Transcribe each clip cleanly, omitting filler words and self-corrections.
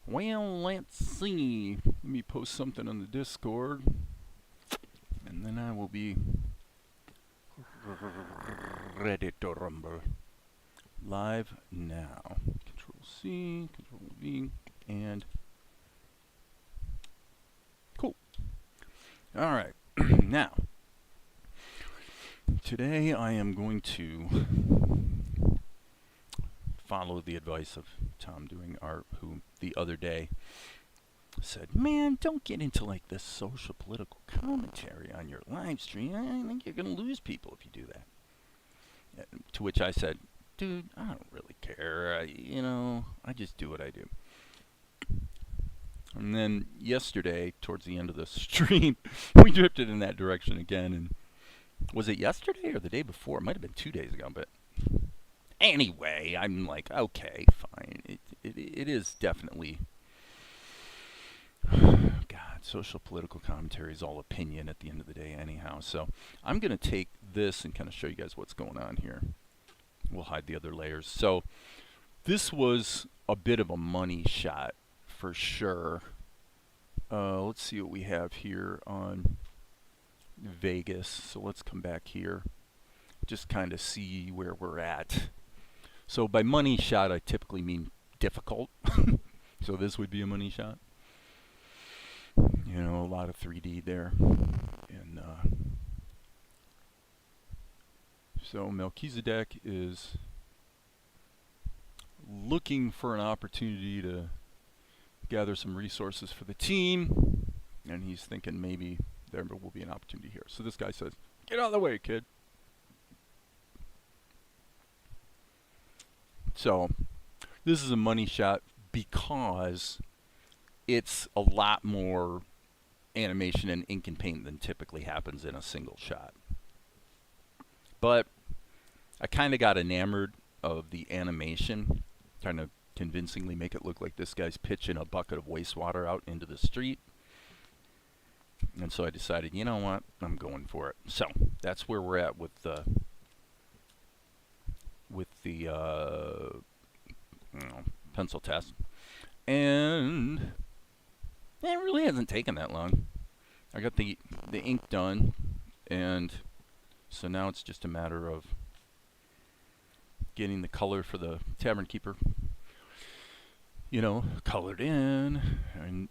Well, let's see. Let me post something on the Discord, and then I will be ready to rumble. Live now. Control C, Control V, and cool. All right. Now, today I am going to follow the advice of Tom doing art, who the other day said, man, don't get into like this social political commentary on your live stream. I think you're going to lose people if you do that. To which I said, dude, I don't really care. I just do what I do. And then yesterday, towards the end of the stream, we drifted in that direction again. And was it yesterday or the day before? It might have been 2 days ago, but anyway, I'm like, okay, fine. It is definitely, God, social political commentary is all opinion at the end of the day anyhow. So I'm going to take this and kind of show you guys what's going on here. We'll hide the other layers. So this was a bit of a money shot for sure. Let's see what we have here on Vegas. So let's come back here. Just kind of see where we're at. So by money shot, I typically mean difficult. So this would be a money shot. You know, a lot of 3D there. And so Melchizedek is looking for an opportunity to gather some resources for the team. And he's thinking maybe there will be an opportunity here. So this guy says, get out of the way, kid. So this is a money shot because it's a lot more animation and ink and paint than typically happens in a single shot. But I kind of got enamored of the animation, trying to convincingly make it look like this guy's pitching a bucket of wastewater out into the street. And so I decided, you know what, I'm going for it. So that's where we're at with the pencil test. And it really hasn't taken that long. I got the ink done, and so now it's just a matter of getting the color for the tavern keeper, you know, colored in.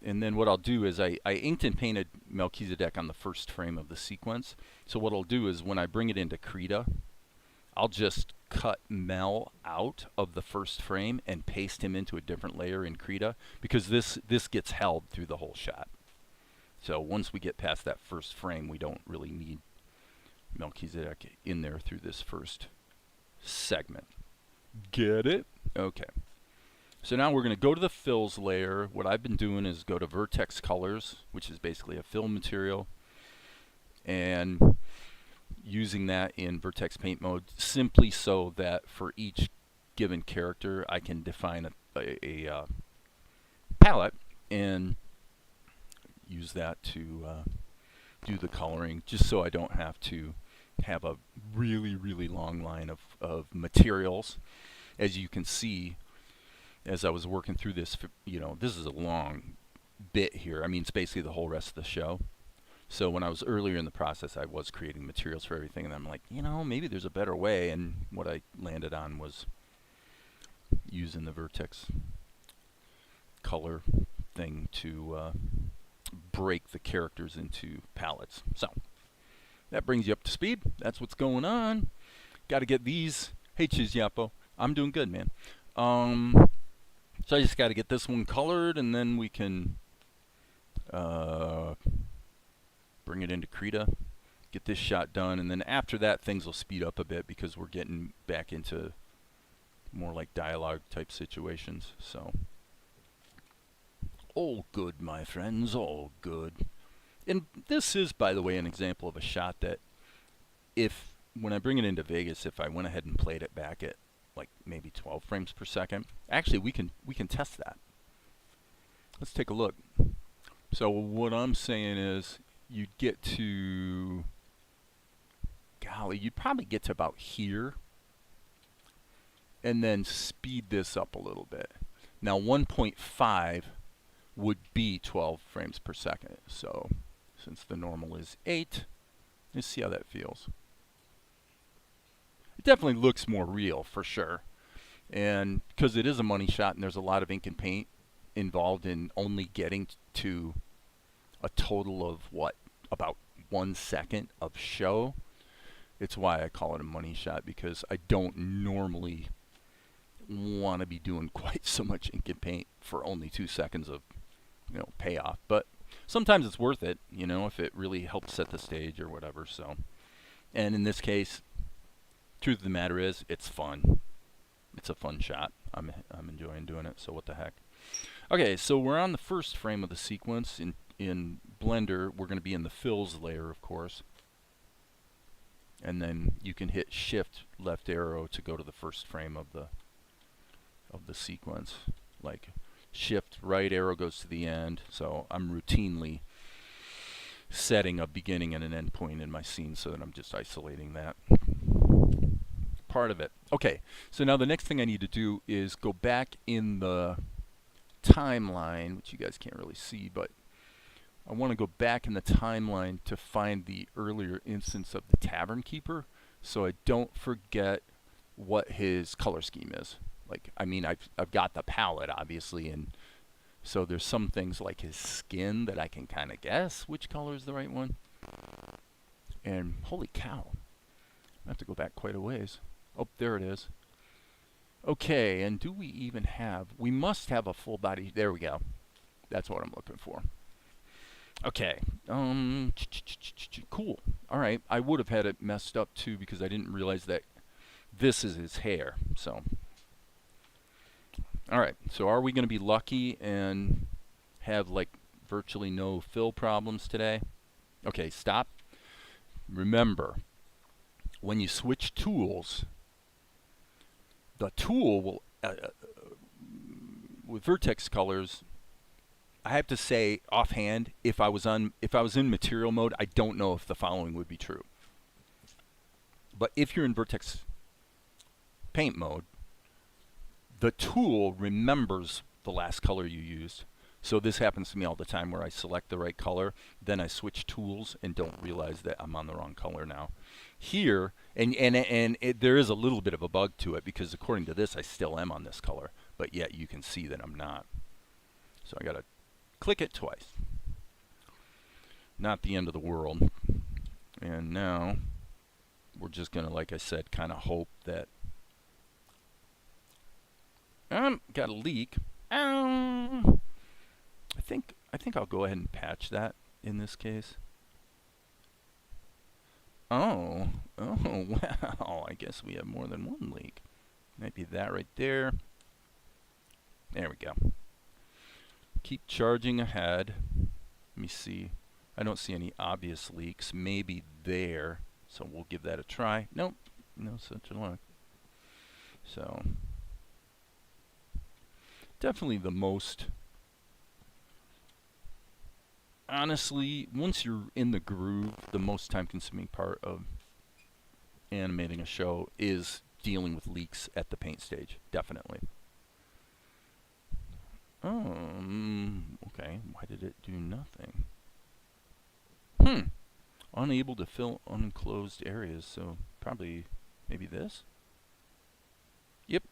And then what I'll do is I inked and painted Melchizedek on the first frame of the sequence. So what I'll do is when I bring it into Krita, I'll just cut Mel out of the first frame and paste him into a different layer in Krita, because this gets held through the whole shot. So once we get past that first frame, we don't really need Melchizedek in there through this first segment. Get it? Okay. So now we're going to go to the fills layer. What I've been doing is go to vertex colors, which is basically a fill material, and using that in vertex paint mode simply so that for each given character I can define a palette and use that to do the coloring, just so I don't have to have a really long line of materials. As you can see, as I was working through this, you know, this is a long bit here. I mean, it's basically the whole rest of the show. So when I was earlier in the process, I was creating materials for everything, and I'm like, you know, maybe there's a better way. And what I landed on was using the vertex color thing to break the characters into palettes. So that brings you up to speed. That's what's going on. Got to get these. Hey, Chizyapo. I'm doing good, man. So I just got to get this one colored, and then we can bring it into Krita, get this shot done, and then after that things will speed up a bit because we're getting back into more like dialogue type situations. So all good, my friends, all good. And this is, by the way, an example of a shot that if, when I bring it into Vegas, if I went ahead and played it back at like maybe 12 frames per second, actually we can test that. Let's take a look. So what I'm saying is you'd get to, golly, you'd probably get to about here. and then speed this up a little bit. Now 1.5 would be 12 frames per second. So since the normal is 8, let's see how that feels. It definitely looks more real for sure. And because it is a money shot and there's a lot of ink and paint involved in only getting to a total of what, about 1 second of show, it's why I call it a money shot, because I don't normally want to be doing quite so much ink and paint for only 2 seconds of, you know, payoff. But sometimes it's worth it, you know, if it really helps set the stage or whatever. So, and in this case, truth of the matter is, it's fun. It's a fun shot. I'm enjoying doing it, so what the heck. Okay, so we're on the first frame of the sequence. In Blender, we're going to be in the fills layer, of course. And then you can hit Shift left arrow to go to the first frame of the sequence. Like Shift right arrow goes to the end. So I'm routinely setting a beginning and an end point in my scene so that I'm just isolating that part of it. Okay, so now the next thing I need to do is go back in the timeline, which you guys can't really see, but I want to go back in the timeline to find the earlier instance of the Tavern Keeper so I don't forget what his color scheme is. Like, I mean, I've got the palette, obviously, and so there's some things like his skin that I can kind of guess which color is the right one. And holy cow, I have to go back quite a ways. Oh, there it is. Okay, and do we even have... We must have a full body... There we go. That's what I'm looking for. Okay. Cool. All right. I would have had it messed up, too, because I didn't realize that this is his hair. So... All right. So are we going to be lucky and have, like, virtually no fill problems today? Okay, stop. Remember, when you switch tools... The tool will, with vertex colors, I have to say offhand, if I was in material mode, I don't know if the following would be true. But if you're in vertex paint mode, the tool remembers the last color you used. So this happens to me all the time where I select the right color, then I switch tools and don't realize that I'm on the wrong color now. Here, there is a little bit of a bug to it because according to this, I still am on this color, but yet you can see that I'm not. So I gotta click it twice. Not the end of the world. And now we're just gonna, like I said, kind of hope that got a leak. I think I'll go ahead and patch that in this case. Oh, wow, I guess we have more than one leak. Maybe that right there. There we go. Keep charging ahead. Let me see. I don't see any obvious leaks. Maybe there. So we'll give that a try. Nope, no such luck. So, definitely the most... Honestly, once you're in the groove, the most time-consuming part of animating a show is dealing with leaks at the paint stage, definitely. Okay, why did it do nothing? Unable to fill unenclosed areas, so probably maybe this? Yep.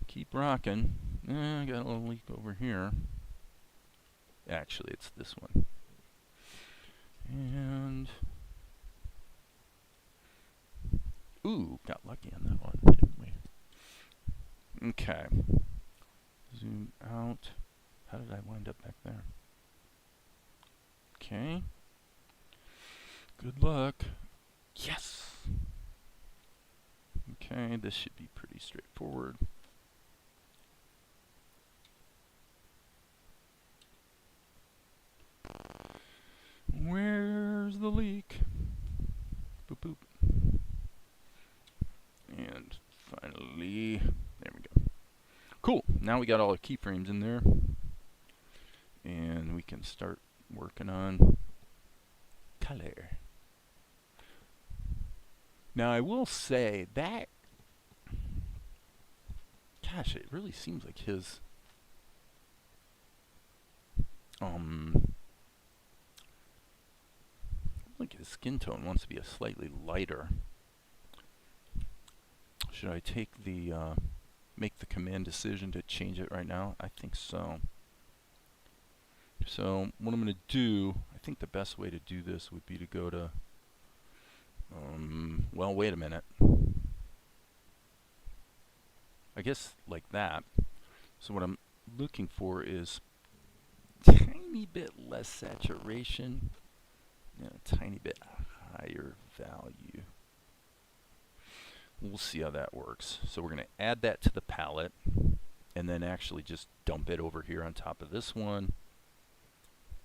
Keep rocking. I got a little leak over here. Actually, it's this one. And... Ooh, got lucky on that one, didn't we? Okay. Zoom out. How did I wind up back there? Okay. Good luck. Yes! Okay, this should be pretty straightforward. Where's the leak? Boop boop. And finally, there we go. Cool, now we got all our keyframes in there. And we can start working on color. Now I will say that, gosh, it really seems like his um like his skin tone wants to be a slightly lighter. Should I take the make the command decision to change it right now? I think so. So what I'm going to do, I think the best way to do this would be to go to, well, wait a minute. I guess like that. So what I'm looking for is tiny bit less saturation, a tiny bit higher value. We'll see how that works. So we're going to add that to the palette and then actually just dump it over here on top of this one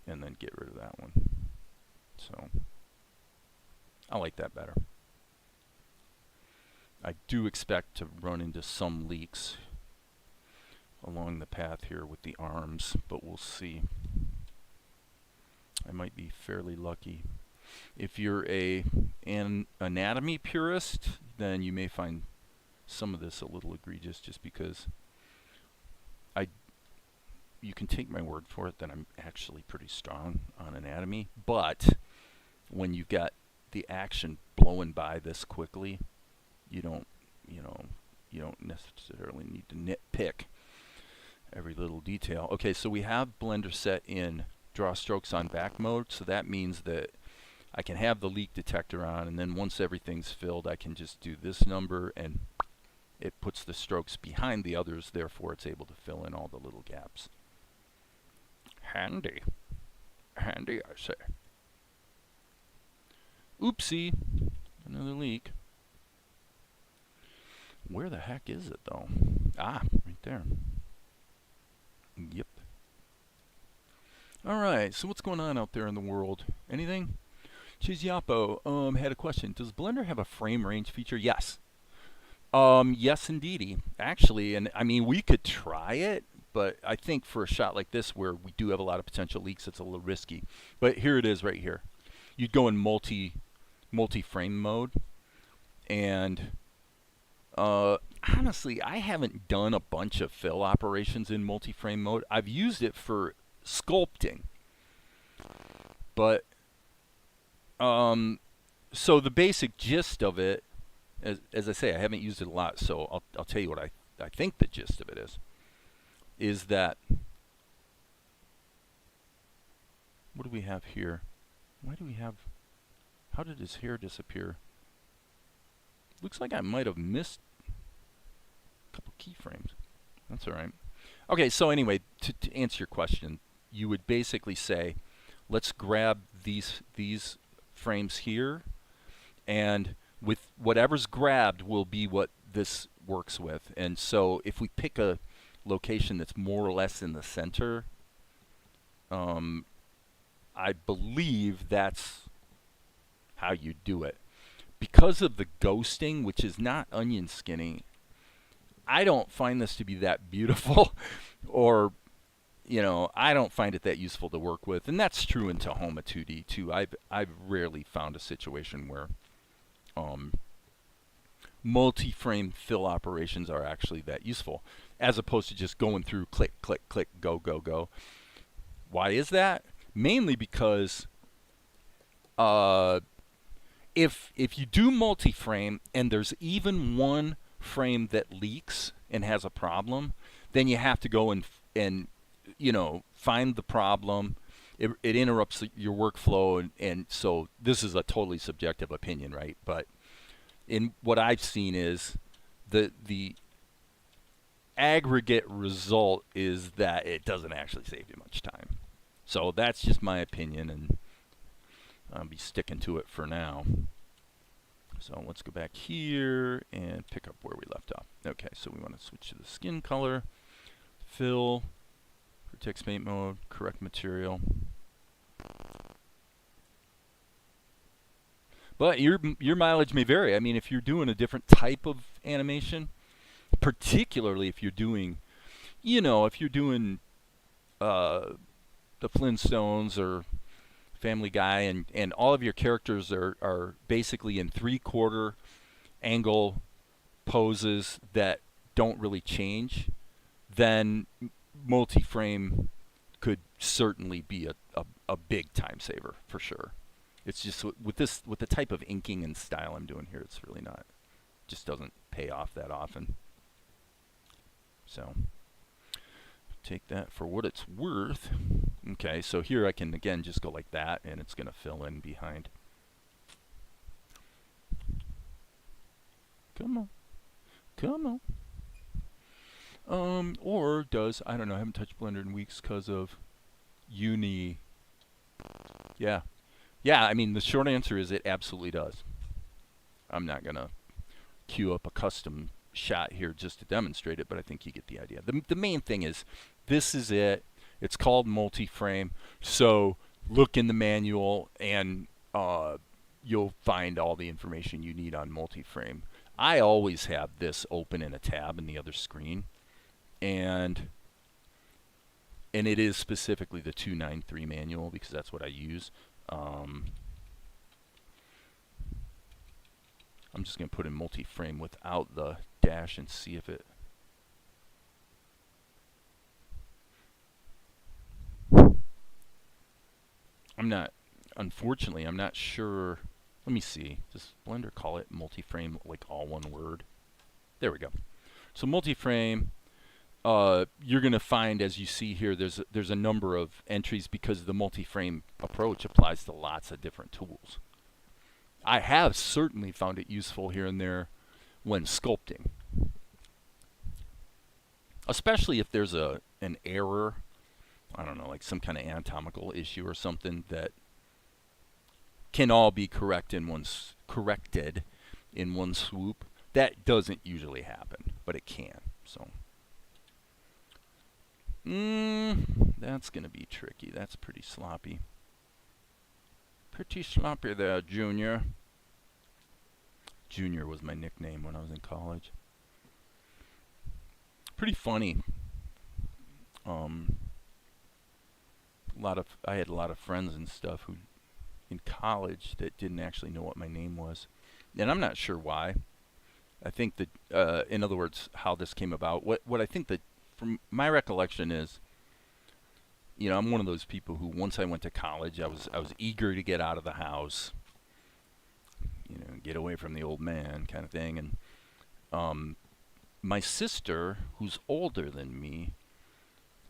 and then get rid of that one. So I like that better. I do expect to run into some leaks along the path here with the arms, but we'll see. I might be fairly lucky. If you're an anatomy purist, then you may find some of this a little egregious, just because you can take my word for it that I'm actually pretty strong on anatomy, but when you've got the action blowing by this quickly, you don't necessarily need to nitpick every little detail. Okay, so we have Blender set in draw strokes on back mode, so that means that I can have the leak detector on, and then once everything's filled, I can just do this number and it puts the strokes behind the others, therefore it's able to fill in all the little gaps. Handy. Handy, I say. Oopsie. Another leak. Where the heck is it, though? Ah, right there. Yep. Alright, so what's going on out there in the world? Anything? Chiziapo had a question. Does Blender have a frame range feature? Yes. Yes, indeedy. Actually, and I mean, we could try it, but I think for a shot like this where we do have a lot of potential leaks, it's a little risky. But here it is right here. You'd go in multi-frame mode, and honestly, I haven't done a bunch of fill operations in multi-frame mode. I've used it for sculpting, but so the basic gist of it, as I say, I haven't used it a lot, so I'll tell you what I think the gist of it is that, what do we have here? Why do we have, how did his hair disappear? Looks like I might have missed a couple keyframes. That's all right. Okay, so anyway, to answer your question, you would basically say, let's grab these frames here, and with whatever's grabbed will be what this works with. And so if we pick a location that's more or less in the center, I believe that's how you do it. Because of the ghosting, which is not onion skinning, I don't find this to be that beautiful, or I don't find it that useful to work with, and that's true in Tahoma2D too. I've rarely found a situation where multi-frame fill operations are actually that useful, as opposed to just going through click, click, click, go, go, go. Why is that? Mainly because if you do multi-frame and there's even one frame that leaks and has a problem, then you have to go and find the problem. It interrupts your workflow, and so this is a totally subjective opinion, right? But in what I've seen is the aggregate result is that it doesn't actually save you much time. So that's just my opinion, and I'll be sticking to it for now. So let's go back here and pick up where we left off. Okay, so we want to switch to the skin color, fill, for text paint mode, correct material. But your mileage may vary. I mean, if you're doing a different type of animation, particularly if you're doing, if you're doing the Flintstones or Family Guy, and all of your characters are basically in 3/4 angle, poses that don't really change, then multi-frame could certainly be a big time saver for sure. It's just with the type of inking and style I'm doing here, it's really not, just doesn't pay off that often. So take that for what it's worth. Okay, so here I can again just go like that, and it's going to fill in behind. Come on, come on. Or does, I don't know, I haven't touched Blender in weeks because of uni. Yeah. Yeah, I mean, the short answer is it absolutely does. I'm not going to queue up a custom shot here just to demonstrate it, but I think you get the idea. The main thing is, this is it. It's called multi-frame. So look in the manual, and you'll find all the information you need on multi-frame. I always have this open in a tab in the other screen, and it is specifically the 293 manual because that's what I use. I'm just going to put in multi-frame without the dash and see if it... Unfortunately, I'm not sure. Let me see. Does Blender call it multi-frame, like all one word? There we go. So multi-frame, you're going to find, as you see here, there's a number of entries because the multi-frame approach applies to lots of different tools. I have certainly found it useful here and there when sculpting, especially if there's an error, I don't know, like some kind of anatomical issue or something that can all be corrected in one swoop. That doesn't usually happen, but it can. So that's going to be tricky. That's pretty sloppy. Pretty sloppy there, Junior. Junior was my nickname when I was in college. Pretty funny. I had a lot of friends and stuff who in college that didn't actually know what my name was, and I'm not sure why. I think that, in other words, how this came about. What I think that, from my recollection, is, you know, I'm one of those people who, once I went to college, I was eager to get out of the house, you know, get away from the old man kind of thing. And my sister, who's older than me,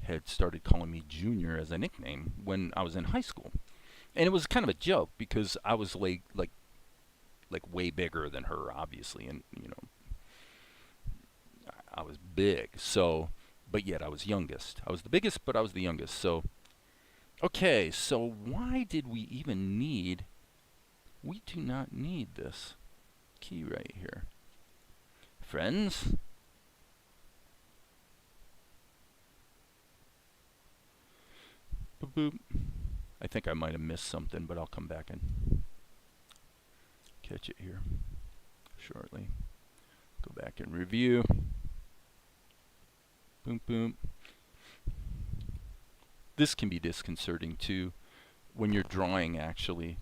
had started calling me Junior as a nickname when I was in high school, and it was kind of a joke because I was like way bigger than her, obviously, and you know, I was big. So, but yet I was youngest. I was the biggest, but I was the youngest. So, okay. So why did we even need? We do not need this key right here, friends. Boop, boop. I think I might have missed something, but I'll come back and catch it here shortly. Go back and review. Boom, boom. This can be disconcerting too when you're drawing, actually.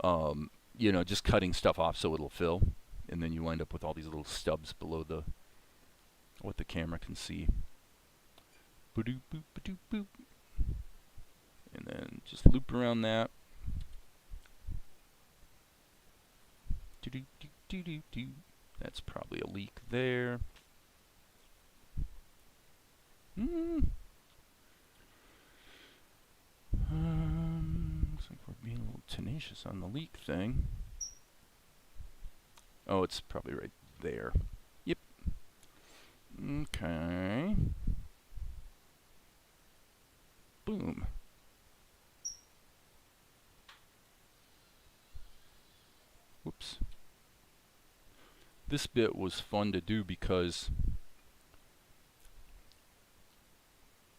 You know, just cutting stuff off so it'll fill, and then you wind up with all these little stubs below what the camera can see. Ba-doop, boop, ba-doop, boop. And then just loop around that. Do-do-do-do-do-do. That's probably a leak there. Looks like we're being a little tenacious on the leak thing. Oh, it's probably right there. Yep. Okay. Boom. Whoops. This bit was fun to do because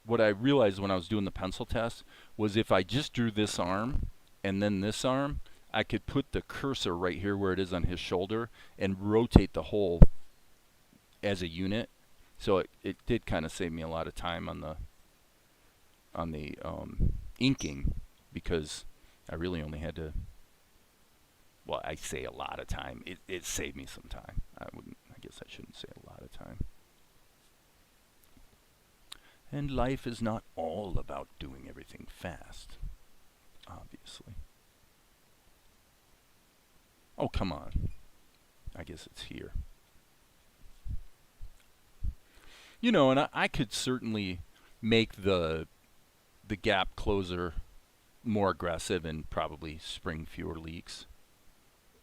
what I realized when I was doing the pencil test was if I just drew this arm and then this arm, I could put the cursor right here where it is on his shoulder and rotate the whole as a unit. So it did kind of save me a lot of time on the inking, because I really only had to Well, I say a lot of time. It saved me some time. I guess I shouldn't say a lot of time. And life is not all about doing everything fast, obviously. Oh, come on. I guess it's here. You know, and I could certainly make the gap closer more aggressive and probably spring fewer leaks.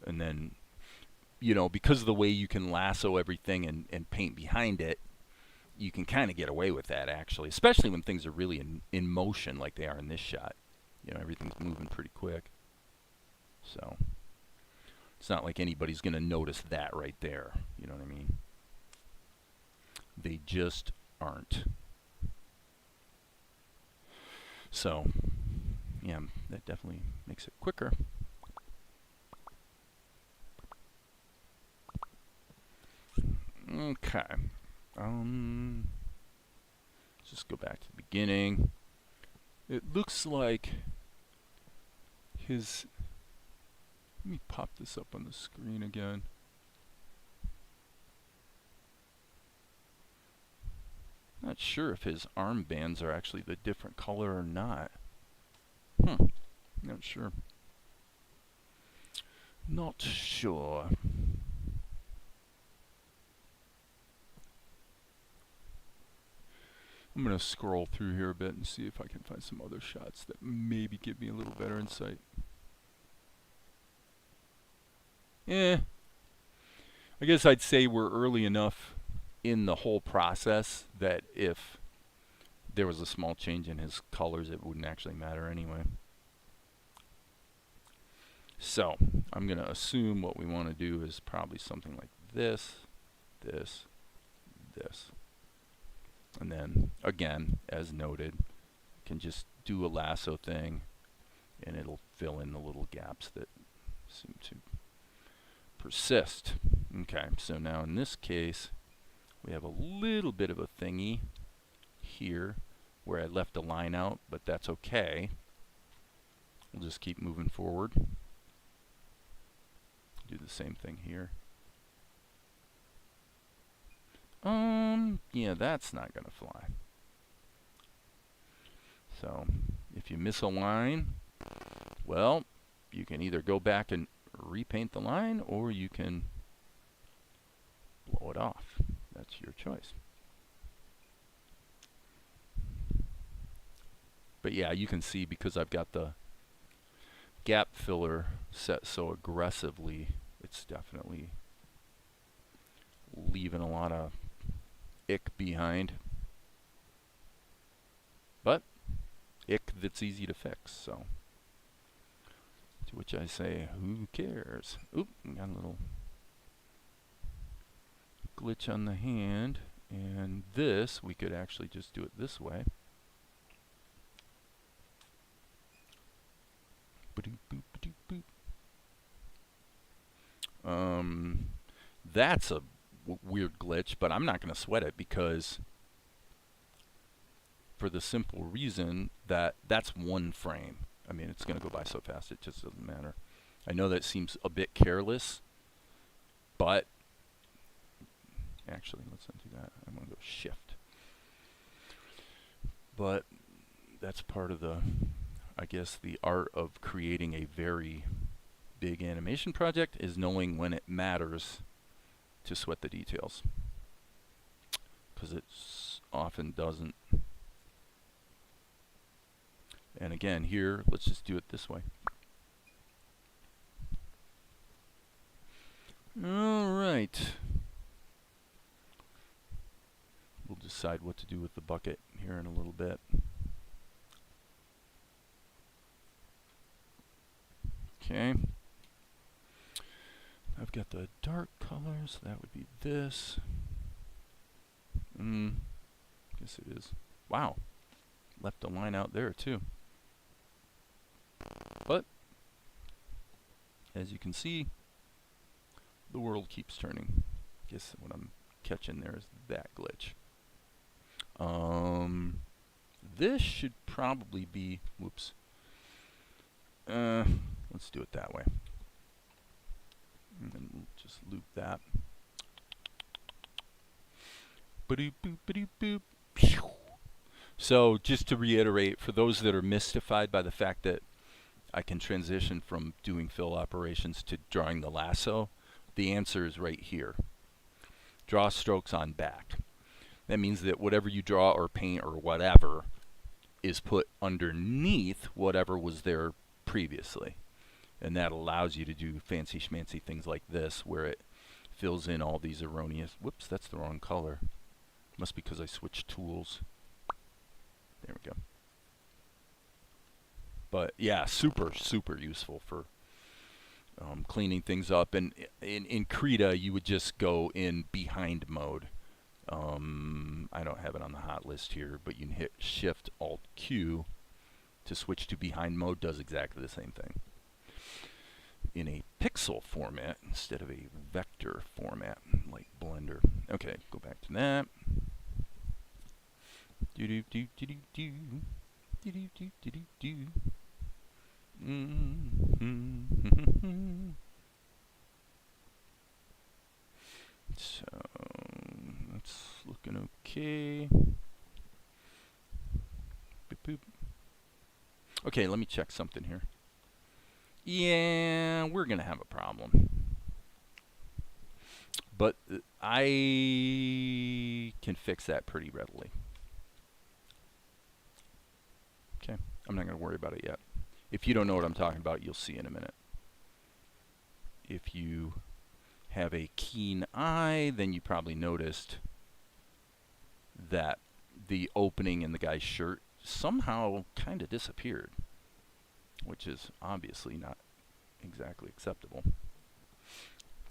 And then, you know, because of the way you can lasso everything and paint behind it, you can kind of get away with that, actually, especially when things are really in motion like they are in this shot. You know, everything's moving pretty quick. So it's not like anybody's going to notice that right there. You know what I mean? They just aren't. So, yeah, that definitely makes it quicker. Okay. Let's just go back to the beginning. It looks like his... Let me pop this up on the screen again. Not sure if his armbands are actually the different color or not. Not sure. Not sure. I'm going to scroll through here a bit and see if I can find some other shots that maybe give me a little better insight. I guess I'd say we're early enough in the whole process that if there was a small change in his colors, it wouldn't actually matter anyway. So I'm going to assume what we want to do is probably something like this, this, this. And then, again, as noted, can just do a lasso thing, and it'll fill in the little gaps that seem to persist. Okay, so now in this case, we have a little bit of a thingy here where I left a line out, but that's okay. We'll just keep moving forward. Do the same thing here. Yeah, that's not gonna fly. So, if you miss a line, well, you can either go back and repaint the line, or you can blow it off. That's your choice. But yeah, you can see because I've got the gap filler set so aggressively, it's definitely leaving a lot of ick behind. But ick that's easy to fix, so to which I say, who cares? Oop, got a little glitch on the hand, and this we could actually just do it this way. That's a weird glitch, but I'm not going to sweat it because for the simple reason that that's one frame. I mean, it's going to go by so fast it just doesn't matter. I know that seems a bit careless, but actually, let's not do that. I'm going to go shift. But that's part of the, I guess, the art of creating a very big animation project is knowing when it matters to sweat the details, because it often doesn't. And again, here, let's just do it this way. All right. We'll decide what to do with the bucket here in a little bit. Okay. I've got the dark colors. That would be this. Guess it is. Wow. Left a line out there too. But as you can see, the world keeps turning. Guess what I'm catching there is that glitch. This should probably be, whoops. Let's do it that way. And then we'll just loop that. Ba-doop, boop, ba-doop, boop. Pew. So just to reiterate, for those that are mystified by the fact that I can transition from doing fill operations to drawing the lasso, the answer is right here. Draw strokes on back. That means that whatever you draw or paint or whatever is put underneath whatever was there previously. And that allows you to do fancy schmancy things like this, where it fills in all these erroneous... Whoops, that's the wrong color. Must be because I switched tools. There we go. But yeah, super, super useful for cleaning things up. And in Krita, you would just go in behind mode. I don't have it on the hot list here, but you can hit Shift Alt Q to switch to behind mode. Does exactly the same thing in a pixel format instead of a vector format like Blender. Okay, go back to that. Do do do do do do do do do do do do. So that's looking okay. Boop, boop. Okay, let me check something here. Yeah, we're gonna have a problem, but I can fix that pretty readily. Okay, I'm not gonna worry about it yet. If you don't know what I'm talking about, you'll see in a minute. If you have a keen eye, then you probably noticed that the opening in the guy's shirt somehow kind of disappeared, which is obviously not exactly acceptable.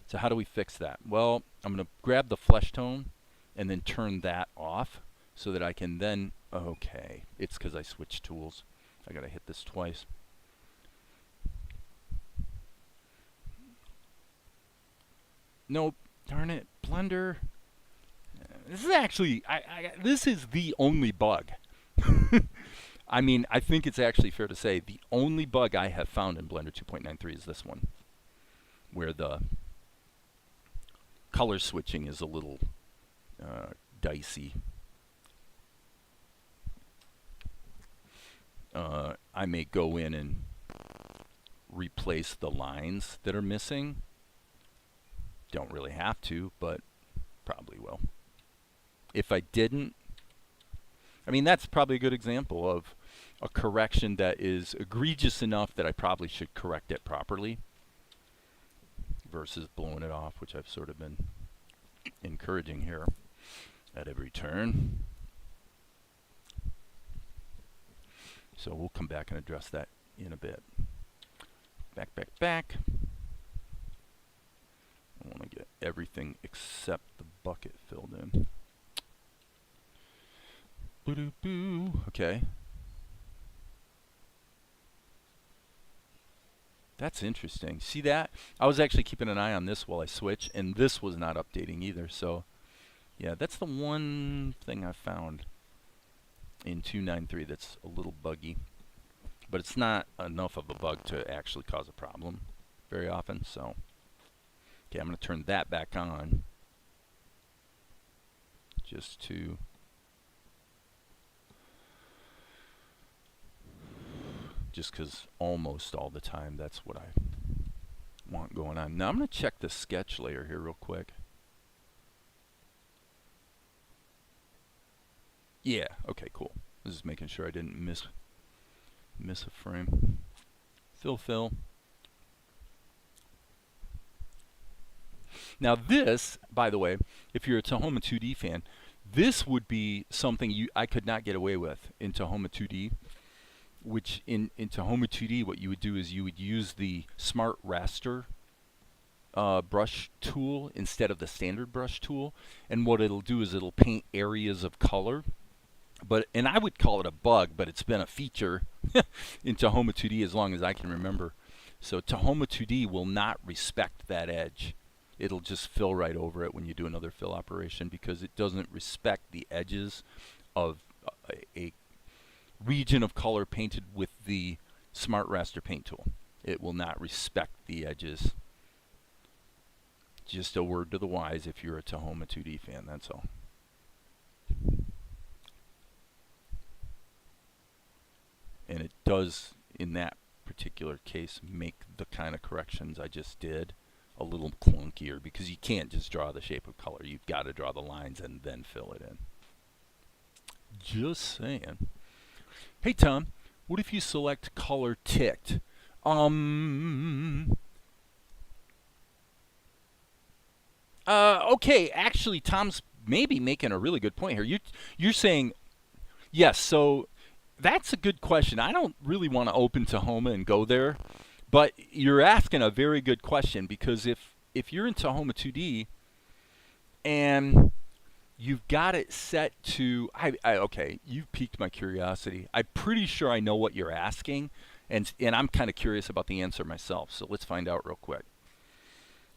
So how do we fix that? Well, I'm going to grab the flesh tone and then turn that off so that I can then... Okay, it's because I switched tools. I got to hit this twice. Nope, darn it, Blender. This is actually, this is the only bug. I mean, I think it's actually fair to say the only bug I have found in Blender 2.93 is this one, where the color switching is a little dicey. I may go in and replace the lines that are missing. Don't really have to, but probably will. If I didn't, I mean, that's probably a good example of a correction that is egregious enough that I probably should correct it properly versus blowing it off, which I've sort of been encouraging here at every turn. So we'll come back and address that in a bit. Back, back, back. I want to get everything except the bucket filled in. Boo-doo-boo. Okay. That's interesting. See that? I was actually keeping an eye on this while I switch, and this was not updating either. So, yeah, that's the one thing I found in 2.9.3 that's a little buggy. But it's not enough of a bug to actually cause a problem very often. So, okay, I'm going to turn that back on just to... just because almost all the time that's what I want going on. Now I'm going to check the sketch layer here real quick. Yeah, okay, cool. This is making sure I didn't miss a frame. Fill. Now this, by the way, if you're a Tahoma2D fan, this would be something I could not get away with in Tahoma2D. Which in Tahoma2D, what you would do is you would use the Smart Raster brush tool instead of the standard brush tool. And what it'll do is it'll paint areas of color. And I would call it a bug, but it's been a feature in Tahoma2D as long as I can remember. So Tahoma2D will not respect that edge. It'll just fill right over it when you do another fill operation because it doesn't respect the edges of a region of color painted with the Smart Raster paint tool. It will not respect the edges Just a word to the wise if you're a Tahoma2D fan, that's all. And it does, in that particular case, make the kind of corrections I just did a little clunkier, because you can't just draw the shape of color. You've got to draw the lines and then fill it in. Just saying. Hey Tom, what if you select color ticked? Okay, actually Tom's maybe making a really good point here. You're saying, yes, so that's a good question. I don't really want to open Tahoma and go there, but you're asking a very good question, because if you're in Tahoma2D and you've got it set to, okay, you've piqued my curiosity. I'm pretty sure I know what you're asking, and I'm kind of curious about the answer myself, so let's find out real quick.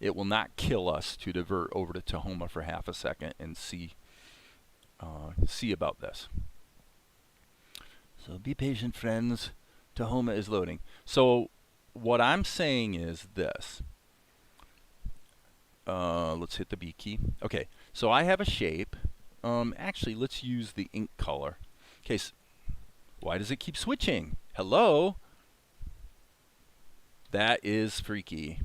It will not kill us to divert over to Tahoma for half a second and see about this. So be patient, friends. Tahoma is loading. So what I'm saying is this. Let's hit the B key. Okay, so I have a shape. Actually, let's use the ink color. Okay, so why does it keep switching? Hello? That is freaky.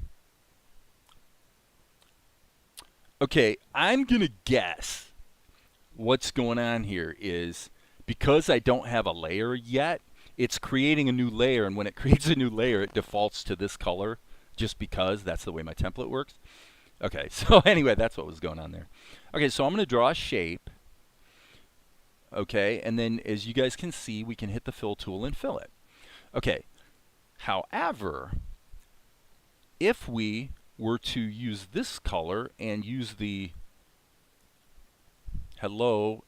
Okay, I'm going to guess what's going on here is, because I don't have a layer yet, it's creating a new layer, and when it creates a new layer, it defaults to this color, just because that's the way my template works. Okay, so anyway, that's what was going on there. Okay, so I'm going to draw a shape. Okay, and then as you guys can see, we can hit the fill tool and fill it. Okay, however, if we were to use this color and use the hello,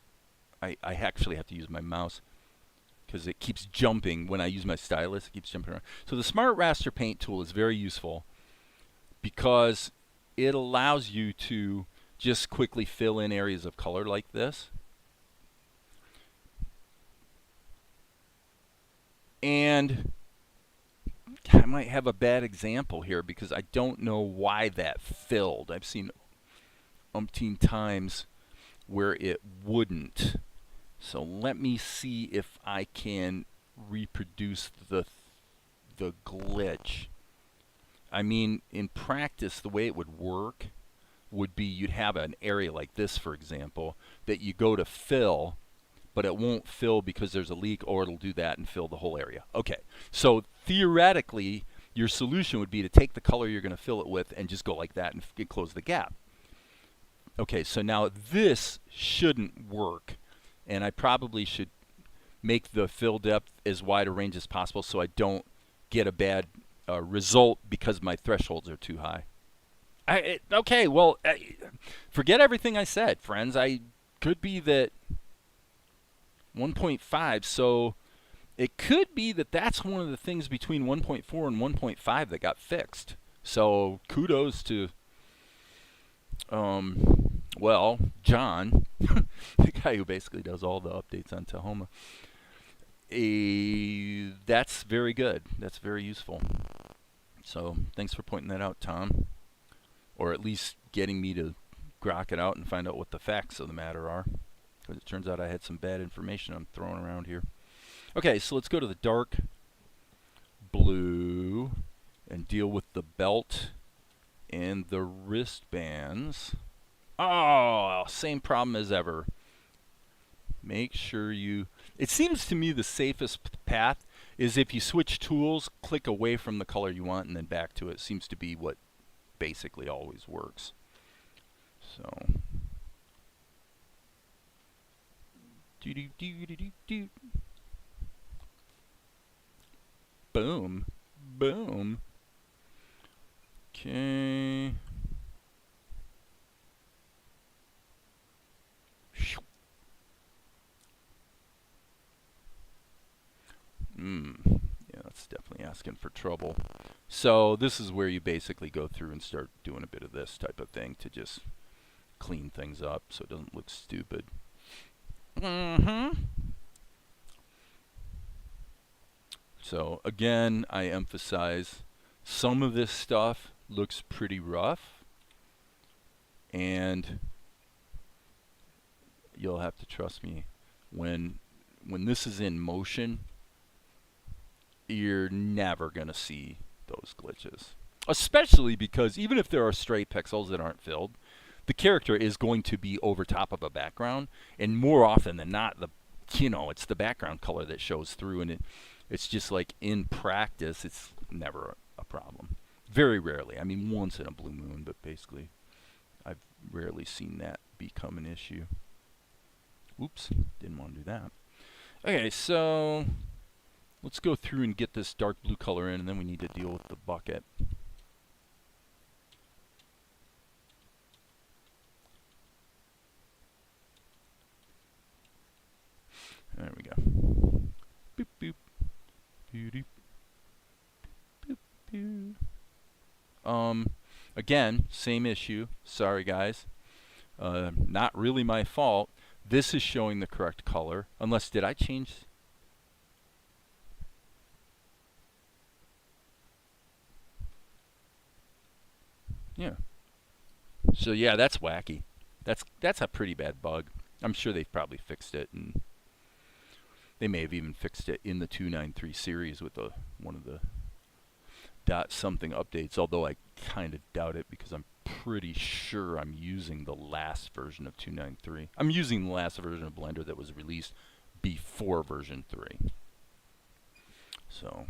I actually have to use my mouse because it keeps jumping when I use my stylus. It keeps jumping around. So the Smart Raster Paint tool is very useful because it allows you to just quickly fill in areas of color like this. And I might have a bad example here because I don't know why that filled. I've seen umpteen times where it wouldn't. So let me see if I can reproduce the glitch. I mean, in practice, the way it would work would be you'd have an area like this, for example, that you go to fill, but it won't fill because there's a leak, or it'll do that and fill the whole area. Okay, so theoretically, your solution would be to take the color you're going to fill it with and just go like that and close the gap. Okay, so now this shouldn't work, and I probably should make the fill depth as wide a range as possible so I don't get a bad result because my thresholds are too high. Okay, well, forget everything I said, friends. I could be that 1.5, so it could be that that's one of the things between 1.4 and 1.5 that got fixed. So kudos to, well, John, the guy who basically does all the updates on Tahoma. That's very good. That's very useful. So thanks for pointing that out, Tom. Or at least getting me to grok it out and find out what the facts of the matter are. Because it turns out I had some bad information I'm throwing around here. Okay, so let's go to the dark blue and deal with the belt and the wristbands. Oh, same problem as ever. Make sure you... It seems to me the safest path is if you switch tools, click away from the color you want and then back to it. Seems to be what basically always works. So... Boom. Boom. Okay. Yeah, that's definitely asking for trouble. So this is where you basically go through and start doing a bit of this type of thing to just clean things up so it doesn't look stupid. So again, I emphasize some of this stuff looks pretty rough. And you'll have to trust me, when this is in motion, you're never going to see those glitches. Especially because even if there are stray pixels that aren't filled, the character is going to be over top of a background, and more often than not, it's the background color that shows through, and it's just like, in practice, it's never a problem. Very rarely. I mean, once in a blue moon, but basically, I've rarely seen that become an issue. Oops, didn't want to do that. Okay, so let's go through and get this dark blue color in, and then we need to deal with the bucket. There we go. Boop, boop. Boop, boop, boop. Again, same issue. Sorry, guys. Not really my fault. This is showing the correct color. Unless, did I change? Yeah. So yeah, that's wacky. That's a pretty bad bug. I'm sure they've probably fixed it, and they may have even fixed it in the 293 series with one of the dot something updates, although I kind of doubt it, because I'm pretty sure I'm using the last version of 293. I'm using the last version of Blender that was released before version 3. So,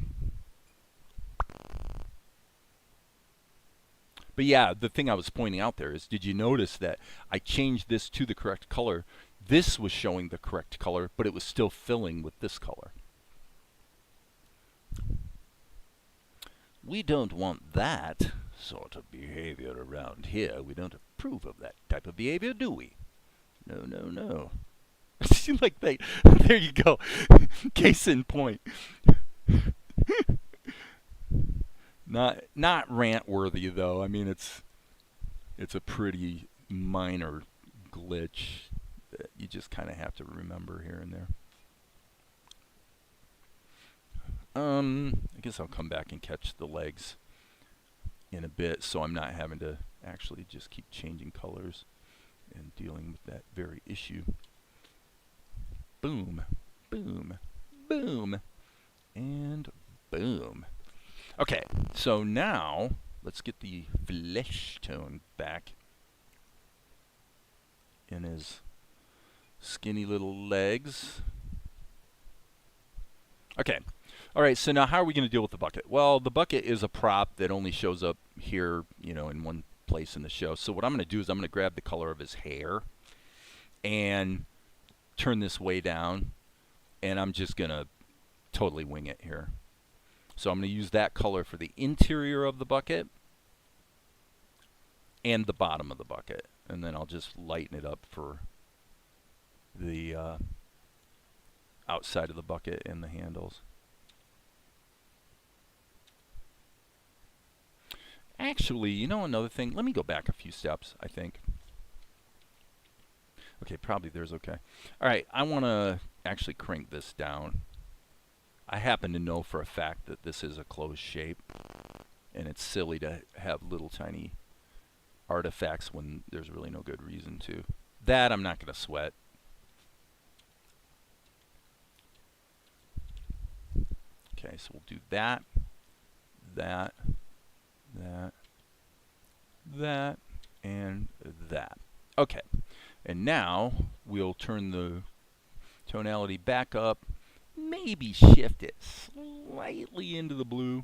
but yeah, the thing I was pointing out there is, did you notice that I changed this to the correct color? This was showing the correct color, but it was still filling with this color. We don't want that sort of behavior around here. We don't approve of that type of behavior, do we? No, no, no. Like that. There you go. Case in point. Not rant worthy though. I mean, it's a pretty minor glitch that you just kind of have to remember here and there. I guess I'll come back and catch the legs in a bit, so I'm not having to actually just keep changing colors and dealing with that very issue. Boom, boom, boom, and boom. Okay, so now let's get the flesh tone back in his skinny little legs. Okay. All right, so now how are we going to deal with the bucket? Well, the bucket is a prop that only shows up here, in one place in the show. So what I'm going to do is I'm going to grab the color of his hair and turn this way down, and I'm just going to totally wing it here. So I'm going to use that color for the interior of the bucket and the bottom of the bucket, and then I'll just lighten it up for the outside of the bucket and the handles. Actually, another thing, let me go back a few steps, I think. Okay, probably there's okay. All right, I want to actually crank this down. I happen to know for a fact that this is a closed shape, and it's silly to have little tiny artifacts when there's really no good reason to. That I'm not going to sweat. Okay, so we'll do that, that, and that. Okay, and now we'll turn the tonality back up, maybe shift it slightly into the blue.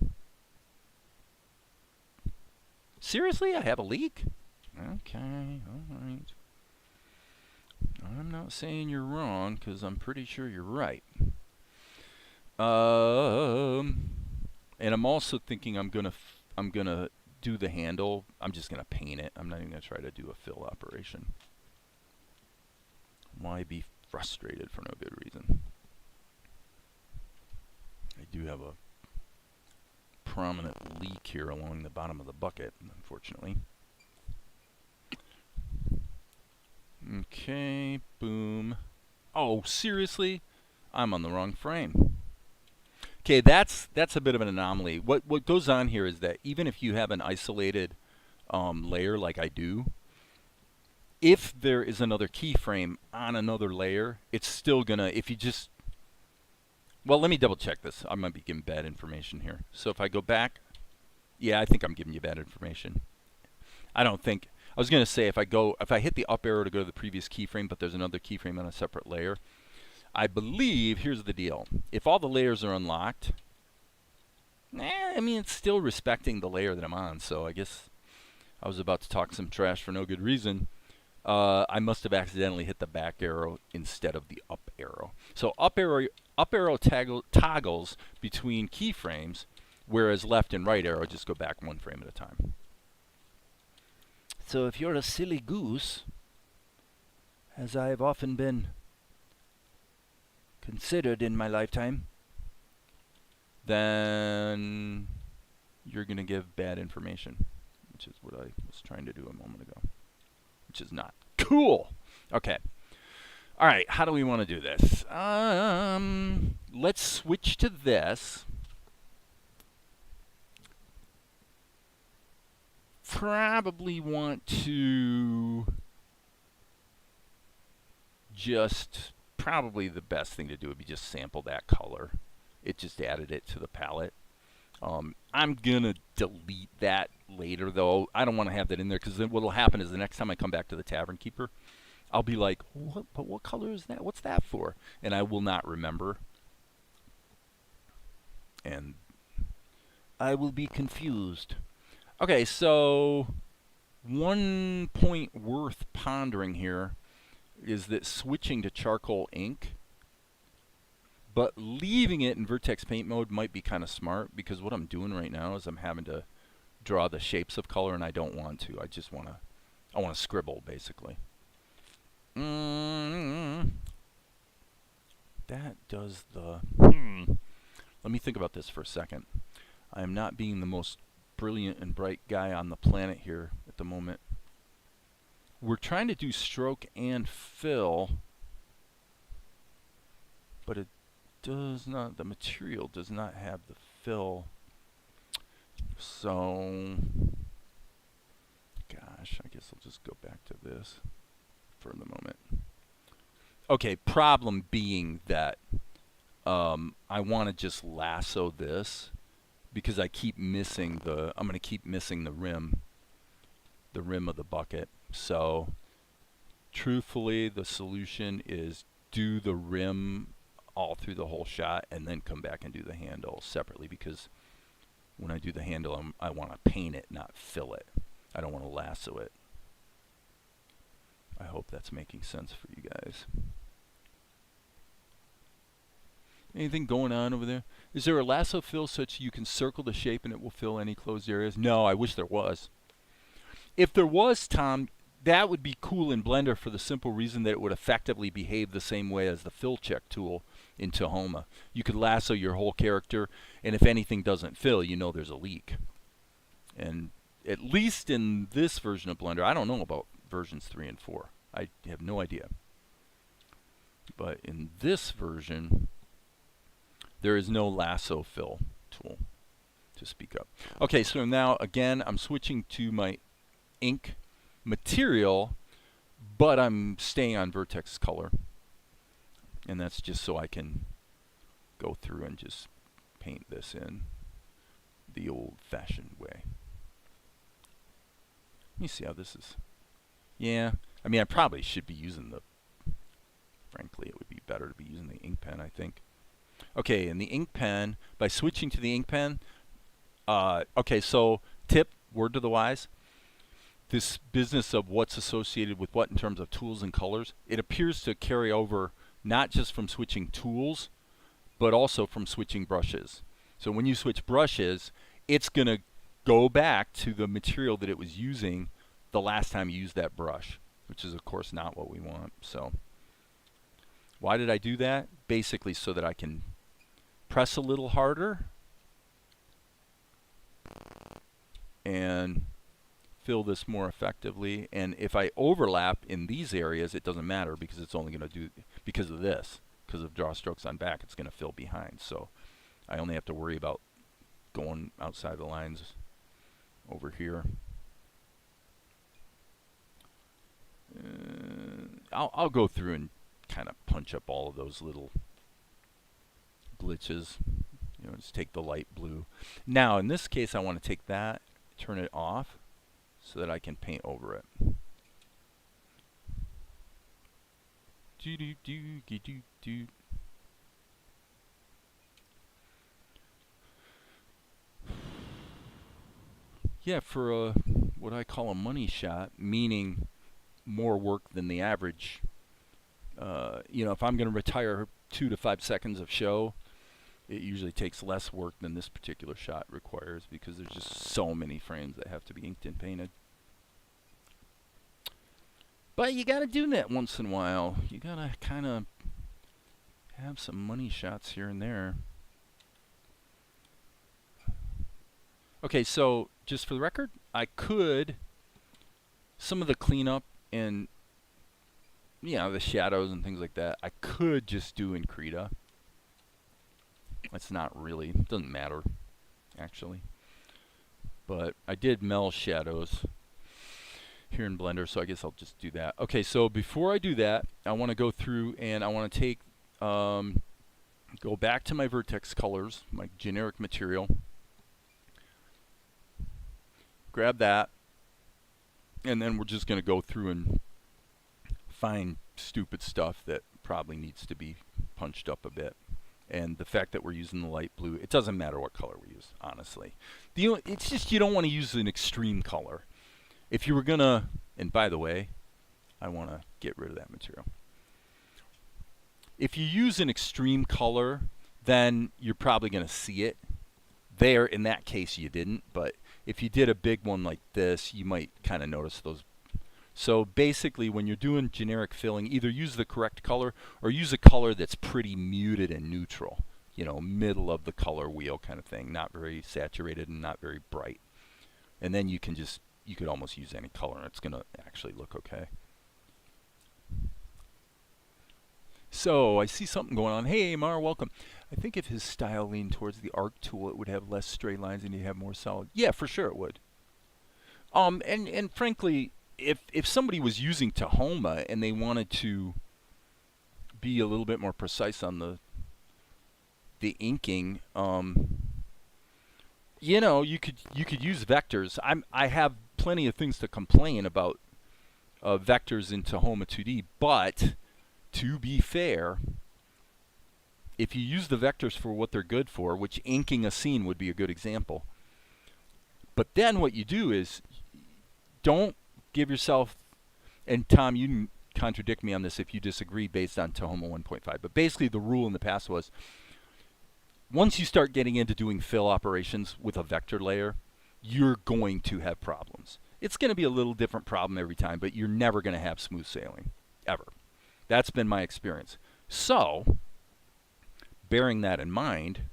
Seriously, I have a leak? Okay, alright. I'm not saying you're wrong, because I'm pretty sure you're right. And I'm also thinking I'm gonna do the handle. I'm just gonna paint it. I'm not even gonna try to do a fill operation. Why be frustrated for no good reason? I do have a prominent leak here along the bottom of the bucket, unfortunately. Okay, boom. Oh, seriously? I'm on the wrong frame. Okay, that's a bit of an anomaly. What goes on here is that even if you have an isolated layer like I do, if there is another keyframe on another layer, it's still gonna, if you just, well, let me double check this. I might be giving bad information here. So if I go back, yeah, I think I'm giving you bad information. I don't think, I was gonna say if I hit the up arrow to go to the previous keyframe, but there's another keyframe on a separate layer, I believe, here's the deal. If all the layers are unlocked, I mean, it's still respecting the layer that I'm on, so I guess I was about to talk some trash for no good reason. I must have accidentally hit the back arrow instead of the up arrow. So up arrow toggles between keyframes, whereas left and right arrow just go back one frame at a time. So if you're a silly goose, as I have often been considered in my lifetime, then you're going to give bad information, which is what I was trying to do a moment ago, which is not cool. Okay. All right, how do we want to do this? Let's switch to this. Probably want to just, probably the best thing to do would be just sample that color. It just added it to the palette. I'm going to delete that later, though. I don't want to have that in there, because then what will happen is the next time I come back to the Tavern Keeper, I'll be like, what color is that? What's that for? And I will not remember. And I will be confused. Okay, so one point worth pondering here is that switching to charcoal ink, but leaving it in vertex paint mode might be kind of smart, because what I'm doing right now is I'm having to draw the shapes of color, and I don't want to. I just want to, I want to scribble, basically. That does the, Let me think about this for a second. I am not being the most brilliant and bright guy on the planet here at the moment. We're trying to do stroke and fill, but it does not, the material does not have the fill. So, gosh, I guess I'll just go back to this for the moment. Okay, problem being that I want to just lasso this, because I keep missing the, I'm going to keep missing the rim of the bucket. So, truthfully, the solution is do the rim all through the whole shot and then come back and do the handle separately, because when I do the handle, I want to paint it, not fill it. I don't want to lasso it. I hope that's making sense for you guys. Anything going on over there? Is there a lasso fill such you can circle the shape and it will fill any closed areas? No, I wish there was. If there was, Tom, that would be cool in Blender, for the simple reason that it would effectively behave the same way as the fill check tool in Tahoma. You could lasso your whole character, and if anything doesn't fill, you know there's a leak. And at least in this version of Blender, I don't know about versions 3 and 4. I have no idea. But in this version, there is no lasso fill tool to speak of. Okay, so now again, I'm switching to my ink material, but I'm staying on vertex color. And that's just so I can go through and just paint this in the old-fashioned way. Let me see how this is. Yeah, I mean, I probably should be using the, frankly, it would be better to be using the ink pen, I think. Okay, and the ink pen, by switching to the ink pen, okay, so tip, word to the wise, this business of what's associated with what in terms of tools and colors, it appears to carry over not just from switching tools, but also from switching brushes. So when you switch brushes, it's going to go back to the material that it was using the last time you used that brush, which is of course not what we want. So why did I do that? Basically so that I can press a little harder and fill this more effectively. And if I overlap in these areas, it doesn't matter, because it's only going to do, because of this, because of draw strokes on back, it's going to fill behind. So I only have to worry about going outside the lines over here. I'll go through and kind of punch up all of those little glitches. You know, just take the light blue. Now, in this case, I want to take that, turn it off, so that I can paint over it. Yeah, for what I call a money shot, meaning more work than the average. You know, if I'm going to retire 2 to 5 seconds of show, it usually takes less work than this particular shot requires because there's just so many frames that have to be inked and painted. But you got to do that once in a while. You got to kind of have some money shots here and there. Okay, so just for the record, I could, some of the cleanup and, you know, the shadows and things like that, I could just do in Krita. It's not really, it doesn't matter, actually. But I did Mel shadows here in Blender, so I guess I'll just do that. Okay, so before I do that, I want to go through and I want to take, go back to my vertex colors, my generic material. Grab that, and then we're just going to go through and find stupid stuff that probably needs to be punched up a bit. And the fact that we're using the light blue, it doesn't matter what color we use, honestly. It's just you don't want to use an extreme color. If you were going to, and by the way, I want to get rid of that material. If you use an extreme color, then you're probably going to see it. There, in that case, you didn't, but if you did a big one like this, you might kind of notice those. So basically, when you're doing generic filling, either use the correct color or use a color that's pretty muted and neutral. You know, middle of the color wheel kind of thing. Not very saturated and not very bright. And then you can just, you could almost use any color and it's going to actually look okay. So I see something going on. Hey, Mar, welcome. I think if his style leaned towards the arc tool, it would have less straight lines and he'd have more solid. Yeah, for sure it would. And frankly, if somebody was using Tahoma and they wanted to be a little bit more precise on the inking, you know, you could use vectors. I have plenty of things to complain about vectors in Tahoma2D, but to be fair, if you use the vectors for what they're good for, which inking a scene would be a good example, but then what you do is don't give yourself, and Tom, you can contradict me on this if you disagree based on Tahoma 1.5, but basically the rule in the past was once you start getting into doing fill operations with a vector layer, you're going to have problems. It's going to be a little different problem every time, but you're never going to have smooth sailing, ever. That's been my experience. So, bearing that in mind,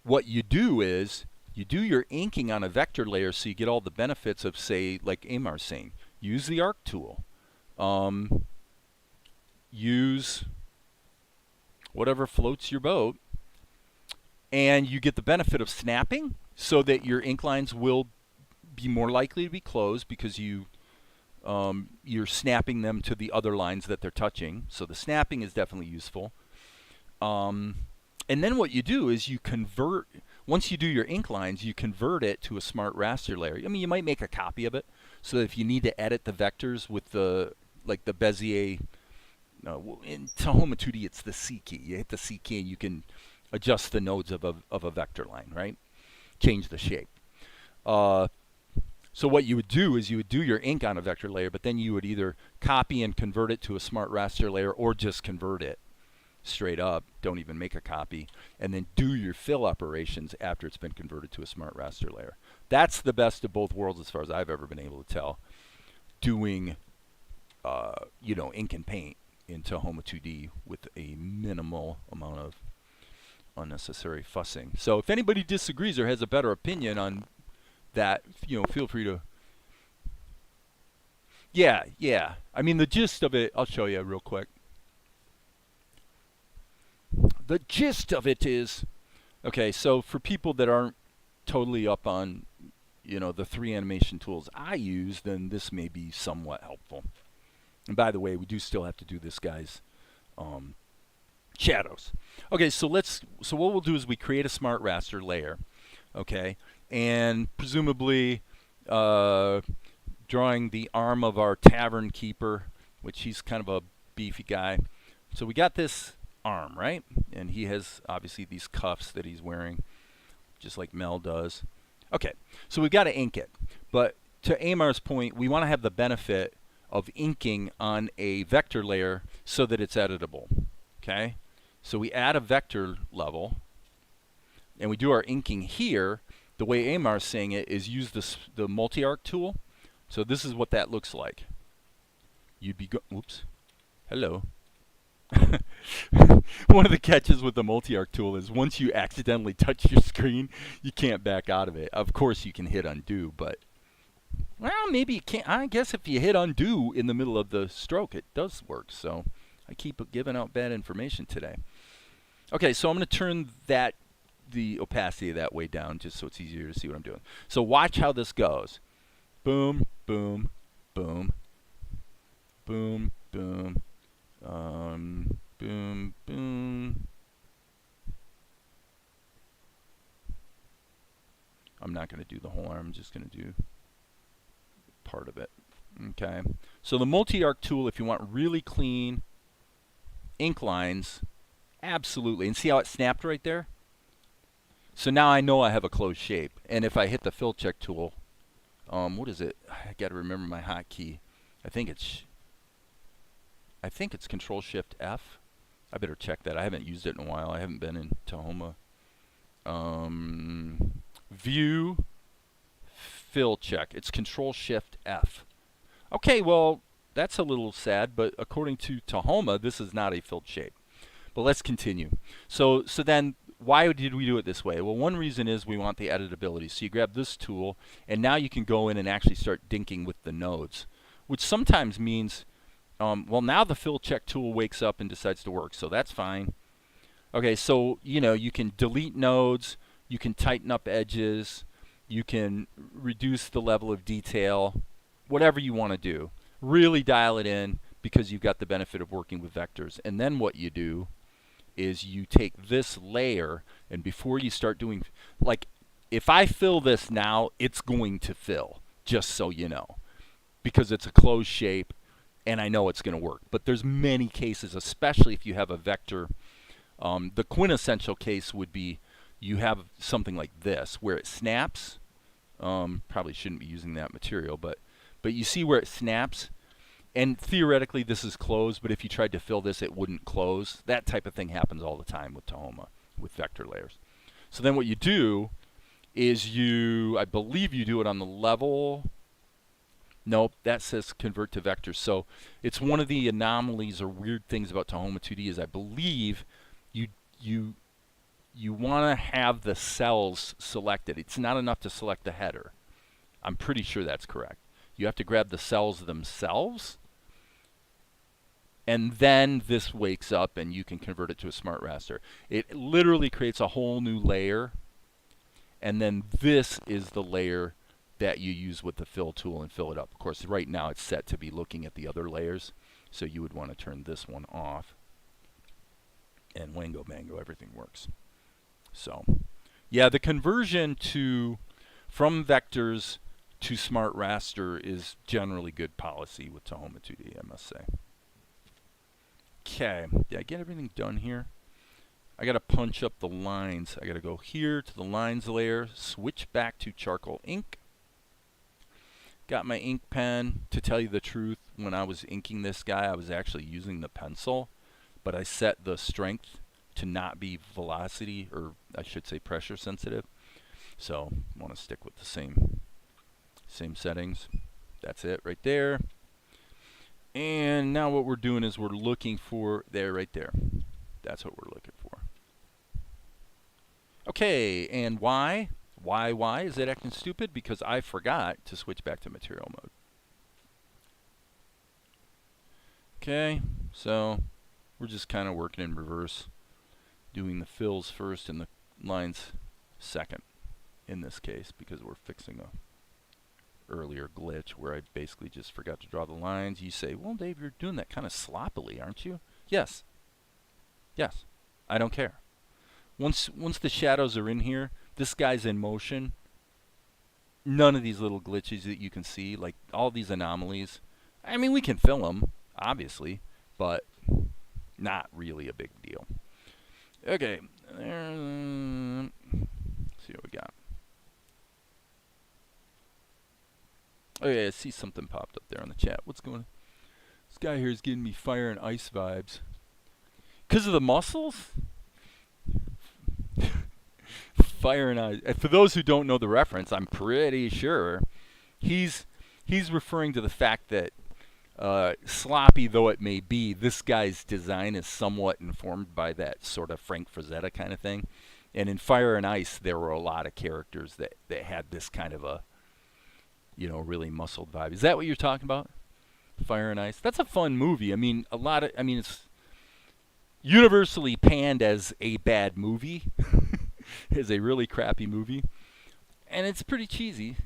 what you do is you do your inking on a vector layer so you get all the benefits of, say, like Amar's saying, use the arc tool. Use whatever floats your boat, and you get the benefit of snapping so that your ink lines will be more likely to be closed because you're snapping them to the other lines that they're touching. So the snapping is definitely useful. And then what you do is you convert, once you do your ink lines, you convert it to a smart raster layer. I mean, you might make a copy of it so that if you need to edit the vectors with the, like the Bezier, in Tahoma2D it's the C key. You hit the C key and you can adjust the nodes of a vector line, right? Change the shape. So what you would do is you would do your ink on a vector layer, but then you would either copy and convert it to a smart raster layer or just convert it straight up, don't even make a copy, and then do your fill operations after it's been converted to a smart raster layer. That's the best of both worlds as far as I've ever been able to tell, doing you know, ink and paint in Tahoma2D with a minimal amount of unnecessary fussing. So if anybody disagrees or has a better opinion on that, you know, feel free to. Yeah. I mean, the gist of it, I'll show you real quick. The gist of it is, okay, so for people that aren't totally up on, you know, the 3 animation tools I use, then this may be somewhat helpful. And by the way, we do still have to do this guy's shadows. Okay, so what we'll do is we create a smart raster layer, okay, and presumably drawing the arm of our tavern keeper, which he's kind of a beefy guy. So we got this arm, right? And he has obviously these cuffs that he's wearing, just like Mel does. Okay, so we've got to ink it. But to Amar's point, we want to have the benefit of inking on a vector layer so that it's editable. Okay, so we add a vector level, and we do our inking here. The way Amar's saying it is use the multi-arc tool. So this is what that looks like. You'd be oops, hello. One of the catches with the multi-arc tool is once you accidentally touch your screen, you can't back out of it. Of course, you can hit undo, but well, maybe you can't. I guess if you hit undo in the middle of the stroke, it does work. So I keep giving out bad information today. Okay, so I'm going to turn the opacity of that way down just so it's easier to see what I'm doing. So watch how this goes. Boom, boom, boom, boom, boom, boom, boom. I'm not going to do the whole arm. I'm just going to do part of it. Okay. So the multi-arc tool, if you want really clean ink lines, absolutely. And see how it snapped right there? So now I know I have a closed shape. And if I hit the fill check tool, what is it? I got to remember my hotkey. I think it's Control Shift F. I better check that. I haven't used it in a while. I haven't been in Tahoma. View, fill check. It's Control Shift F. Okay, well, that's a little sad, but according to Tahoma, this is not a filled shape. But let's continue. So then, why did we do it this way? Well, one reason is we want the editability. So you grab this tool, and now you can go in and actually start dinking with the nodes, which sometimes means, well, now the fill check tool wakes up and decides to work, so that's fine. Okay, so, you know, you can delete nodes, you can tighten up edges, you can reduce the level of detail, whatever you want to do. Really dial it in because you've got the benefit of working with vectors. And then what you do is you take this layer, and before you start doing, like, if I fill this now, it's going to fill, just so you know, because it's a closed shape, and I know it's going to work. But there's many cases, especially if you have a vector. The quintessential case would be you have something like this, where it snaps. Probably shouldn't be using that material, but you see where it snaps, and theoretically this is closed, but if you tried to fill this, it wouldn't close. That type of thing happens all the time with Tahoma, with vector layers. So then what you do is I believe you do it on the level. Nope, that says convert to vector. So it's one of the anomalies or weird things about Tahoma2D is I believe you want to have the cells selected. It's not enough to select the header. I'm pretty sure that's correct. You have to grab the cells themselves, and then this wakes up and you can convert it to a smart raster. It literally creates a whole new layer, and then this is the layer that you use with the fill tool and fill it up. Of course, right now it's set to be looking at the other layers, so you would want to turn this one off, and wango mango, everything works. So yeah, the conversion from vectors to smart raster is generally good policy with Tahoma2D, I must say. Okay, did I get everything done here? I got to punch up the lines. I got to go here to the lines layer, switch back to charcoal ink. Got my ink pen. To tell you the truth, when I was inking this guy, I was actually using the pencil, but I set the strength to not be velocity, or I should say pressure sensitive. So I want to stick with the same settings. That's it right there. And now what we're doing is we're looking for there, right there. That's what we're looking for. Okay, and why? Why is it acting stupid? Because I forgot to switch back to material mode. Okay, so we're just kind of working in reverse, doing the fills first and the lines second in this case, because we're fixing earlier glitch where I basically just forgot to draw the lines. You say, well, Dave, you're doing that kind of sloppily, aren't you? Yes. Yes. I don't care. Once the shadows are in here, this guy's in motion. None of these little glitches that you can see, like all these anomalies. I mean, we can fill them, obviously, but not really a big deal. Okay. Let's see what we got. Okay, I see something popped up there on the chat. What's going on? This guy here is giving me fire and ice vibes. Because of the muscles? Fire and ice. For those who don't know the reference, I'm pretty sure he's referring to the fact that sloppy though it may be, this guy's design is somewhat informed by that sort of Frank Frazetta kind of thing. And in Fire and Ice, there were a lot of characters that had this kind of a, really muscled vibe. Is that what you're talking about? Fire and Ice? That's a fun movie. I mean, it's universally panned as a bad movie. As a really crappy movie. And it's pretty cheesy.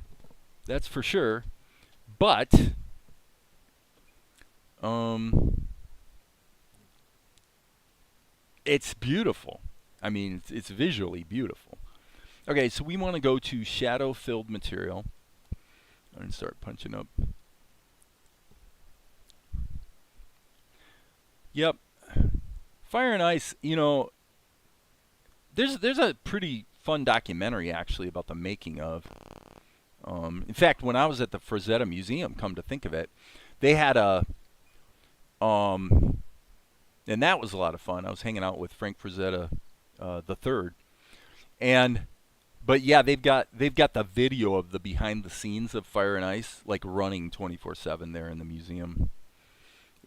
That's for sure. But it's beautiful. I mean, it's visually beautiful. Okay, so we want to go to shadow-filled material. And start punching up. Yep. Fire and Ice, there's a pretty fun documentary, actually, about the making of. In fact, when I was at the Frazetta Museum, come to think of it, they had a... and that was a lot of fun. I was hanging out with Frank Frazetta the third. But yeah, they've got the video of the behind the scenes of Fire and Ice, like running 24/7 there in the museum,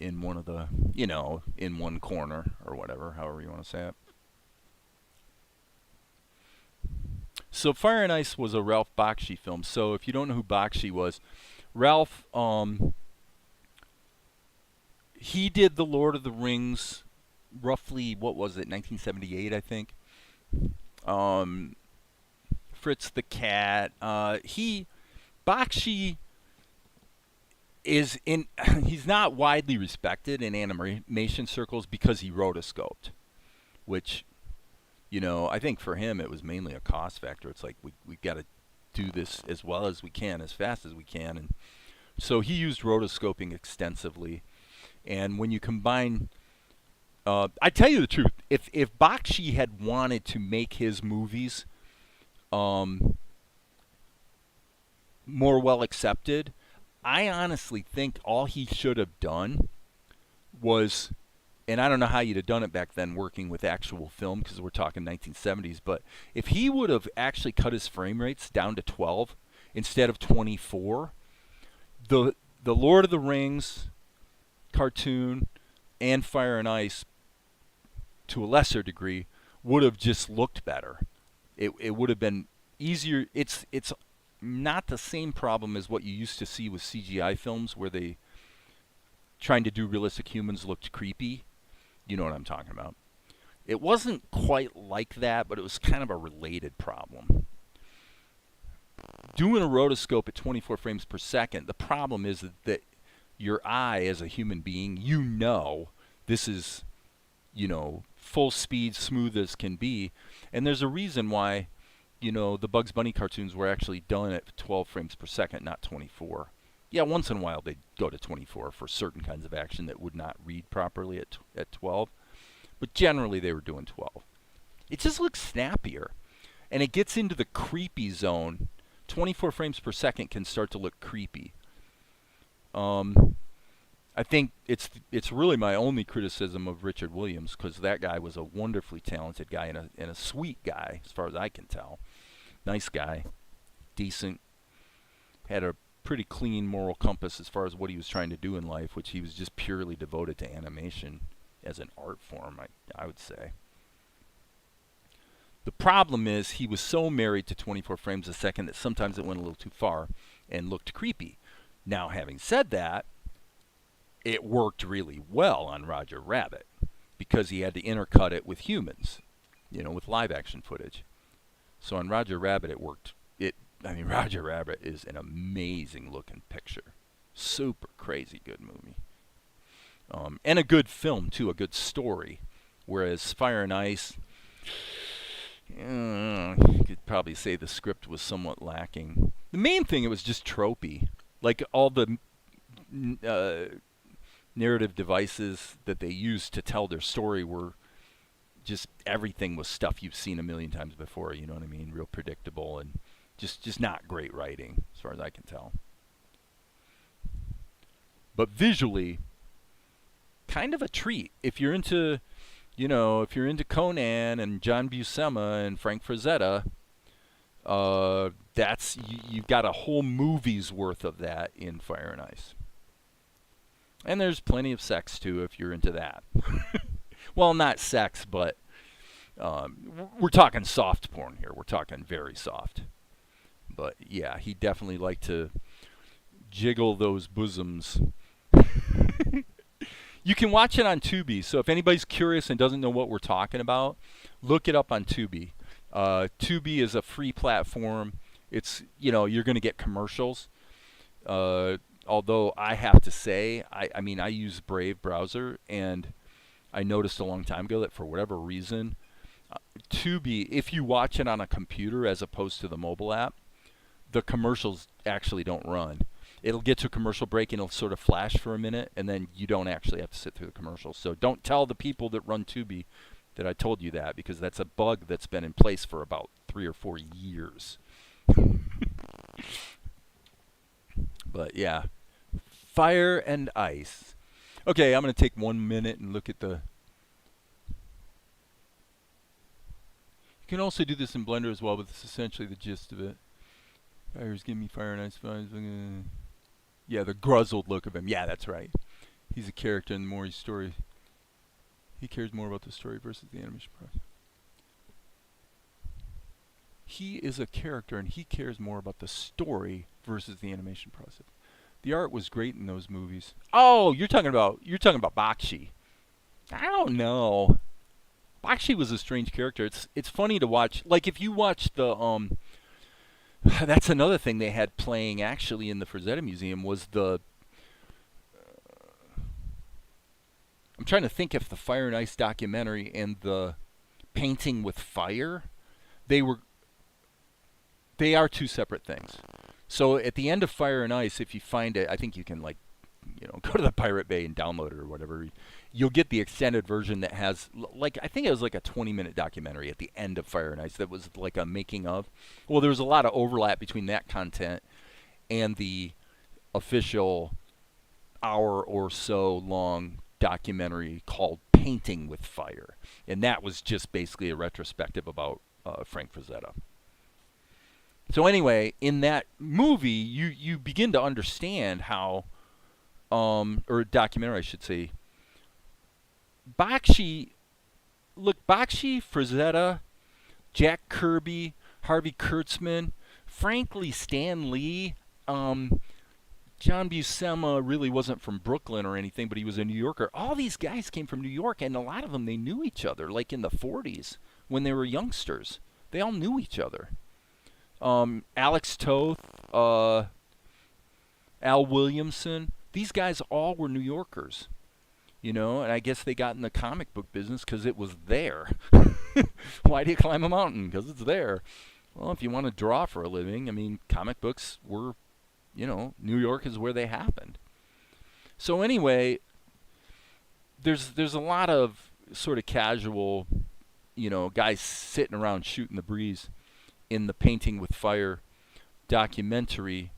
in one of the, in one corner or whatever, however you want to say it. So Fire and Ice was a Ralph Bakshi film. So if you don't know who Bakshi was, Ralph, he did the Lord of the Rings, roughly, what was it, 1978, I think. Fritz the Cat. Bakshi is he's not widely respected in animation circles because he rotoscoped, which, I think for him it was mainly a cost factor. It's like we got to do this as well as we can, as fast as we can, and so he used rotoscoping extensively. And when you combine, I tell you the truth, if Bakshi had wanted to make his movies more well accepted, I honestly think all he should have done was, and I don't know how you'd have done it back then working with actual film because we're talking 1970s, but if he would have actually cut his frame rates down to 12 instead of 24, the Lord of the Rings cartoon and Fire and Ice, to a lesser degree, would have just looked better. It would have been easier. It's not the same problem as what you used to see with CGI films where they trying to do realistic humans looked creepy. You know what I'm talking about. It wasn't quite like that, but it was kind of a related problem. Doing a rotoscope at 24 frames per second, the problem is that your eye as a human being, this is, full speed, smooth as can be. And there's a reason why, the Bugs Bunny cartoons were actually done at 12 frames per second, not 24. Yeah, once in a while they'd go to 24 for certain kinds of action that would not read properly at 12. But generally they were doing 12. It just looks snappier. And it gets into the creepy zone. 24 frames per second can start to look creepy. I think it's really my only criticism of Richard Williams, because that guy was a wonderfully talented guy and a sweet guy, as far as I can tell. Nice guy, decent, had a pretty clean moral compass as far as what he was trying to do in life, which he was just purely devoted to animation as an art form, I would say. The problem is he was so married to 24 frames a second that sometimes it went a little too far and looked creepy. Now, having said that, it worked really well on Roger Rabbit because he had to intercut it with humans, with live action footage. So on Roger Rabbit it worked. I mean, Roger Rabbit is an amazing looking picture. Super crazy good movie. And a good film, too, a good story. Whereas Fire and Ice, you could probably say the script was somewhat lacking. The main thing, it was just tropey. Like all the narrative devices that they used to tell their story were just everything was stuff you've seen a million times before, you know what I mean? Real predictable and just not great writing, as far as I can tell. But visually, kind of a treat. If you're into, if you're into Conan and John Buscema and Frank Frazetta, you've got a whole movie's worth of that in Fire and Ice. And there's plenty of sex, too, if you're into that. Well, not sex, but we're talking soft porn here. We're talking very soft. But, yeah, he definitely liked to jiggle those bosoms. You can watch it on Tubi. So if anybody's curious and doesn't know what we're talking about, look it up on Tubi. Tubi is a free platform. It's, you're going to get commercials. Although I have to say, I mean, I use Brave browser, and I noticed a long time ago that for whatever reason, Tubi, if you watch it on a computer as opposed to the mobile app, the commercials actually don't run. It'll get to a commercial break and it'll sort of flash for a minute, and then you don't actually have to sit through the commercials. So don't tell the people that run Tubi that I told you that, because that's a bug that's been in place for about 3 or 4 years. But yeah, Fire and Ice. Okay, I'm going to take 1 minute and look at the... You can also do this in Blender as well, but this is essentially the gist of it. Fire's giving me Fire and Ice vibes. Yeah, the gruzzled look of him. Yeah, that's right. He's a character in Maury's story. He cares more about the story versus the animation process. He is a character, and he cares more about the story versus the animation process. The art was great in those movies. Oh, you're talking about Bakshi. I don't know. Bakshi was a strange character. It's funny to watch. Like if you watch the that's another thing they had playing actually in the Frazetta Museum was the... I'm trying to think if the Fire and Ice documentary and the Painting with Fire, they are two separate things. So at the end of Fire and Ice, if you find it, I think you can go to the Pirate Bay and download it or whatever. You'll get the extended version that has, I think it was like a 20-minute documentary at the end of Fire and Ice that was like a making of. Well, there was a lot of overlap between that content and the official hour or so long documentary called Painting with Fire. And that was just basically a retrospective about Frank Frazetta. So anyway, in that movie, you begin to understand how, or documentary, I should say, Bakshi, Frazetta, Jack Kirby, Harvey Kurtzman, frankly, Stan Lee, John Buscema really wasn't from Brooklyn or anything, but he was a New Yorker. All these guys came from New York, and a lot of them, they knew each other, like in the 40s when they were youngsters. They all knew each other. Alex Toth, Al Williamson, these guys all were New Yorkers. And I guess they got in the comic book business because it was there. Why do you climb a mountain? Because it's there. Well, if you want to draw for a living, I mean, comic books were, New York is where they happened. So anyway, there's a lot of sort of casual, guys sitting around shooting the breeze in the Painting with Fire documentary,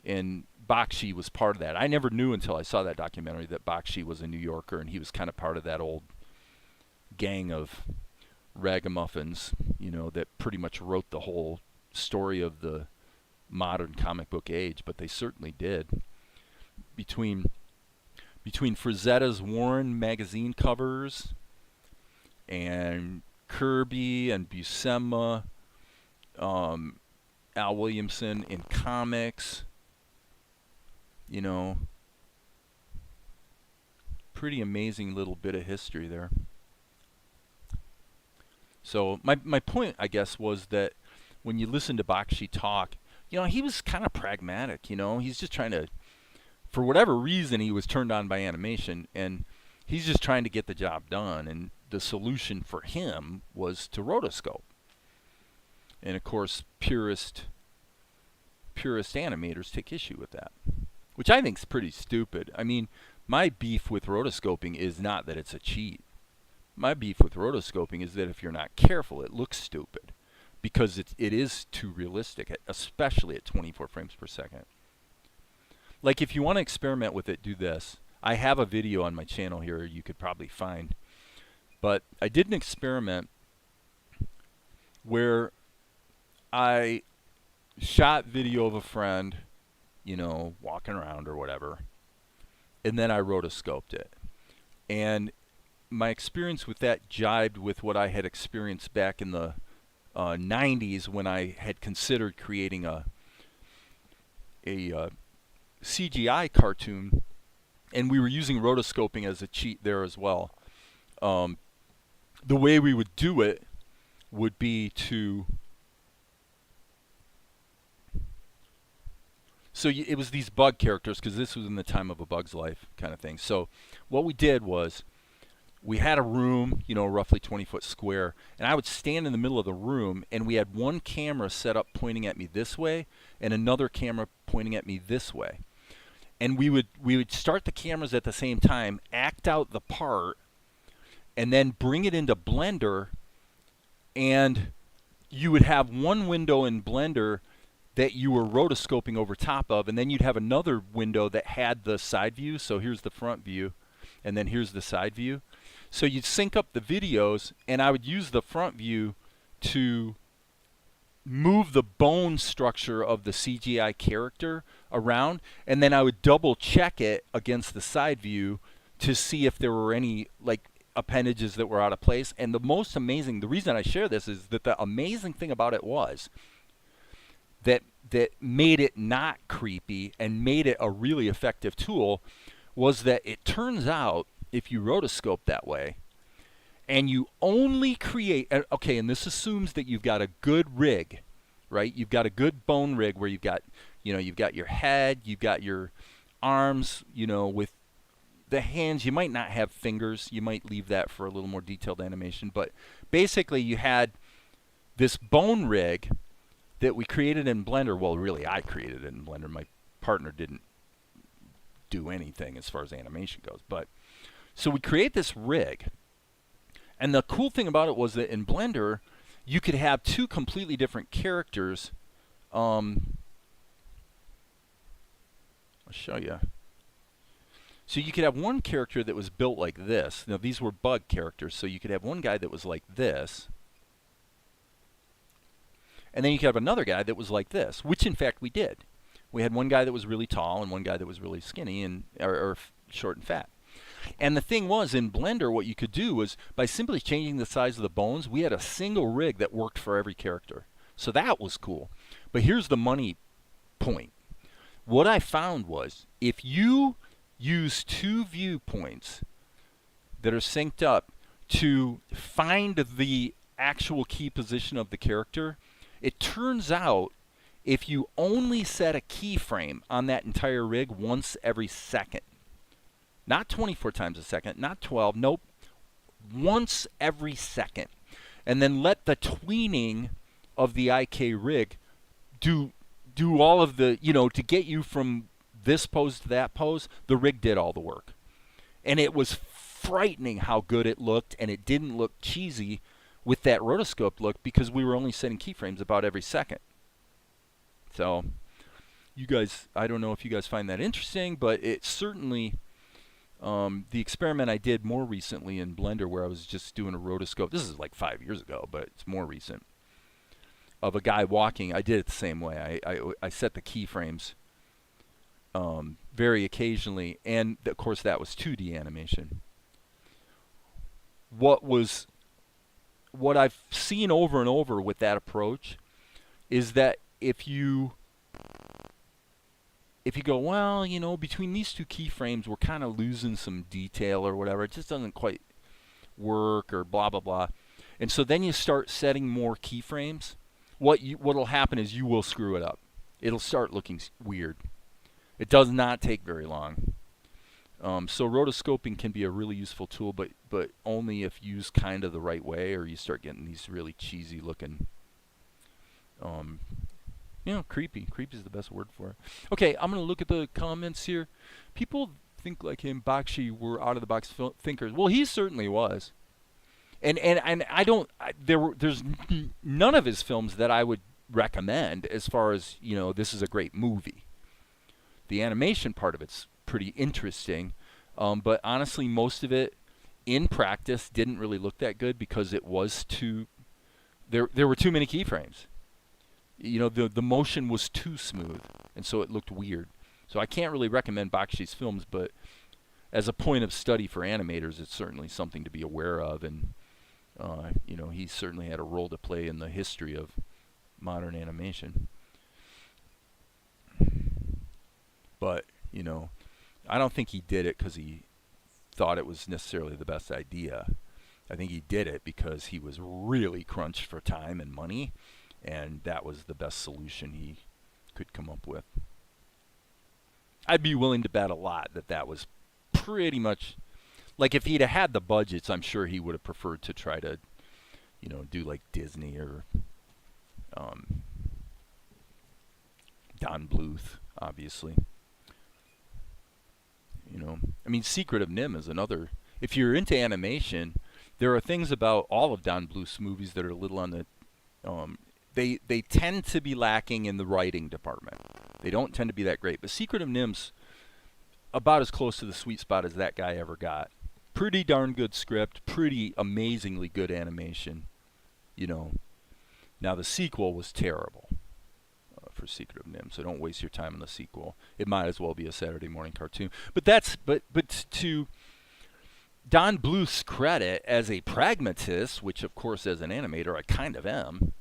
and Bakshi was part of that. I never knew until I saw that documentary that Bakshi was a New Yorker, and he was kind of part of that old gang of ragamuffins, that pretty much wrote the whole story of the modern comic book age, but they certainly did. Between Frazetta's Warren magazine covers and Kirby and Buscema, Al Williamson in comics, pretty amazing little bit of history there. So my point, I guess, was that when you listen to Bakshi talk, he was kind of pragmatic. He's just trying to, for whatever reason, he was turned on by animation, and he's just trying to get the job done. And the solution for him was to rotoscope. And of course, purist animators take issue with that, which I think is pretty stupid. I mean, my beef with rotoscoping is not that it's a cheat. My beef with rotoscoping is that if you're not careful, it looks stupid, because it is too realistic, especially at 24 frames per second. Like, if you want to experiment with it, do this. I have a video on my channel here you could probably find. But I did an experiment where I shot video of a friend, walking around or whatever, and then I rotoscoped it. And my experience with that jibed with what I had experienced back in the 90s when I had considered creating a CGI cartoon, and we were using rotoscoping as a cheat there as well. The way we would do it would be to, so it was these bug characters, because this was in the time of A Bug's Life kind of thing. So what we did was, we had a room, roughly 20-foot square, and I would stand in the middle of the room, and we had one camera set up pointing at me this way, and another camera pointing at me this way. And we would start the cameras at the same time, act out the part, and then bring it into Blender, and you would have one window in Blender that you were rotoscoping over top of, and then you'd have another window that had the side view. So here's the front view, and then here's the side view. So you'd sync up the videos, and I would use the front view to move the bone structure of the CGI character around, and then I would double check it against the side view to see if there were any appendages that were out of place. And the reason I share this is that the amazing thing about it was that made it not creepy and made it a really effective tool was that it turns out, if you rotoscope that way, and you only create, okay, and this assumes that you've got a good rig, right? You've got a good bone rig where you've got your head, you've got your arms, with the hands. You might not have fingers. You might leave that for a little more detailed animation. But basically, you had this bone rig that we created in Blender. Well, really, I created it in Blender. My partner didn't do anything as far as animation goes. But so we create this rig. And the cool thing about it was that in Blender, you could have two completely different characters. I'll show you. So you could have one character that was built like this. Now, these were bug characters, so you could have one guy that was like this. And then you could have another guy that was like this, which in fact we did. We had one guy that was really tall and one guy that was really skinny or short and fat. And the thing was, in Blender, what you could do was, by simply changing the size of the bones, we had a single rig that worked for every character. So that was cool. But here's the money point. What I found was, if you use two viewpoints that are synced up to find the actual key position of the character, it turns out if you only set a keyframe on that entire rig once every second, not 24 times a second, not 12, nope, once every second, and then let the tweening of the IK rig do all of the, to get you from this pose to that pose, the rig did all the work. And it was frightening how good it looked, and it didn't look cheesy with that rotoscope look because we were only setting keyframes about every second. So, you guys, I don't know if you guys find that interesting, but it certainly, the experiment I did more recently in Blender where I was just doing a rotoscope, this is like 5 years ago, but it's more recent, of a guy walking, I did it the same way. I set the keyframes very occasionally, and of course that was 2D animation. What I've seen over and over with that approach is that if you go, well, between these two keyframes we're kind of losing some detail or whatever, it just doesn't quite work or blah blah blah, and so then you start setting more keyframes, what'll happen is you will screw it up. it'll start looking weird. It does not take very long. So rotoscoping can be a really useful tool, but only if used kind of the right way, or you start getting these really cheesy looking, creepy. Creepy is the best word for it. Okay, I'm gonna look at the comments here. People think like him, Bakshi, were out of the box thinkers. Well, he certainly was. And there's none of his films that I would recommend as far as, this is a great movie. The animation part of it's pretty interesting, but honestly, most of it in practice didn't really look that good because it was there were too many keyframes. The motion was too smooth, and so it looked weird. So I can't really recommend Bakshi's films, but as a point of study for animators, it's certainly something to be aware of, and he certainly had a role to play in the history of modern animation. But, I don't think he did it because he thought it was necessarily the best idea. I think he did it because he was really crunched for time and money, and that was the best solution he could come up with. I'd be willing to bet a lot that was pretty much, like, if he'd have had the budgets, I'm sure he would have preferred to try to, do like Disney or Don Bluth, obviously. Secret of Nim is another. If you're into animation, there are things about all of Don Bluth's movies that are a little on the. They tend to be lacking in the writing department. They don't tend to be that great. But Secret of Nim's about as close to the sweet spot as that guy ever got. Pretty darn good script. Pretty amazingly good animation. Now the sequel was terrible for Secret of Nim, so don't waste your time on the sequel. It might as well be a Saturday morning cartoon. But to Don Bluth's credit as a pragmatist, which of course as an animator I kind of am,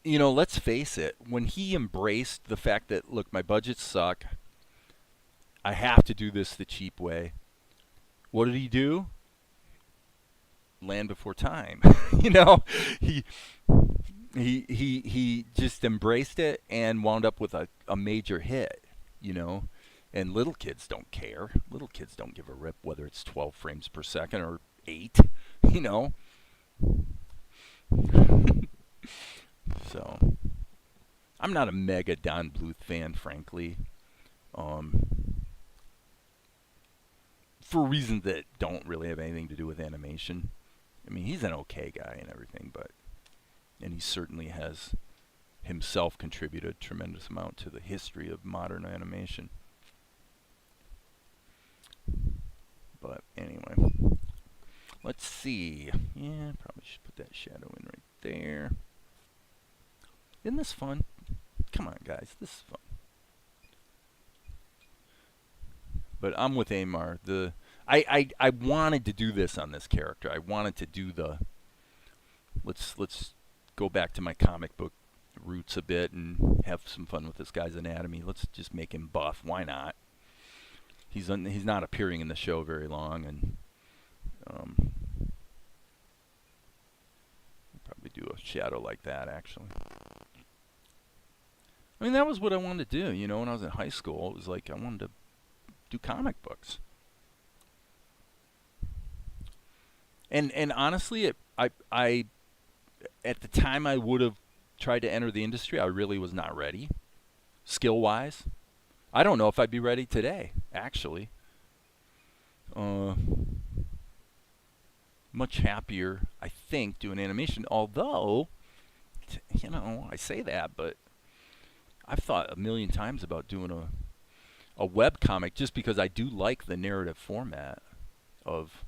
let's face it, when he embraced the fact that, look, my budgets suck, I have to do this the cheap way. What did he do? Land Before Time. He just embraced it and wound up with a major hit, And little kids don't care. Little kids don't give a rip whether it's 12 frames per second or 8, So, I'm not a mega Don Bluth fan, frankly. For reasons that don't really have anything to do with animation. He's an okay guy and everything, and he certainly has himself contributed a tremendous amount to the history of modern animation. But anyway, let's see. Yeah, probably should put that shadow in right there. Isn't this fun? Come on, guys, this is fun. But I'm with Amar. I wanted to do this on this character. I wanted to do the let's go back to my comic book roots a bit and have some fun with this guy's anatomy. Let's just make him buff. Why not? He's not appearing in the show very long, and probably do a shadow like that actually. That was what I wanted to do. When I was in high school, it was like I wanted to do comic books. And honestly, I at the time I would have tried to enter the industry, I really was not ready, skill-wise. I don't know if I'd be ready today, actually. Much happier, I think, doing animation. Although, I say that, but I've thought a million times about doing a web comic just because I do like the narrative format of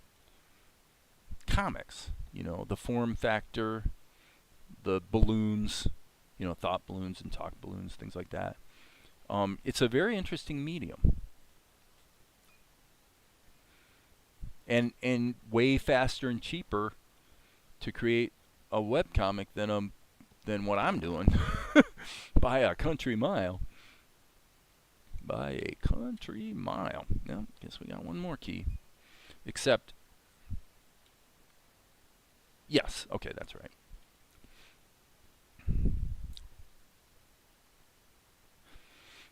comics. The form factor, the balloons, thought balloons and talk balloons, things like that. It's a very interesting medium. And way faster and cheaper to create a webcomic than what I'm doing by a country mile. By a country mile. Now, guess we got one more key. Except, yes, okay, that's right.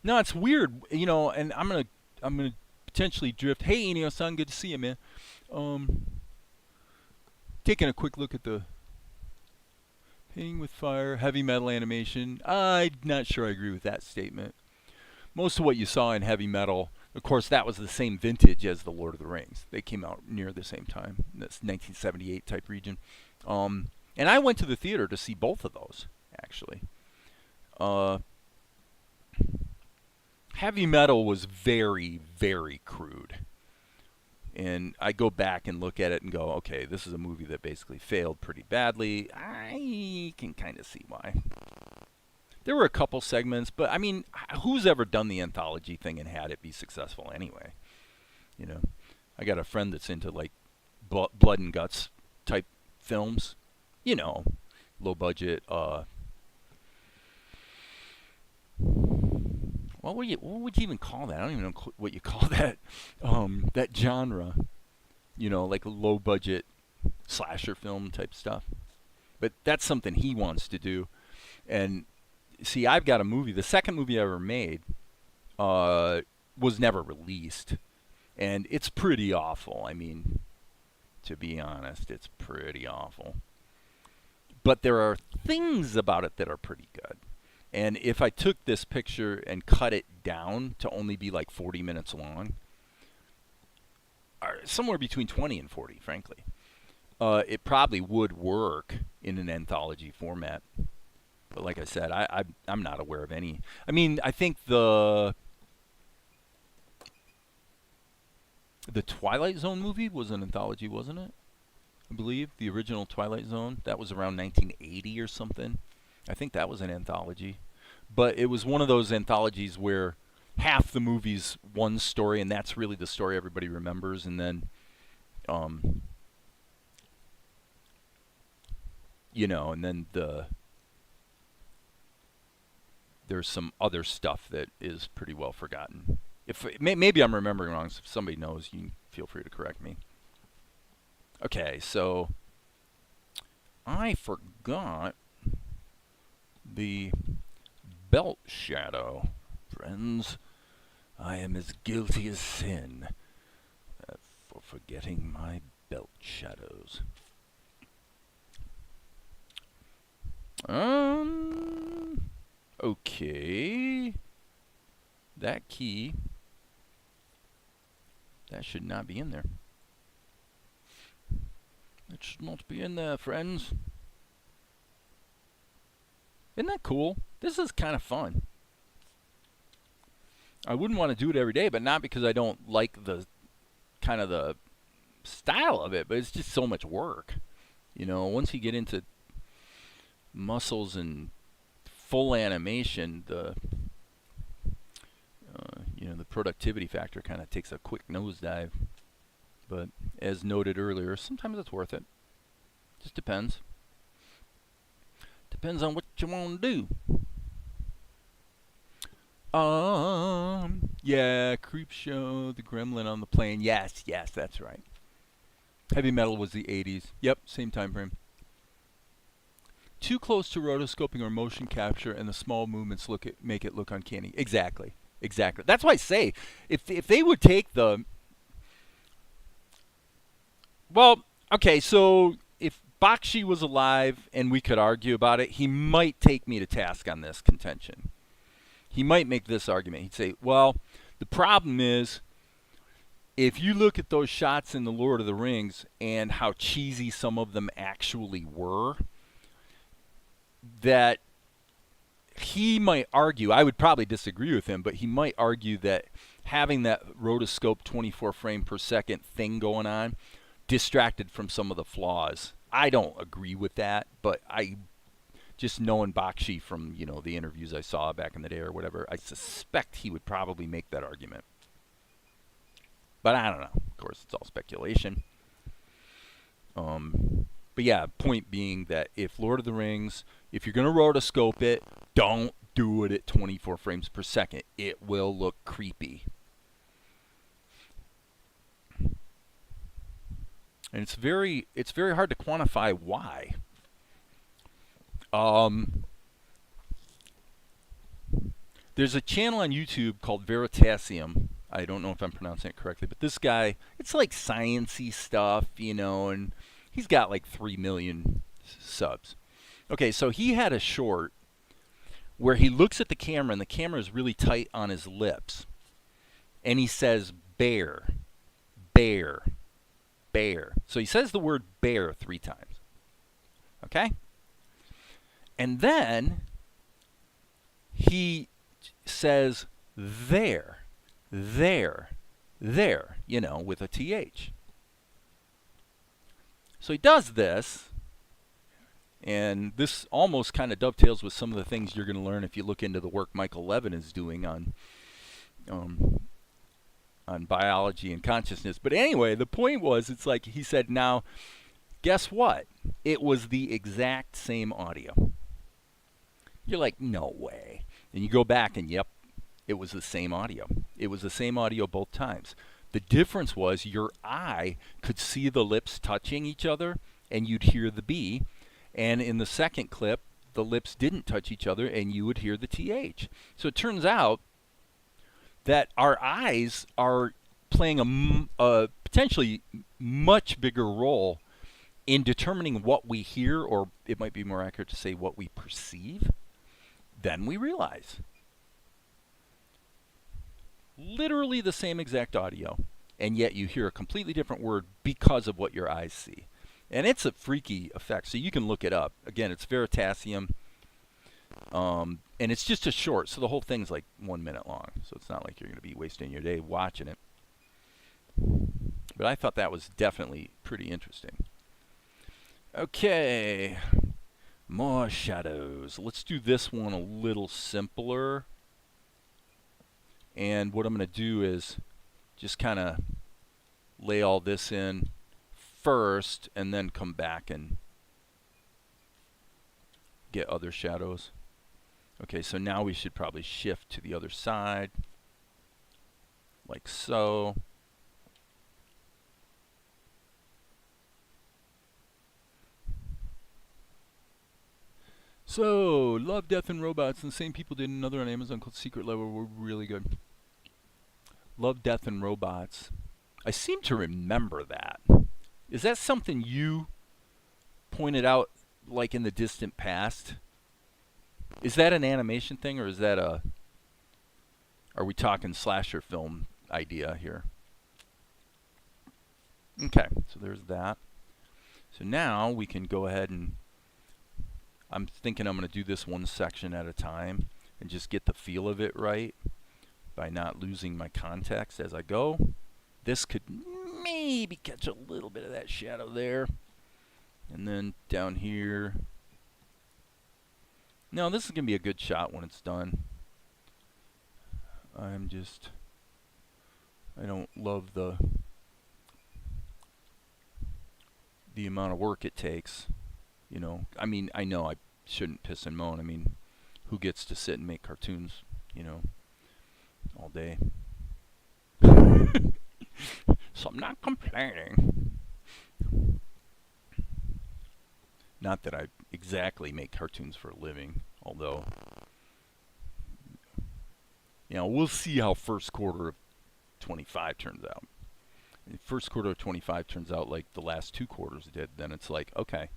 No, it's weird, you know, and I'm gonna potentially drift. Hey, Enio-san, good to see you, man. Um, Taking a quick look at the painting with fire, heavy metal animation. I'm not sure I agree with that statement. Most of what you saw in heavy metal, of course, that was the same vintage as the Lord of the Rings. They came out near the same time. That's 1978 type region. And I went to the theater to see both of those, actually. Uh, Heavy metal was very, very crude. And I go back and look at it and go, okay, this is a movie that basically failed pretty badly. I can kind of see why. There were a couple segments, but I mean, who's ever done the anthology thing and had it be successful anyway? You know, I got a friend that's into like blood and guts type films. You know, low budget. What would you even call that? I don't even know what you call that. That genre. You know, like low budget slasher film type stuff. But that's something he wants to do. And see, I've got a movie. The second movie I ever made was never released, and it's pretty awful. I mean, to be honest, it's pretty awful. But there are things about it that are pretty good. And if I took this picture and cut it down to only be like 40 minutes long, or somewhere between 20 and 40, frankly, it probably would work in an anthology format. But like I said, I'm not aware of any. I mean, I think the Twilight Zone movie was an anthology, wasn't it? I believe the original Twilight Zone, that was around 1980 or something. I think that was an anthology. But it was one of those anthologies where half the movie's one story, and that's really the story everybody remembers, and then you know, and then there's some other stuff that is pretty well forgotten. If maybe I'm remembering wrong, so if somebody knows, you can feel free to correct me. Okay, so I forgot the belt shadow. Friends, I am as guilty as sin for forgetting my belt shadows. Okay. That key, that should not be in there. It should not be in there, friends. Isn't that cool? This is kind of fun. I wouldn't want to do it every day, but not because I don't like the kind of the style of it, but it's just so much work. You know, once you get into muscles and full animation, the the productivity factor kind of takes a quick nosedive. But as noted earlier, sometimes it's worth it. Just depends. Depends on what you want to do. Yeah, Creep Show, the Gremlin on the Plane. Yes, that's right. Heavy Metal was the 80s. Yep, same time frame. Too close to rotoscoping or motion capture, and the small movements make it look uncanny. Exactly. That's why I say, if they would take the... Well, okay, so if Bakshi was alive and we could argue about it, he might take me to task on this contention. He might make this argument. He'd say, well, the problem is, if you look at those shots in The Lord of the Rings and how cheesy some of them actually were, that he might argue, I would probably disagree with him, but he might argue that having that rotoscope 24 frame per second thing going on distracted from some of the flaws. I don't agree with that, but I just knowing Bakshi from, the interviews I saw back in the day or whatever, I suspect he would probably make that argument. But I don't know. Of course, it's all speculation. But yeah, point being that if Lord of the Rings, if you're going to rotoscope it, don't do it at 24 frames per second. It will look creepy. And it's very hard to quantify why. There's a channel on YouTube called Veritasium. I don't know if I'm pronouncing it correctly, but this guy, it's like science-y stuff, you know, and he's got like 3 million subs. Okay, so he had a short where he looks at the camera and the camera is really tight on his lips. And he says bear, bear, bear. So he says the word bear 3 times. Okay? And then he says there, there, there, you know, with a TH. So he does this, and this almost kind of dovetails with some of the things you're going to learn if you look into the work Michael Levin is doing on biology and consciousness. But anyway, the point was, it's like he said, now, guess what? It was the exact same audio. You're like, no way. And you go back and, yep, it was the same audio. It was the same audio both times. The difference was your eye could see the lips touching each other, and you'd hear the B. And in the second clip, the lips didn't touch each other, and you would hear the TH. So it turns out that our eyes are playing a potentially much bigger role in determining what we hear, or it might be more accurate to say what we perceive, than we realize. Literally the same exact audio, and yet you hear a completely different word because of what your eyes see. And it's a freaky effect, so you can look it up. Again, it's Veritasium, and it's just a short, so the whole thing's like 1 minute long, so it's not like you're going to be wasting your day watching it. But I thought that was definitely pretty interesting. Okay, more shadows. Let's do this one a little simpler. And what I'm going to do is just kind of lay all this in first and then come back and get other shadows. Okay, so now we should probably shift to the other side, like so. So, Love, Death, and Robots, and the same people did another on Amazon called Secret Level, were really good. Love, Death, and Robots. I seem to remember that. Is that something you pointed out, like in the distant past? Is that an animation thing, or is that a... Are we talking slasher film idea here? Okay, so there's that. So now we can go ahead and... I'm thinking I'm going to do this one section at a time and just get the feel of it right by not losing my context as I go. This could maybe catch a little bit of that shadow there. And then down here. No, this is going to be a good shot when it's done. I don't love the amount of work it takes. You know, I mean, I know I shouldn't piss and moan. I mean, who gets to sit and make cartoons, you know, all day? So I'm not complaining. Not that I exactly make cartoons for a living, although, you know, we'll see how first quarter of 25 turns out. If first quarter of 25 turns out like the last 2 quarters did, then it's like, okay,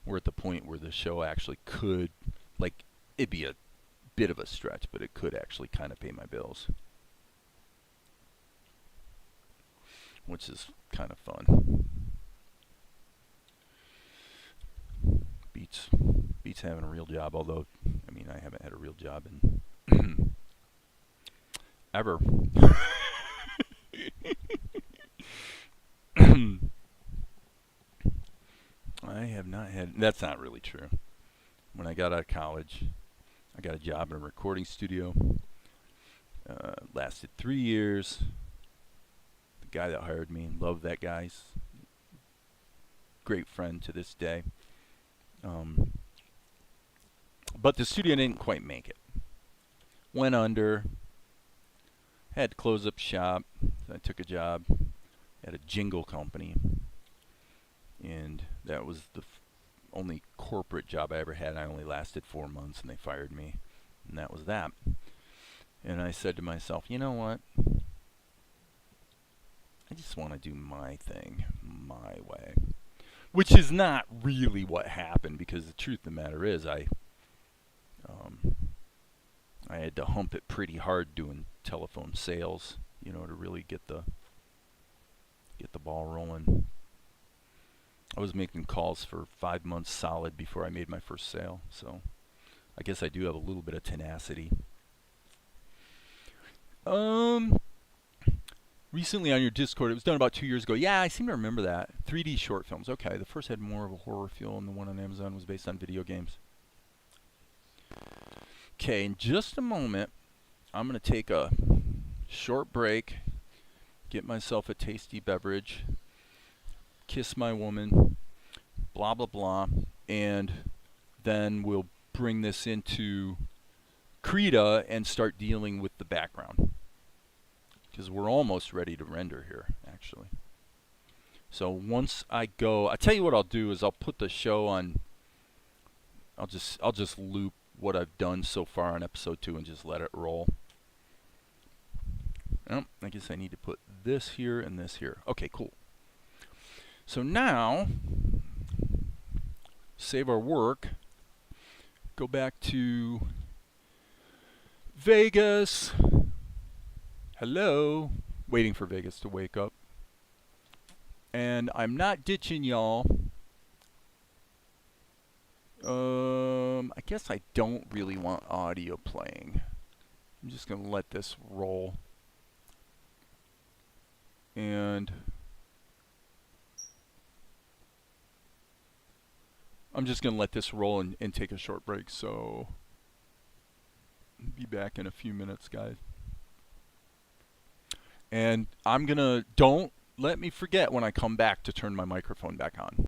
we're at the point where the show actually could, like, it'd be a bit of a stretch, but it could actually kind of pay my bills, which is kind of fun. Beats having a real job, although, I mean, I haven't had a real job in ever. I have not had... That's not really true. When I got out of college, I got a job in a recording studio. Lasted 3 years. The guy that hired me, loved that guy. He's a great friend to this day. But the studio didn't quite make it. Went under. Had to close up shop. So I took a job at a jingle company. And that was the only corporate job I ever had. I only lasted 4 months, and they fired me. And that was that. And I said to myself, you know what? I just want to do my thing my way. Which is not really what happened, because the truth of the matter is um, I had to hump it pretty hard doing telephone sales, to really get the ball rolling. I was making calls for 5 months solid before I made my first sale, so I guess I do have a little bit of tenacity. Recently on your Discord, it was done about 2 years ago. Yeah, I seem to remember that. 3D short films. Okay, the first had more of a horror feel, and the one on Amazon was based on video games. Okay, in just a moment, I'm going to take a short break, get myself a tasty beverage, kiss my woman, blah, blah, blah, and then we'll bring this into Krita and start dealing with the background, because we're almost ready to render here, actually. So once I go, I tell you what I'll do is I'll put the show on. I'll just loop what I've done so far on episode 2 and just let it roll. Oh, I guess I need to put this here and this here. Okay, cool. So now, save our work. Go back to Vegas. Hello. Waiting for Vegas to wake up. And I'm not ditching y'all. I guess I don't really want audio playing. I'm just going to let this roll. And I'm just going to let this roll and take a short break. So, be back in a few minutes, guys. And I'm going to, don't let me forget when I come back to turn my microphone back on.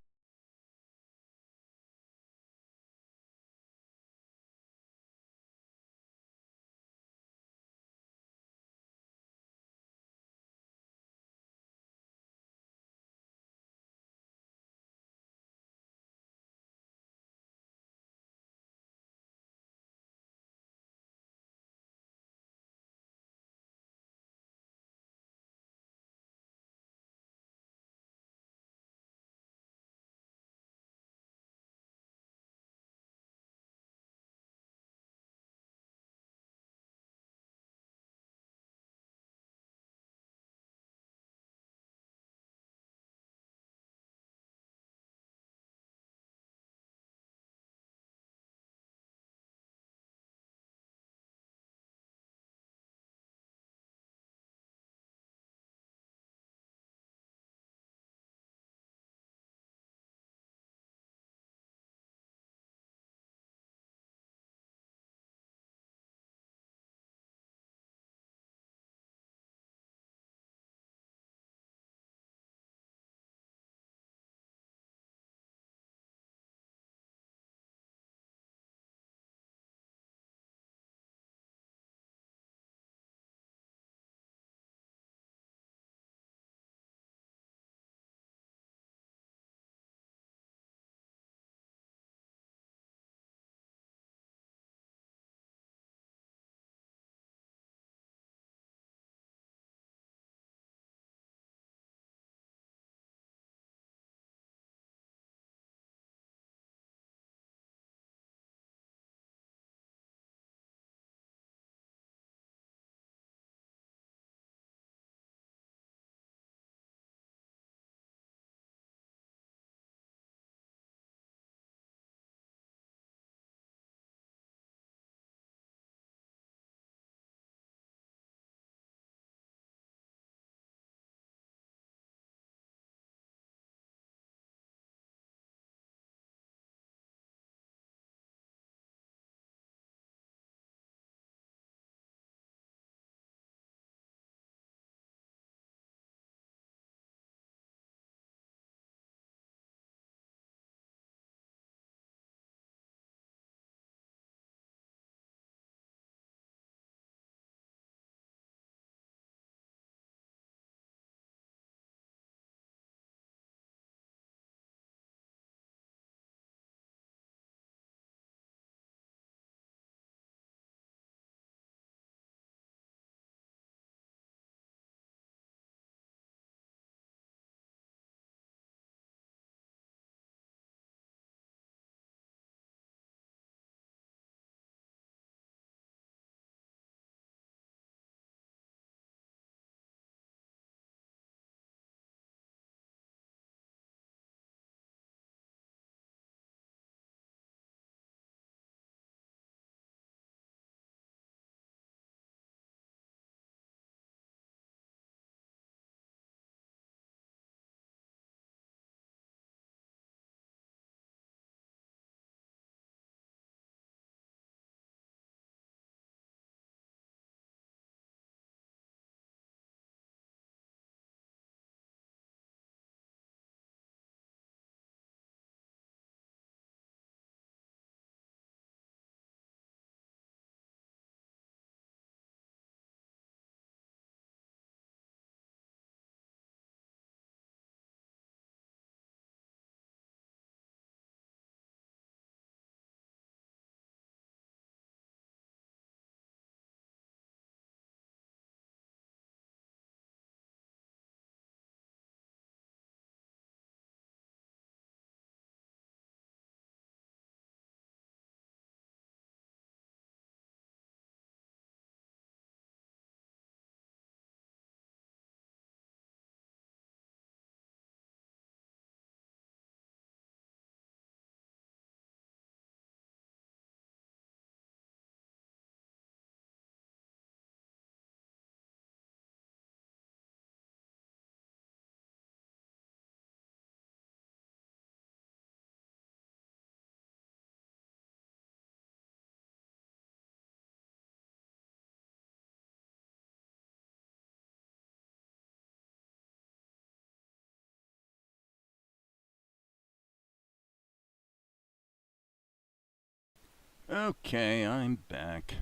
Okay, I'm back.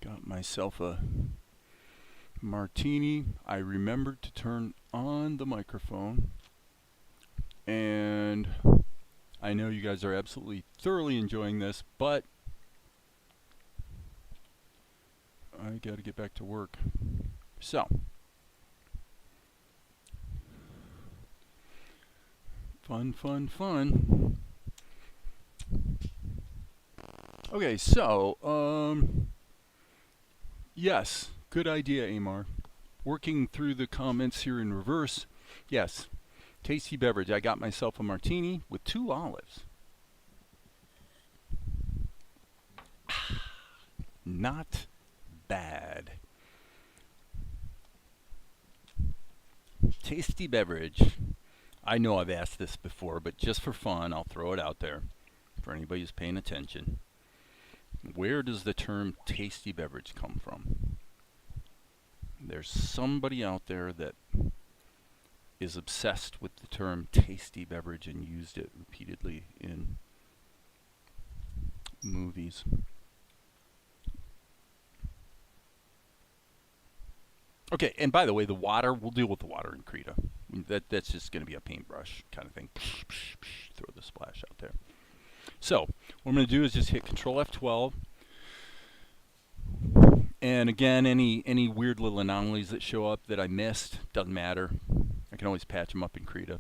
Got myself a martini. I remembered to turn on the microphone. And I know you guys are absolutely thoroughly enjoying this, but I got to get back to work. So, fun, fun, fun. Okay, so, yes, good idea, Amar. Working through the comments here in reverse. Yes, tasty beverage. I got myself a martini with 2 olives. Not bad. Tasty beverage. I know I've asked this before, but just for fun, I'll throw it out there for anybody who's paying attention. Where does the term tasty beverage come from? There's somebody out there that is obsessed with the term tasty beverage and used it repeatedly in movies. Okay, and by the way, the water, we'll deal with the water in Krita. That's just going to be a paintbrush kind of thing. Throw the splash out there. So, what I'm going to do is just hit Control F12. And again, any weird little anomalies that show up that I missed, doesn't matter. I can always patch them up in Krita.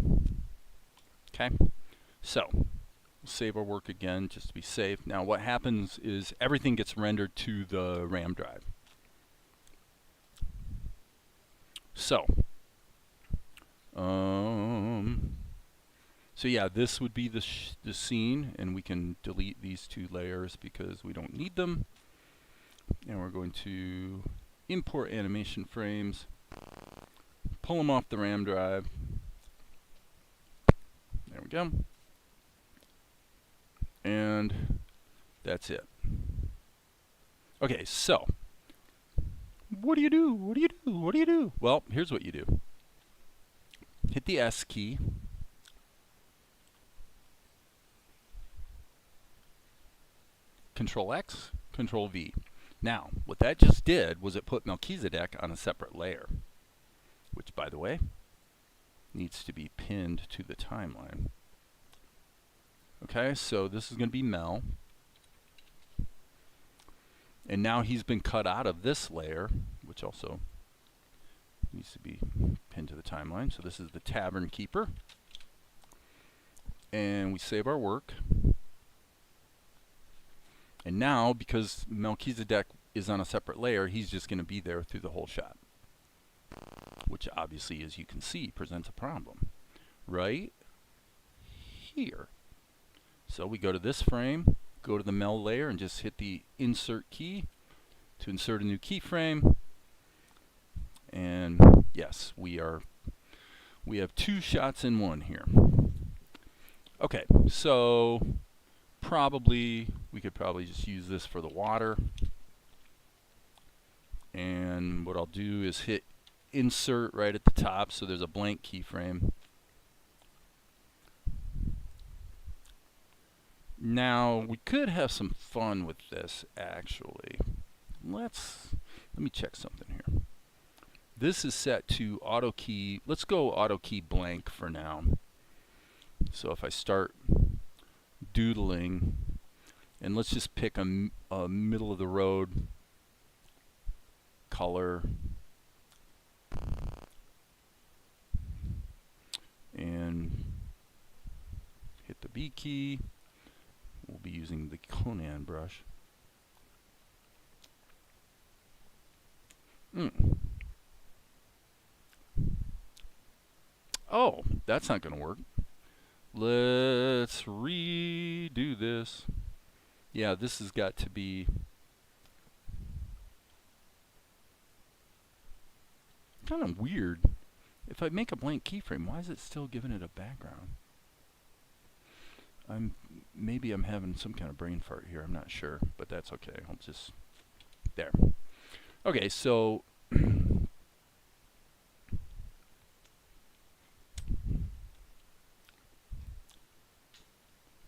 Okay, so we'll save our work again just to be safe. Now what happens is everything gets rendered to the RAM drive. So, so yeah, this would be the scene, and we can delete these 2 layers because we don't need them. And we're going to import animation frames, pull them off the RAM drive. There we go. And that's it. Okay, so what do you do? What do you do? What do you do? Well, here's what you do. Hit the S key. Control X, Control V. Now, what that just did was it put Melchizedek on a separate layer, which, by the way, needs to be pinned to the timeline. Okay, so this is going to be Mel. And now he's been cut out of this layer, which also needs to be pinned to the timeline. So this is the Tavern Keeper. And we save our work. And now, because Melchizedek is on a separate layer, he's just going to be there through the whole shot. Which obviously, as you can see, presents a problem. Right here. So we go to this frame, go to the Mel layer, and just hit the Insert key to insert a new keyframe. And yes, we have 2 shots in one here. Okay, so we could probably just use this for the water. And what I'll do is hit Insert right at the top, so there's a blank keyframe. Now, we could have some fun with this, actually. Let me check something here. This is set to auto key. Let's go auto key blank for now. So if I start doodling, and let's just pick a middle of the road color, and hit the B key. We'll be using the Conan brush. Oh, that's not going to work. Let's redo this. Yeah, this has got to be kind of weird. If I make a blank keyframe, why is it still giving it a background? Maybe I'm having some kind of brain fart here. I'm not sure, but that's okay. I'll just there. Okay, so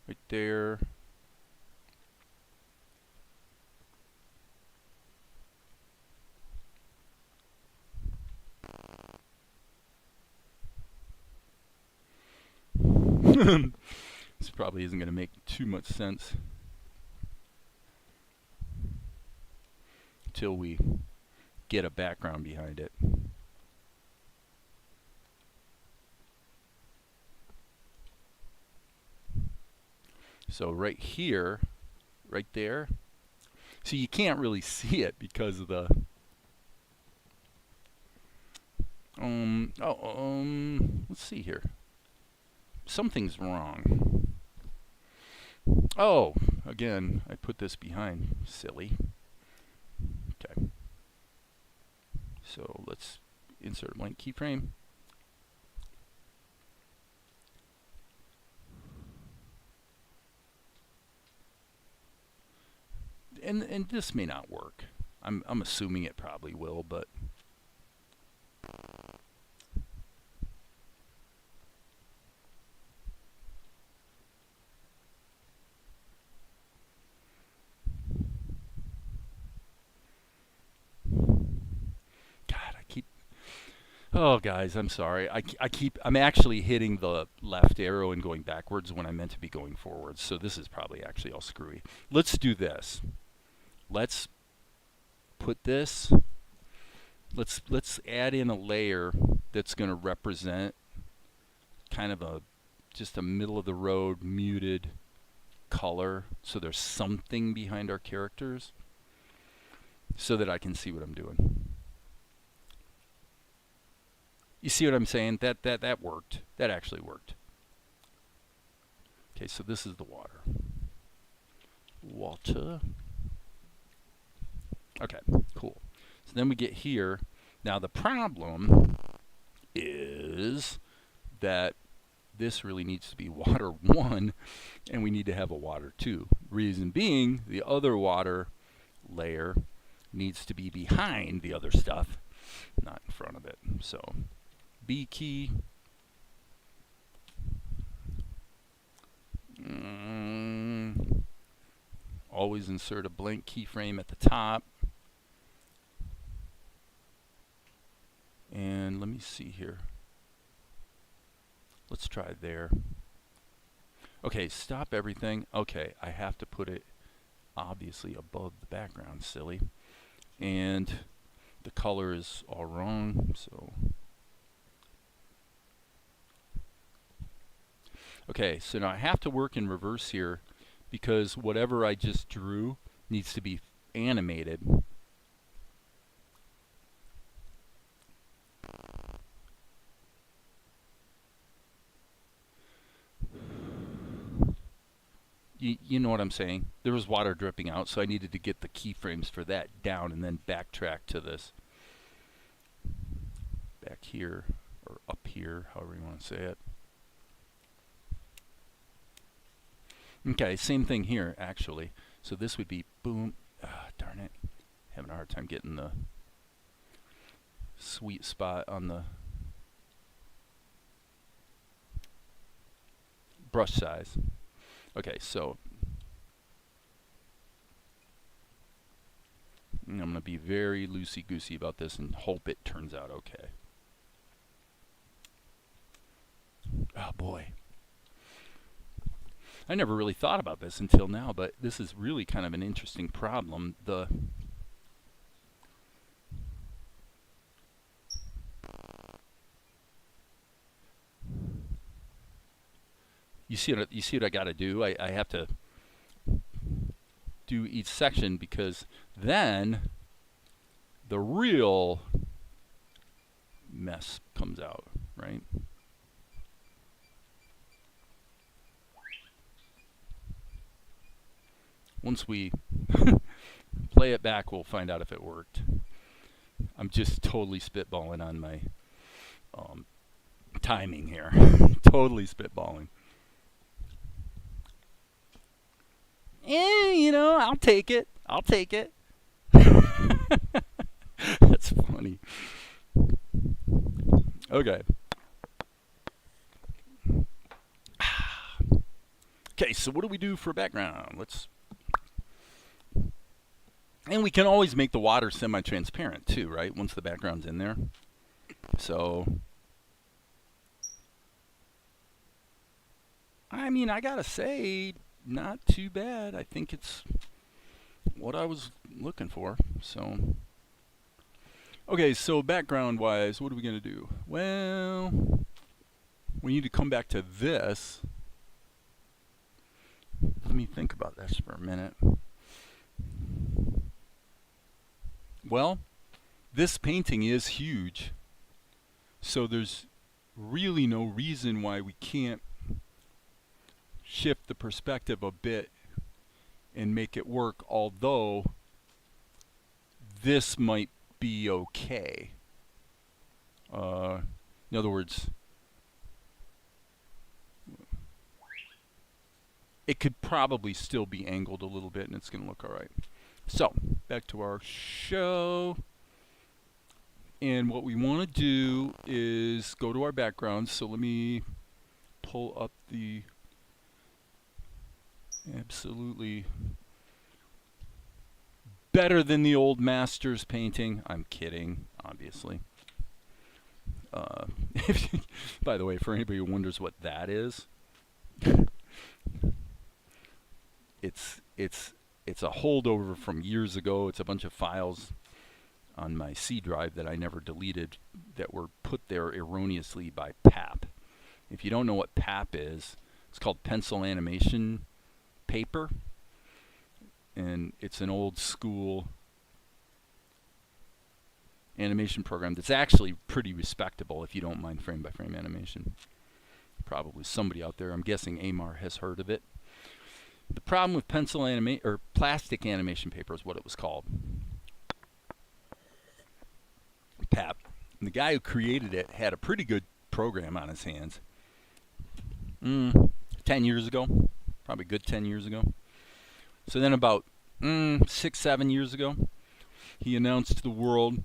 right there. This probably isn't going to make too much sense until we get a background behind it. So right here, right there, so you can't really see it because of the let's see here. Something's wrong. Oh, again, I put this behind. Silly. Okay. So let's insert a blank keyframe. And this may not work. I'm assuming it probably will, but oh, guys, I'm sorry. I'm actually hitting the left arrow and going backwards when I meant to be going forwards. So this is probably actually all screwy. Let's do this. Let's put this. Let's add in a layer that's going to represent kind of just a middle of the road muted color, so there's something behind our characters, so that I can see what I'm doing. You see what I'm saying? That worked. That actually worked. Okay, so this is the water. Water. Okay, cool. So then we get here. Now the problem is that this really needs to be water 1, and we need to have a water 2. Reason being, the other water layer needs to be behind the other stuff, not in front of it. So B key. Always insert a blank keyframe at the top. And let me see here. Let's try there. Okay, stop everything. Okay, I have to put it obviously above the background, silly. And the color is all wrong, so okay, so now I have to work in reverse here because whatever I just drew needs to be animated. You know what I'm saying? There was water dripping out, so I needed to get the keyframes for that down and then backtrack to this. Back here, or up here, however you want to say it. Okay, same thing here, actually. So this would be boom. Darn it. Having a hard time getting the sweet spot on the brush size. Okay, so I'm going to be very loosey-goosey about this and hope it turns out okay. Oh boy. I never really thought about this until now, but this is really kind of an interesting problem. You see what I got to do? I have to do each section because then the real mess comes out, right? Once we play it back, we'll find out if it worked. I'm just totally spitballing on my timing here. Totally spitballing. You know, I'll take it. I'll take it. That's funny. Okay. Okay, so what do we do for background? And we can always make the water semi-transparent too, right? Once the background's in there. So I mean, I gotta say, not too bad. I think it's what I was looking for. So, okay, so background wise, what are we gonna do? Well, we need to come back to this. Let me think about this for a minute. Well, this painting is huge, so there's really no reason why we can't shift the perspective a bit and make it work, although this might be okay. In other words, it could probably still be angled a little bit and it's going to look all right. So, back to our show. And what we want to do is go to our background. So let me pull up the absolutely better than the old master's painting. I'm kidding, obviously. By the way, for anybody who wonders what that is, it's a holdover from years ago. It's a bunch of files on my C drive that I never deleted that were put there erroneously by PAP. If you don't know what PAP is, it's called pencil animation paper, and it's an old school animation program that's actually pretty respectable if you don't mind frame by frame animation. Probably somebody out there, I'm guessing Amar, has heard of it. The problem with pencil or plastic animation paper is what it was called. PAP. And the guy who created it had a pretty good program on his hands. 10 years ago. Probably good 10 years ago. So then about 6, 7 years ago, he announced to the world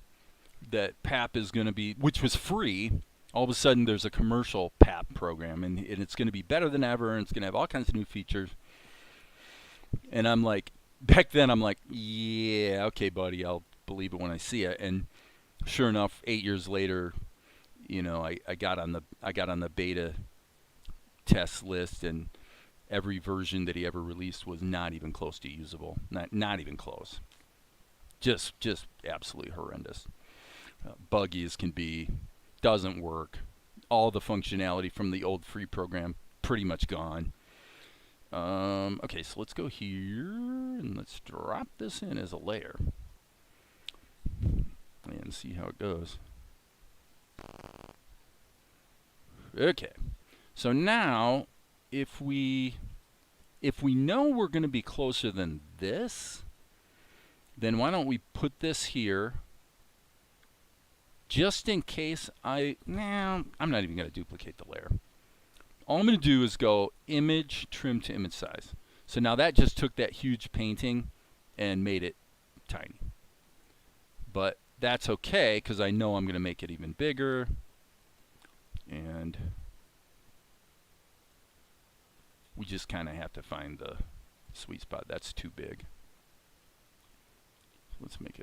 that PAP is going to be, which was free. All of a sudden there's a commercial PAP program, and it's going to be better than ever, and it's going to have all kinds of new features. And I'm like, back then I'm like, yeah, okay, buddy, I'll believe it when I see it. And sure enough, 8 years later, you know, I got on the beta test list, and every version that he ever released was not even close to usable. Not even close. Just absolutely horrendous. Buggy as can be, doesn't work. All the functionality from the old free program pretty much gone. Okay, so let's go here and let's drop this in as a layer and see how it goes. Okay, so now if we know we're going to be closer than this, then why don't we put this here just in case I'm not even going to duplicate the layer. All I'm going to do is go image, trim to image size. So now that just took that huge painting and made it tiny. But that's okay, because I know I'm going to make it even bigger. And we just kind of have to find the sweet spot. That's too big. So let's make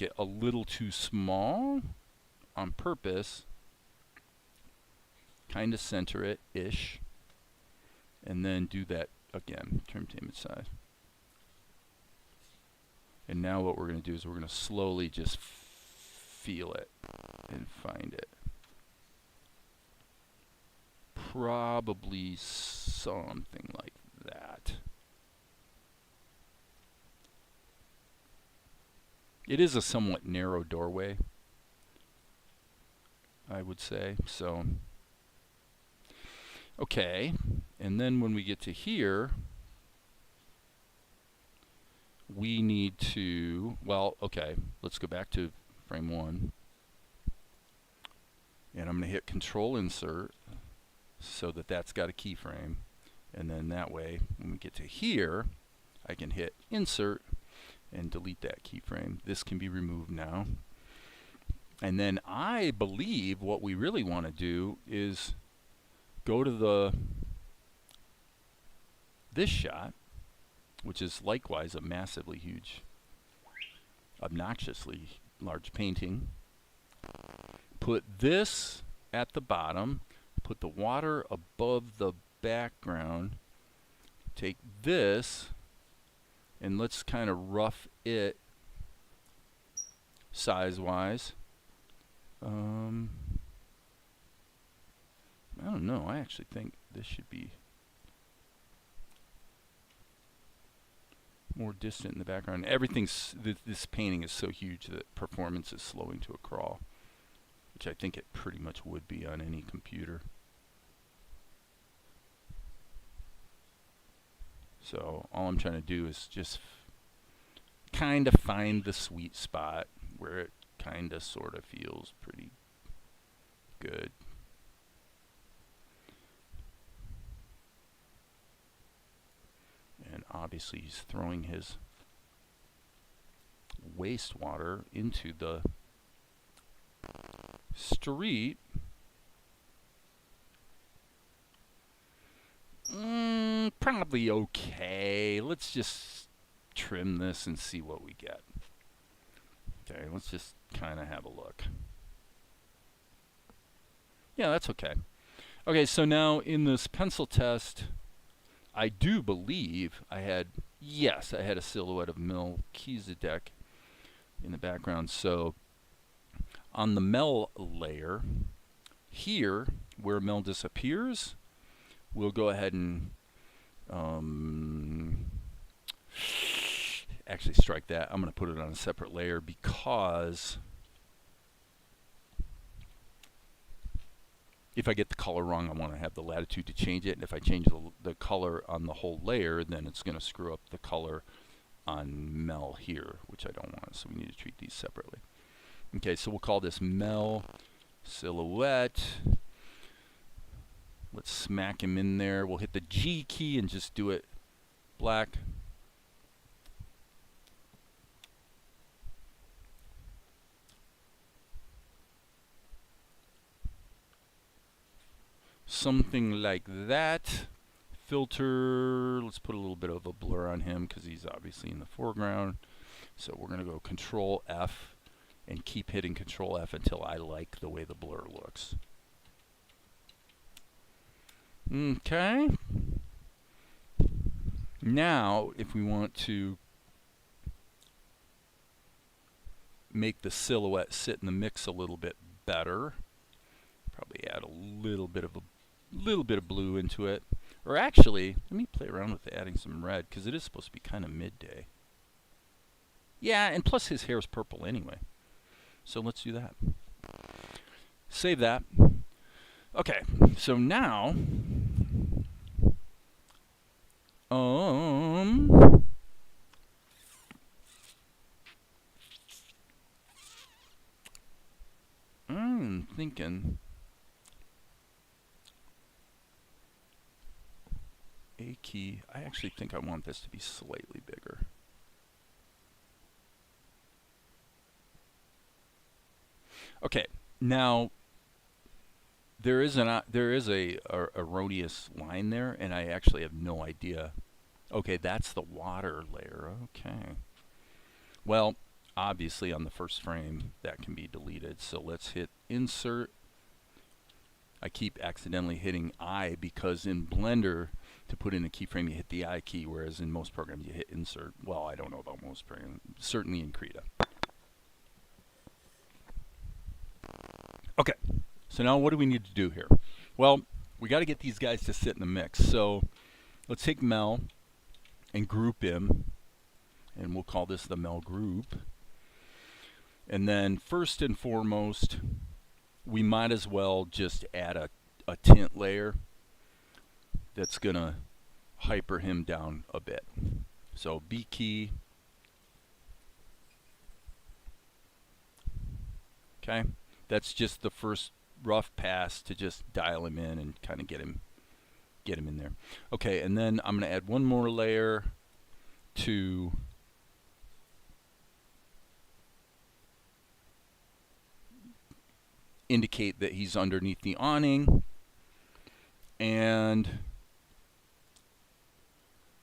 it a little too small on purpose. Kind of center it-ish, and then do that again, trim to image size. And now what we're going to do is we're going to slowly just feel it and find it. Probably something like that. It is a somewhat narrow doorway, I would say, so... Okay, and then when we get to here, we need to, well, okay, let's go back to frame 1. And I'm going to hit Control Insert so that that's got a keyframe. And then that way, when we get to here, I can hit Insert and delete that keyframe. This can be removed now. And then I believe what we really want to do is go to this shot, which is likewise a massively huge, obnoxiously large painting. Put this at the bottom, put the water above the background. Take this and let's kind of rough it size-wise. I don't know. I actually think this should be more distant in the background. Everything's this painting is so huge that performance is slowing to a crawl, which I think it pretty much would be on any computer. So all I'm trying to do is just kind of find the sweet spot where it kind of sort of feels pretty good. And obviously he's throwing his wastewater into the street. Probably okay. Let's just trim this and see what we get. Okay, let's just kind of have a look. Yeah, that's okay. Okay, so now in this pencil test, I do believe I had a silhouette of Melchizedek in the background. So on the Mel layer, here where Mel disappears, we'll go ahead and actually strike that. I'm going to put it on a separate layer because if I get the color wrong, I want to have the latitude to change it. And if I change the color on the whole layer, then it's going to screw up the color on Mel here, which I don't want. So we need to treat these separately. Okay, so we'll call this Mel Silhouette. Let's smack him in there. We'll hit the G key and just do it black. Something like that. Filter, let's put a little bit of a blur on him because he's obviously in the foreground. So we're going to go Control F and keep hitting Control F until I like the way the blur looks. Okay. Now, if we want to make the silhouette sit in the mix a little bit better, probably add a little bit of blue into it. Or actually, let me play around with adding some red because it is supposed to be kind of midday. Yeah, and plus his hair is purple anyway. So let's do that. Save that. Okay, so now I'm thinking A key. I actually think I want this to be slightly bigger. Okay, now there is a erroneous line there, and I actually have no idea. Okay, that's the water layer. Okay. Well, obviously on the first frame that can be deleted. So let's hit Insert. I keep accidentally hitting I because in Blender, to put in a keyframe, you hit the I key, whereas in most programs you hit Insert. Well, I don't know about most programs. Certainly in Krita. Okay, so now what do we need to do here? Well, we got to get these guys to sit in the mix. So let's take Mel and group him, and we'll call this the Mel group. And then first and foremost, we might as well just add a tint layer that's going to hyper him down a bit. So B key. Okay, that's just the first rough pass to just dial him in and kind of get him in there. Okay, and then I'm going to add one more layer to indicate that he's underneath the awning, and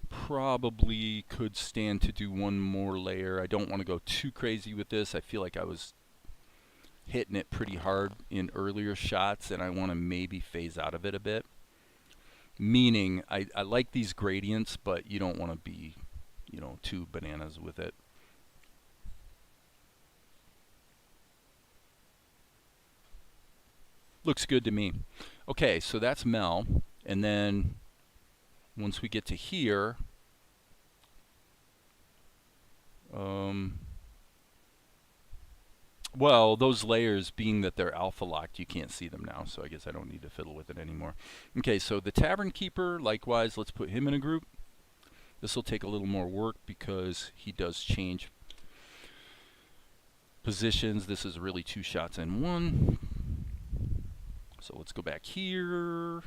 probably could stand to do one more layer. I don't want to go too crazy with this. I feel like I was hitting it pretty hard in earlier shots, and I want to maybe phase out of it a bit. Meaning, I like these gradients, but you don't want to be, you know, too bananas with it. Looks good to me. Okay, so that's Mel. And then once we get to here, well, those layers, being that they're alpha locked, you can't see them now, so I guess I don't need to fiddle with it anymore. Okay, so the Tavern Keeper, likewise, let's put him in a group. This will take a little more work because he does change positions. This is really 2 shots in one. So let's go back here.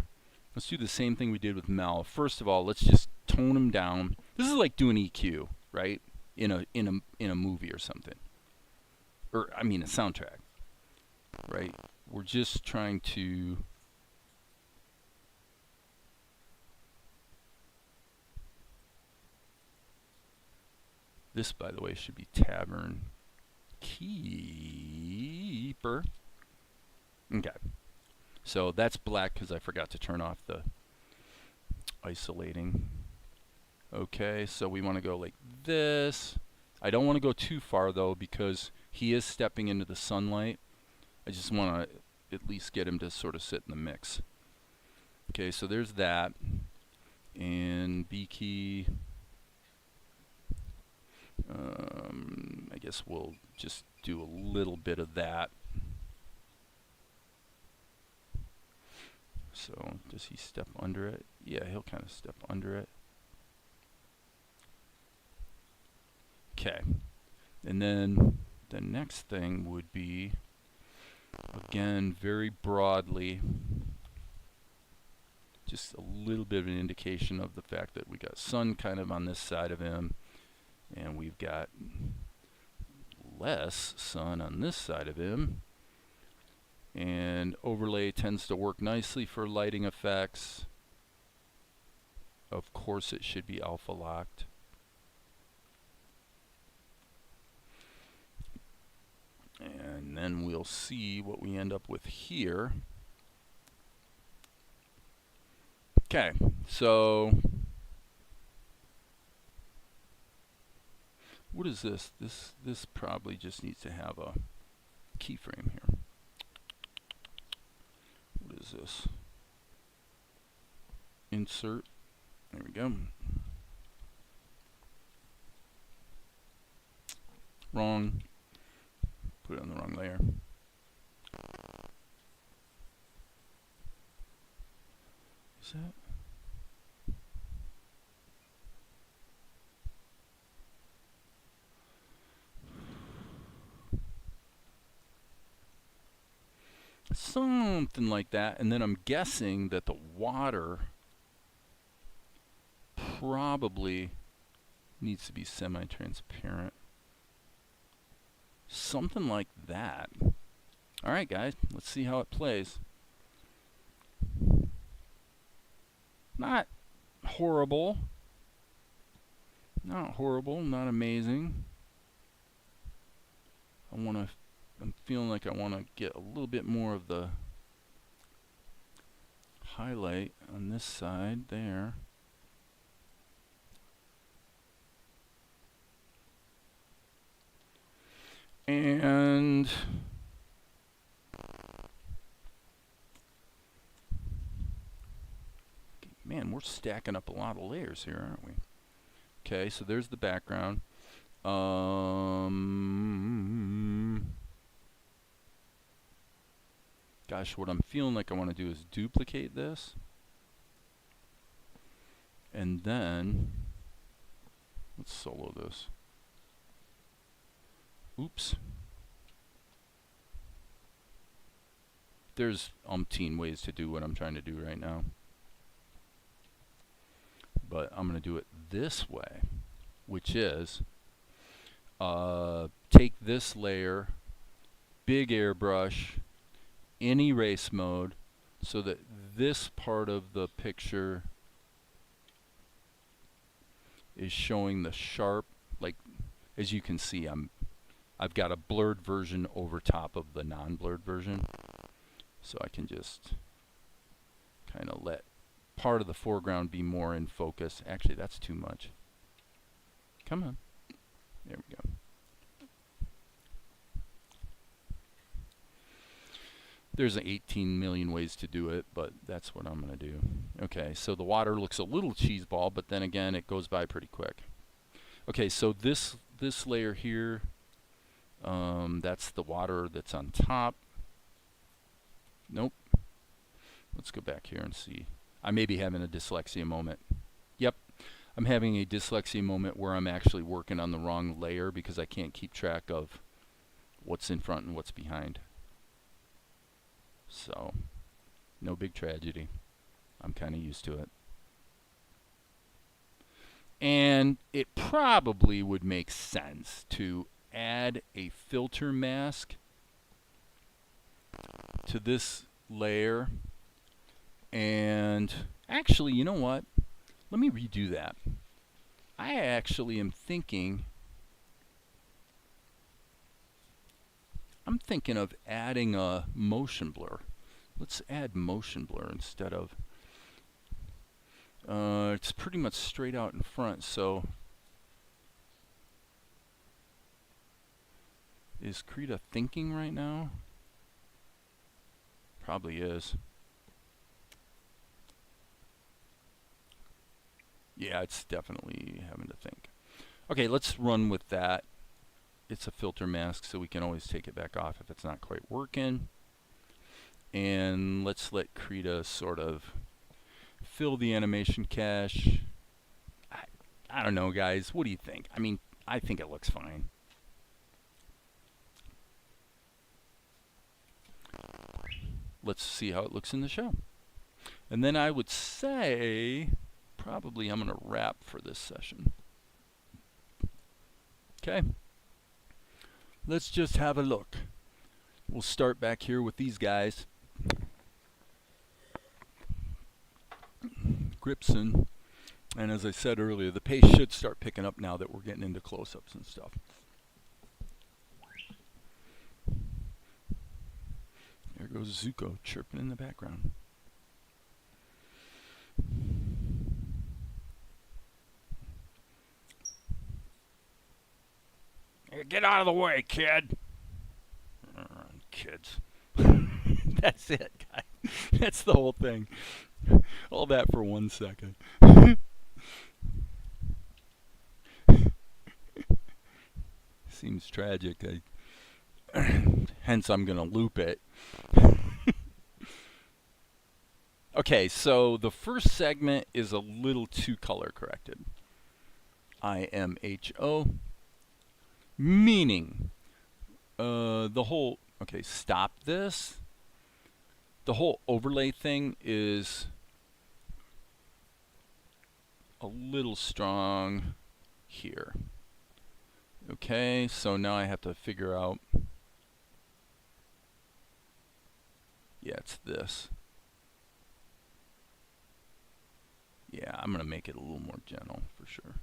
Let's do the same thing we did with Mel. First of all, let's just tone him down. This is like doing EQ, right? In a movie or something. Or I mean a soundtrack. Right? We're just trying to this, by the way, should be Tavern Keeper. Okay. So that's black because I forgot to turn off the isolating. Okay, so we want to go like this. I don't want to go too far though because he is stepping into the sunlight. I just want to at least get him to sort of sit in the mix. Okay, so there's that. And B key. I guess we'll just do a little bit of that. So does he step under it? Yeah, he'll kind of step under it. Okay. And then the next thing would be, again, very broadly, just a little bit of an indication of the fact that we got sun kind of on this side of him, and we've got less sun on this side of him. And overlay tends to work nicely for lighting effects. Of course it should be alpha locked. And then we'll see what we end up with here. Okay, so what is this? This probably just needs to have a keyframe here. What is this? Insert. There we go. Wrong. Put it on the wrong layer. Is that? Something like that. And then I'm guessing that the water probably needs to be semi-transparent. Something like that. Alright guys, let's see how it plays. Not horrible. Not horrible, not amazing. I'm feeling like I want to get a little bit more of the highlight on this side there. And man, we're stacking up a lot of layers here, aren't we? Okay, so there's the background. Gosh, what I'm feeling like I want to do is duplicate this. And then let's solo this. Oops. There's umpteen ways to do what I'm trying to do right now. But I'm going to do it this way, which is take this layer, big airbrush, in erase mode, so that this part of the picture is showing the sharp, like as you can see, I'm I've got a blurred version over top of the non-blurred version. So I can just kind of let part of the foreground be more in focus. Actually, that's too much. Come on. There we go. There's 18 million ways to do it, but that's what I'm going to do. Okay, so the water looks a little cheeseball, but then again, it goes by pretty quick. Okay, so this layer here, that's the water that's on top. Nope. Let's go back here and see. I may be having a dyslexia moment. Yep, I'm having a dyslexia moment where I'm actually working on the wrong layer because I can't keep track of what's in front and what's behind. So, no big tragedy. I'm kind of used to it. And it probably would make sense to add a filter mask to this layer. And actually, you know what? Let me redo that. I actually am thinking, I'm thinking of adding a motion blur. Let's add motion blur instead of, it's pretty much straight out in front, so is Krita thinking right now? Probably is. Yeah, it's definitely having to think. Okay, let's run with that. It's a filter mask, so we can always take it back off if it's not quite working. And let's let Krita sort of fill the animation cache. I don't know, guys. What do you think? I mean, I think it looks fine. Let's see how it looks in the show. And then I would say, probably I'm going to wrap for this session. Okay. Let's just have a look. We'll start back here with these guys. Gripson. And as I said earlier, the pace should start picking up now that we're getting into close-ups and stuff. There goes Zuko chirping in the background. Hey, get out of the way, kid. Kids. That's it, guys. That's the whole thing. All that for 1 second. Seems tragic. Hence, I'm going to loop it. Okay, so the first segment is a little too color corrected. IMHO. Meaning, the whole, okay, stop this. The whole overlay thing is a little strong here. Okay, so now I have to figure out, yeah, it's this. Yeah, I'm going to make it a little more gentle for sure.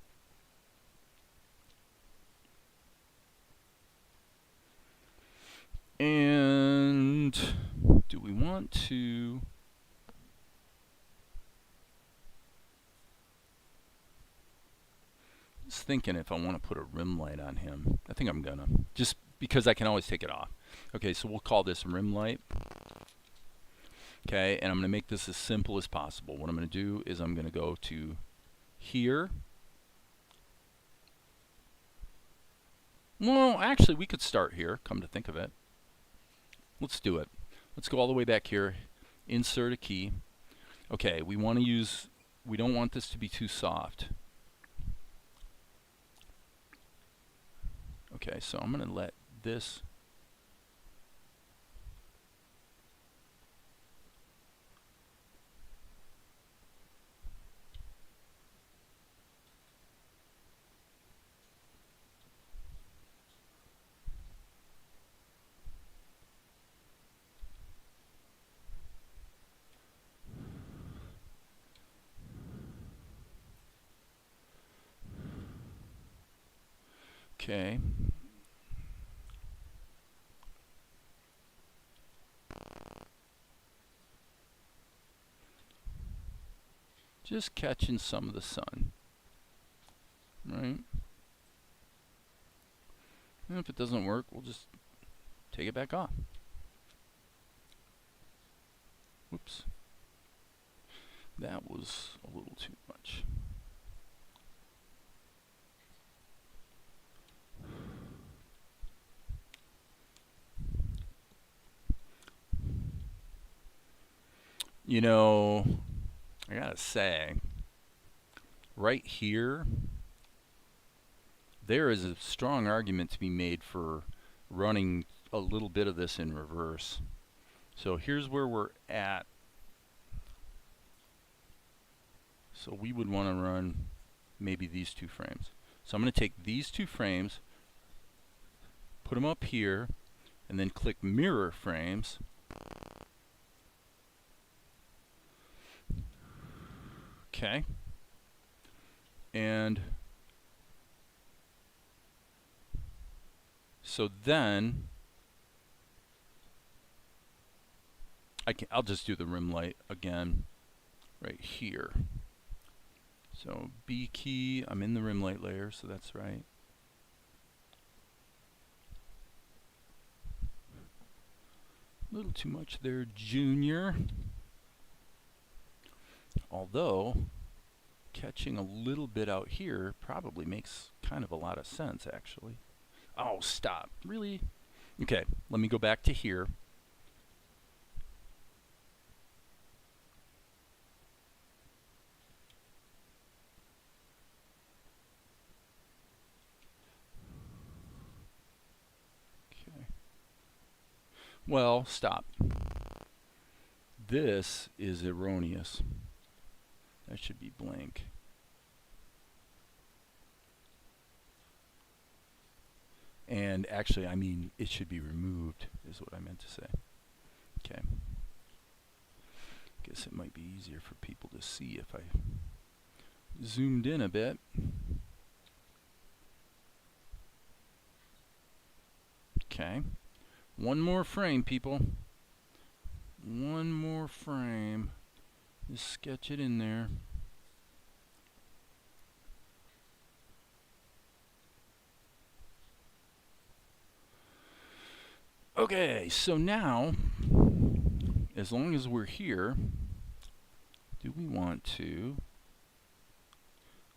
And do we want to... I was thinking if I want to put a rim light on him. I think I'm going to. Just because I can always take it off. Okay, so we'll call this rim light. Okay, and I'm going to make this as simple as possible. What I'm going to do is I'm going to go to here. Well, actually, we could start here, come to think of it. Let's do it. Let's go all the way back here. Insert a key. Okay, we want to use, we don't want this to be too soft. Okay, so I'm going to let this okay. Just catching some of the sun, right? And if it doesn't work, we'll just take it back off. Whoops. That was a little too much. You know, I gotta say, right here, there is a strong argument to be made for running a little bit of this in reverse. So here's where we're at. So we would want to run maybe these 2 frames. So I'm going to take these 2 frames, put them up here, and then click mirror frames. Okay. And so then I'll just do the rim light again right here. So B key, I'm in the rim light layer, so that's right. A little too much there, Junior. Although, catching a little bit out here probably makes kind of a lot of sense, actually. Oh, stop. Really? Okay, let me go back to here. Okay. Well, stop. This is erroneous. That should be blank. And actually, I mean, it should be removed, is what I meant to say. Okay. Guess it might be easier for people to see if I zoomed in a bit. Okay. One more frame, people. One more frame. Just sketch it in there. Okay, so now, as long as we're here, do we want to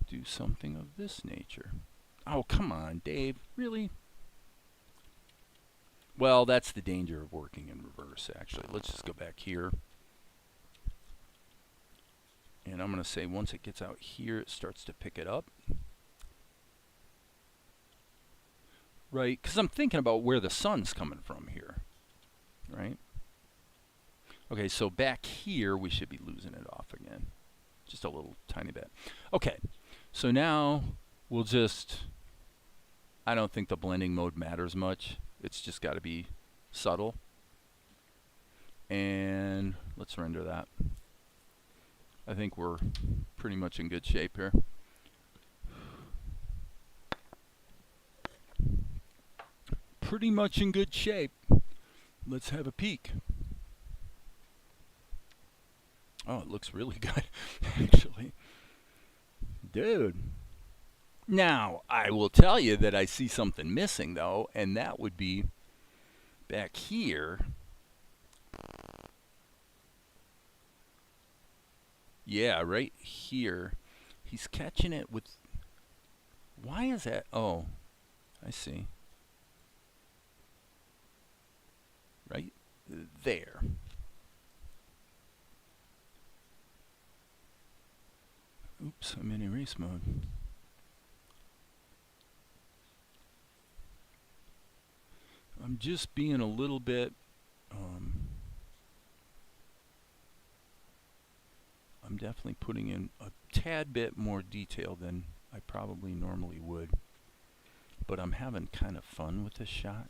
do something of this nature? Oh, come on, Dave. Really? Well, that's the danger of working in reverse, actually. Let's just go back here. And I'm going to say once it gets out here, it starts to pick it up. Right? Because I'm thinking about where the sun's coming from here. Right? Okay, so back here, we should be losing it off again. Just a little tiny bit. Okay, so now we'll just... I don't think the blending mode matters much. It's just got to be subtle. And let's render that. I think we're pretty much in good shape here. Pretty much in good shape. Let's have a peek. Oh, it looks really good, actually. Dude. Now, I will tell you that I see something missing, though, and that would be back here. Yeah, right here. He's catching it with... Why is that? Oh, I see. Right there. Oops, I'm in erase mode. I'm just being a little bit... I'm definitely putting in a tad bit more detail than I probably normally would. But I'm having kind of fun with this shot.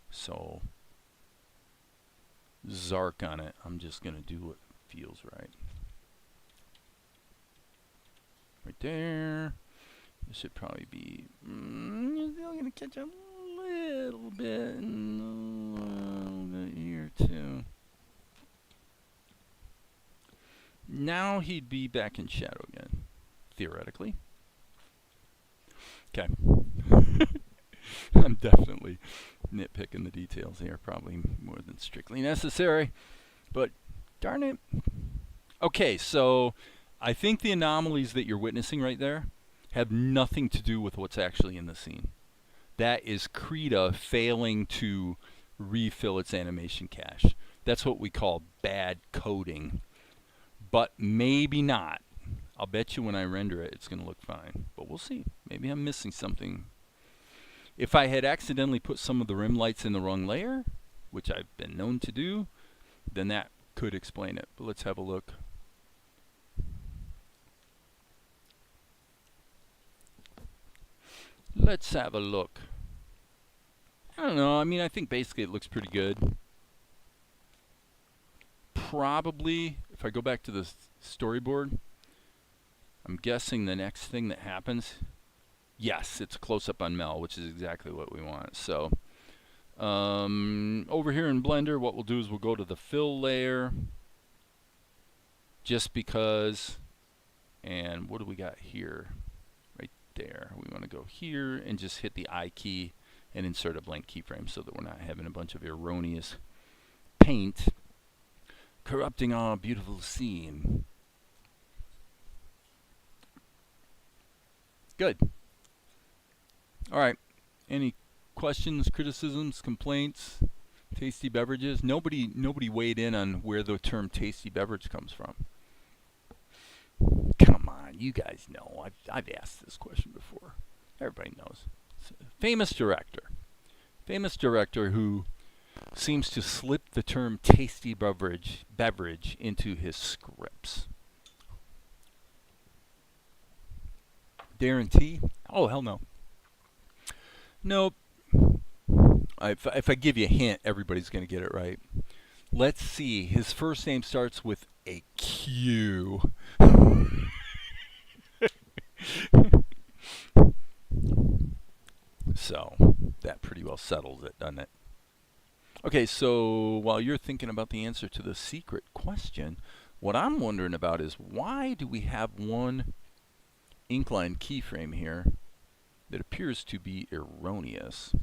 So, Zark on it. I'm just going to do what feels right. Right there. This should probably be... you're still going to catch a little bit. And a little bit here, too. Now he'd be back in shadow again, theoretically. Okay. I'm definitely nitpicking the details here, probably more than strictly necessary, but darn it. Okay, so I think the anomalies that you're witnessing right there have nothing to do with what's actually in the scene. That is Krita failing to refill its animation cache. That's what we call bad coding, but maybe not. I'll bet you when I render it, it's going to look fine, but we'll see. Maybe I'm missing something. If I had accidentally put some of the rim lights in the wrong layer, which I've been known to do, then that could explain it. But let's have a look. Let's have a look. I don't know. I mean, I think basically it looks pretty good. Probably, if I go back to the storyboard, I'm guessing the next thing that happens, yes, it's a close-up on Mel, which is exactly what we want. So over here in Blender, what we'll do is we'll go to the fill layer, just because, and what do we got here? Right there. We want to go here and just hit the I key and insert a blank keyframe so that we're not having a bunch of erroneous paint corrupting our beautiful scene. Good. All right. Any questions, criticisms, complaints? Tasty beverages? Nobody weighed in on where the term tasty beverage comes from. Come on, you guys know. I've asked this question before. Everybody knows. It's a famous director who seems to slip the term tasty beverage into his scripts. Guarantee? Oh, hell no. Nope. If I give you a hint, everybody's going to get it right. Let's see. His first name starts with a Q. So, that pretty well settles it, doesn't it? Okay, so while you're thinking about the answer to the secret question, what I'm wondering about is why do we have one inkline keyframe here that appears to be erroneous?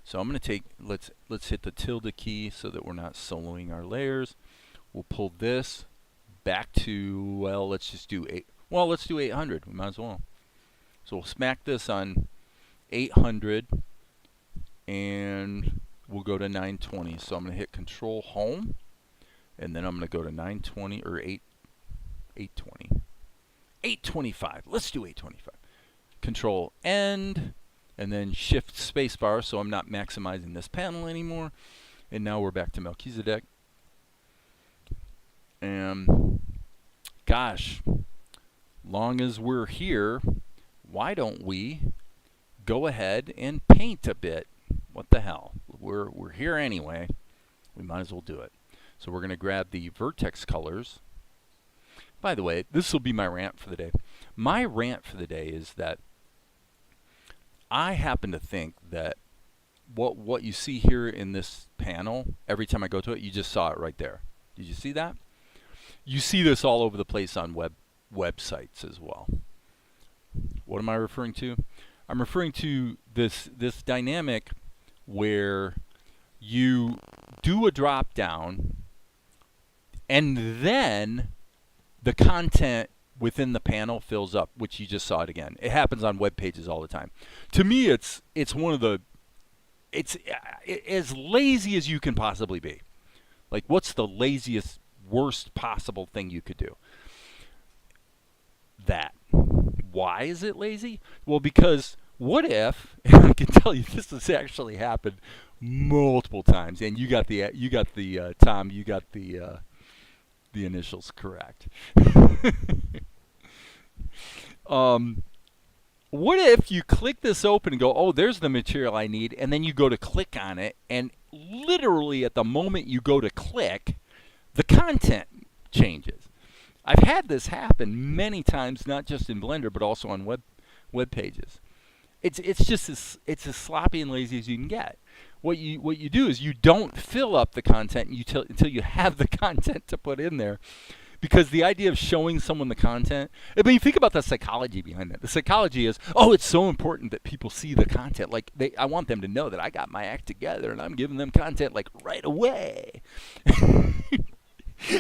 So I'm going to take, let's hit the tilde key so that we're not soloing our layers. We'll pull this back to, well, let's just do 800. We might as well. So we'll smack this on 800 and we'll go to 920. So I'm going to hit Control Home and then I'm going to go to 920 or 820. 825. Let's do 825. Control End and then Shift Spacebar so I'm not maximizing this panel anymore. And now we're back to Melchizedek. And gosh, long as we're here, why don't we go ahead and paint a bit? What the hell? We're here anyway. We might as well do it. So we're going to grab the vertex colors. By the way, this will be my rant for the day. My rant for the day is that I happen to think that what you see here in this panel, every time I go to it, you just saw it right there. Did you see that? You see this all over the place on websites as well. What am I referring to? I'm referring to this dynamic where you do a drop down and then the content within the panel fills up, which you just saw it again. It happens on web pages all the time. To me, it's one of the, it's as lazy as you can possibly be. Like, what's the laziest, worst possible thing you could do? That. Why is it lazy? Well, because what if, and I can tell you this has actually happened multiple times, and you got the Tom, you got the initials correct. What if you click this open and go, oh, there's the material I need, and then you go to click on it, and literally at the moment you go to click, the content changes. I've had this happen many times, not just in Blender, but also on web pages. It's just as sloppy and lazy as you can get. What you do is you don't fill up the content until you have the content to put in there, Because the idea of showing someone the content, I mean, you think about the psychology behind that. The psychology is, oh, it's so important that people see the content. Like, I want them to know that I got my act together and I'm giving them content like right away.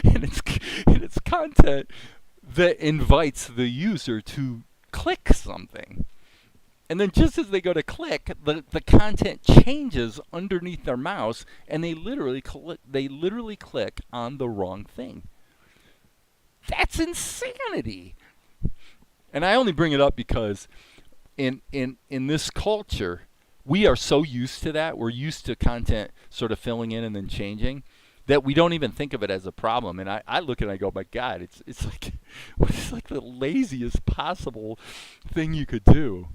and it's content that invites the user to click something. And then just as they go to click, the content changes underneath their mouse, and they literally click on the wrong thing. That's insanity. And I only bring it up because in this culture, we are so used to that. We're used to content sort of filling in and then changing that we don't even think of it as a problem. And I look at it and I go, my God, it's like the laziest possible thing you could do.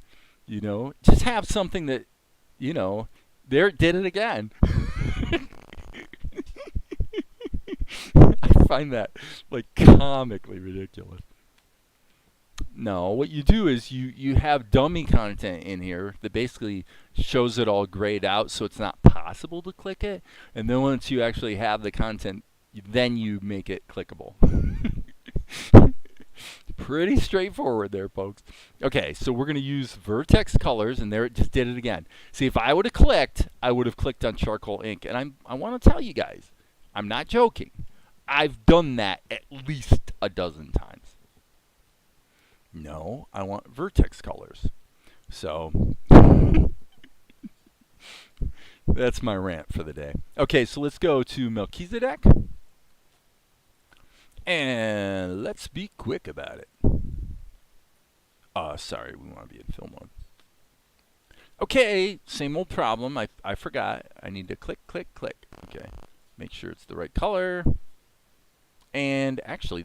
You know, just have something that, you know, there it did it again. I find that like comically ridiculous. No, what you do is you have dummy content in here that basically shows it all grayed out so it's not possible to click it. And then once you actually have the content, then you make it clickable. Pretty straightforward there, folks. Okay, so we're going to use vertex colors, and there it just did it again. See, if I would have clicked, I would have clicked on charcoal ink. And I want to tell you guys, I'm not joking. I've done that at least a dozen times. No, I want vertex colors. So that's my rant for the day. Okay, so let's go to Melchizedek. And let's be quick about it. Sorry, we want to be in film mode. Okay, same old problem. I forgot. I need to click, click, click. Okay, make sure it's the right color. And actually,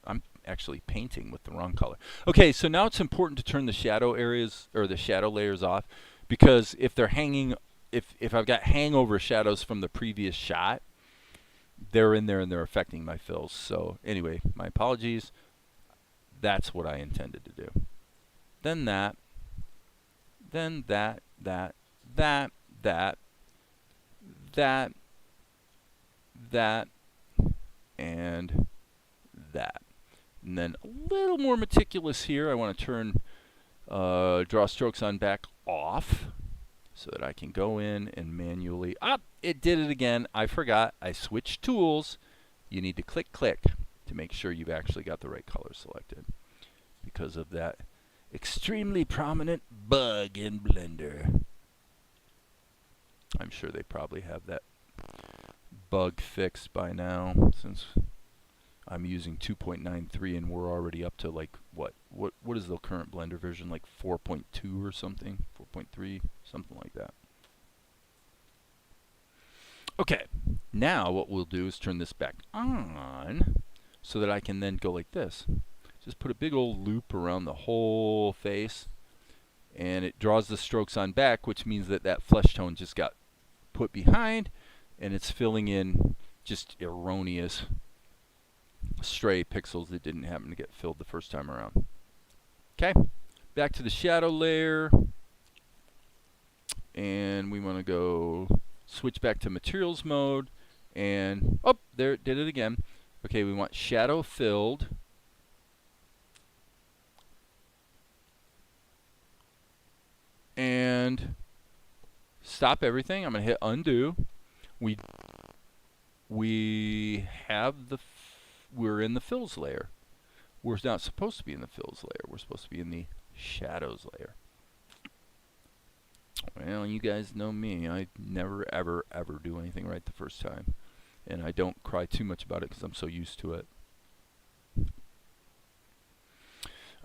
I'm actually painting with the wrong color. Okay, so now it's important to turn the shadow areas or the shadow layers off, because if they're hanging, if I've got hangover shadows from the previous shot, they're in there and they're affecting my fills. So anyway, my apologies. That's what I intended to do. Then that, and that, and then a little more meticulous here. I want to turn draw strokes on back off, so that I can go in and manually, it did it again. I forgot. I switched tools. You need to click, click to make sure you've actually got the right color selected, because of that extremely prominent bug in Blender. I'm sure they probably have that bug fixed by now, since I'm using 2.93 and we're already up to like what is the current Blender version, like 4.2 or something, 4.3, something like that. Okay, now what we'll do is turn this back on so that I can then go like this. Just put a big old loop around the whole face, and it draws the strokes on back, which means that that flesh tone just got put behind, and it's filling in just erroneous stray pixels that didn't happen to get filled the first time around. Okay, back to the shadow layer, and we want to go switch back to materials mode, and there it did it again. Okay, we want shadow filled, and stop everything. I'm going to hit undo. We're in the fills layer. We're not supposed to be in the fills layer. We're supposed to be in the shadows layer. Well, you guys know me. I never, ever, ever do anything right the first time. And I don't cry too much about it because I'm so used to it.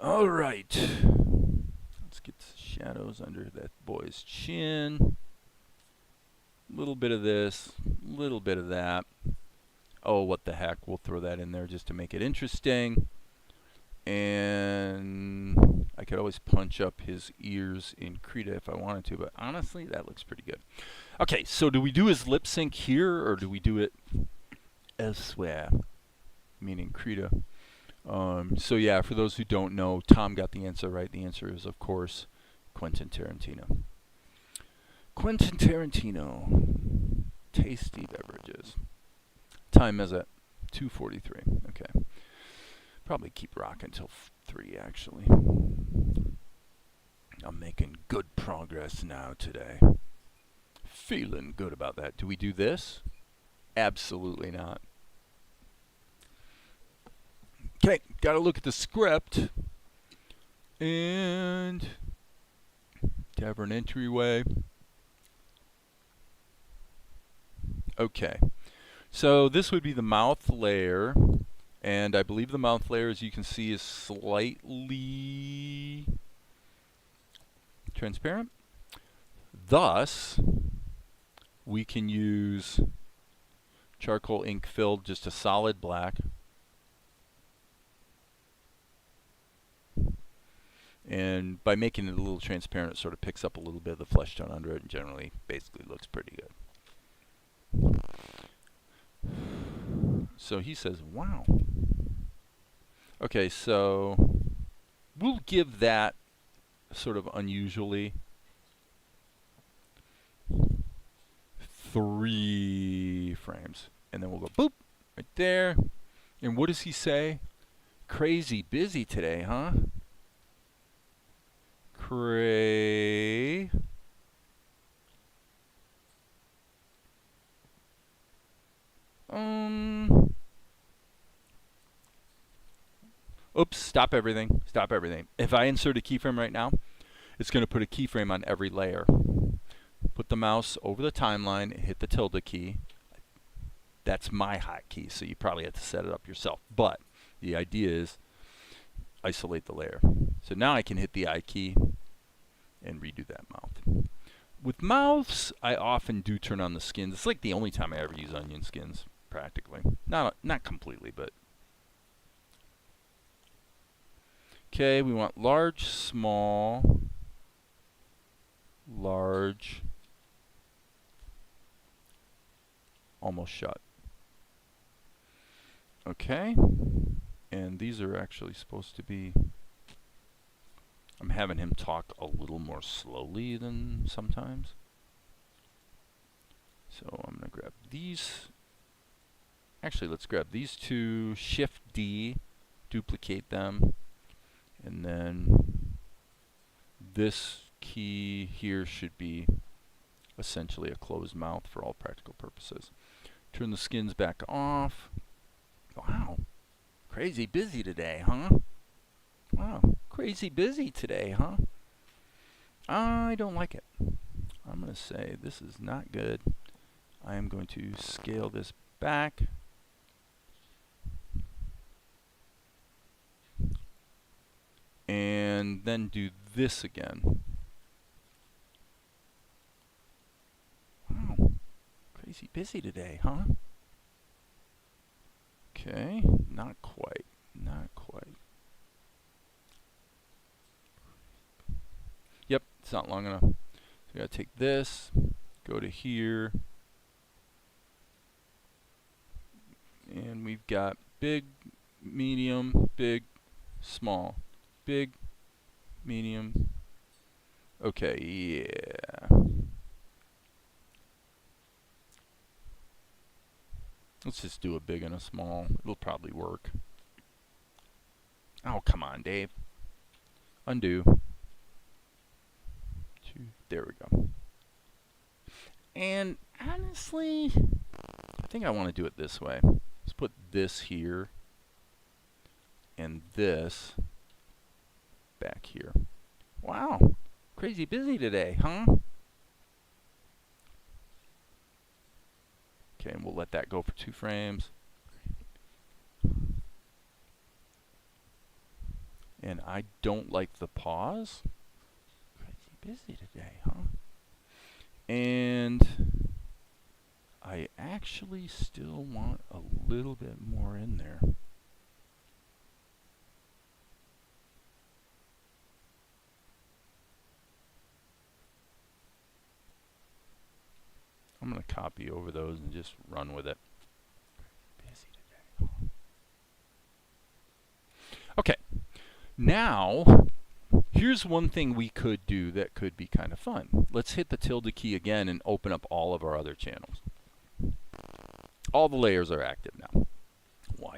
All right. Let's get the shadows under that boy's chin. A little bit of this, a little bit of that. Oh, what the heck. We'll throw that in there just to make it interesting. And I could always punch up his ears in Krita if I wanted to, but honestly, that looks pretty good. Okay, so do we do his lip sync here, or do we do it elsewhere? Meaning Krita. So yeah, for those who don't know, Tom got the answer right. The answer is, of course, Quentin Tarantino. Quentin Tarantino. Tasty beverages. Time is at 2:43. Okay. Probably keep rocking till 3 actually. I'm making good progress now today. Feeling good about that. Do we do this? Absolutely not. Okay, gotta look at the script. And tavern entryway. Okay, so this would be the mouth layer, and I believe the mouth layer, as you can see, is slightly transparent. Thus, we can use charcoal ink filled, just a solid black. And by making it a little transparent, it sort of picks up a little bit of the flesh tone under it, and generally, basically looks pretty good. So he says, wow. Okay, so we'll give that sort of unusually 3 frames. And then we'll go boop, right there. And what does he say? Crazy busy today, huh? Cray. Oops, stop everything. Stop everything. If I insert a keyframe right now, it's going to put a keyframe on every layer. Put the mouse over the timeline, hit the tilde key. That's my hotkey, so you probably have to set it up yourself. But the idea is isolate the layer. So now I can hit the I key and redo that mouth. With mouths, I often do turn on the skins. It's like the only time I ever use onion skins, practically. Not completely, but. Okay, we want large, small, large, almost shut. Okay, and these are actually supposed to be, I'm having him talk a little more slowly than sometimes. So I'm going to grab these. Actually, let's grab these 2, Shift D, duplicate them. And then this key here should be essentially a closed mouth for all practical purposes. Turn the skins back off. Wow, crazy busy today, huh? Wow, crazy busy today, huh? I don't like it. I'm going to say this is not good. I am going to scale this back. And then do this again. Wow, crazy busy today, huh? Okay, not quite, not quite. Yep, it's not long enough. So we gotta take this, go to here, and we've got big, medium, big, small. Big, medium. Okay, yeah. Let's just do a big and a small. It'll probably work. Oh, come on, Dave. Undo. 2. There we go. And honestly, I think I want to do it this way. Let's put this here and this back here. Wow, crazy busy today, huh? Okay, and we'll let that go for 2 frames. And I don't like the pause. Crazy busy today, huh? And I actually still want a little bit more in there. I'm going to copy over those and just run with it. Busy today. Okay, now here's one thing we could do that could be kind of fun. Let's hit the tilde key again and open up all of our other channels. All the layers are active now. Why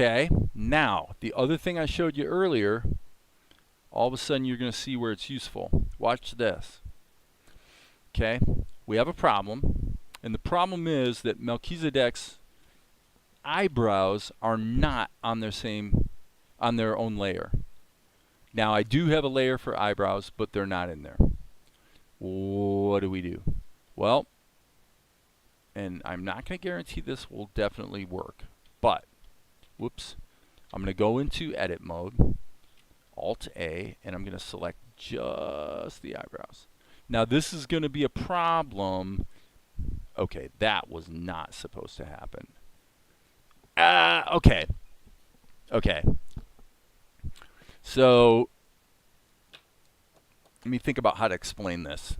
Okay, now the other thing I showed you earlier, all of a sudden you're going to see where it's useful. Watch this. Okay, we have a problem, and the problem is that Melchizedek's eyebrows are not on their own layer. Now I do have a layer for eyebrows, but they're not in there. What do we do? Well, and I'm not going to guarantee this will definitely work, but whoops, I'm going to go into edit mode, Alt A, and I'm going to select just the eyebrows. Now this is going to be a problem. Okay, that was not supposed to happen. Okay. So let me think about how to explain this.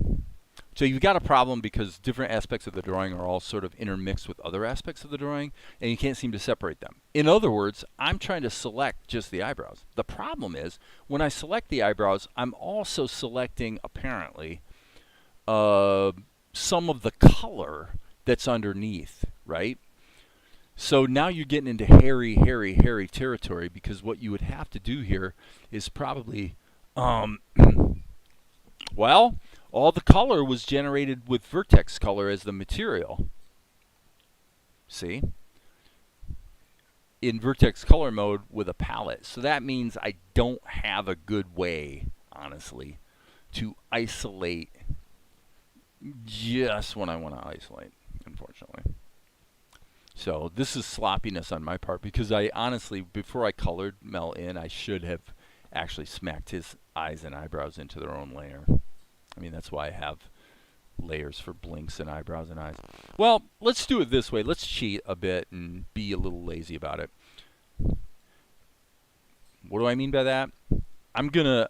So you've got a problem because different aspects of the drawing are all sort of intermixed with other aspects of the drawing, and you can't seem to separate them. In other words, I'm trying to select just the eyebrows. The problem is, when I select the eyebrows, I'm also selecting, apparently, some of the color that's underneath, right? So now you're getting into hairy territory, because what you would have to do here is probably, well, all the color was generated with vertex color as the material. See? In vertex color mode with a palette. So that means I don't have a good way, honestly, to isolate just when I want to isolate, unfortunately. So this is sloppiness on my part, because I honestly, before I colored Mel in, I should have actually smacked his eyes and eyebrows into their own layer. I mean, that's why I have layers for blinks and eyebrows and eyes. Well, let's do it this way. Let's cheat a bit and be a little lazy about it. What do I mean by that? I'm gonna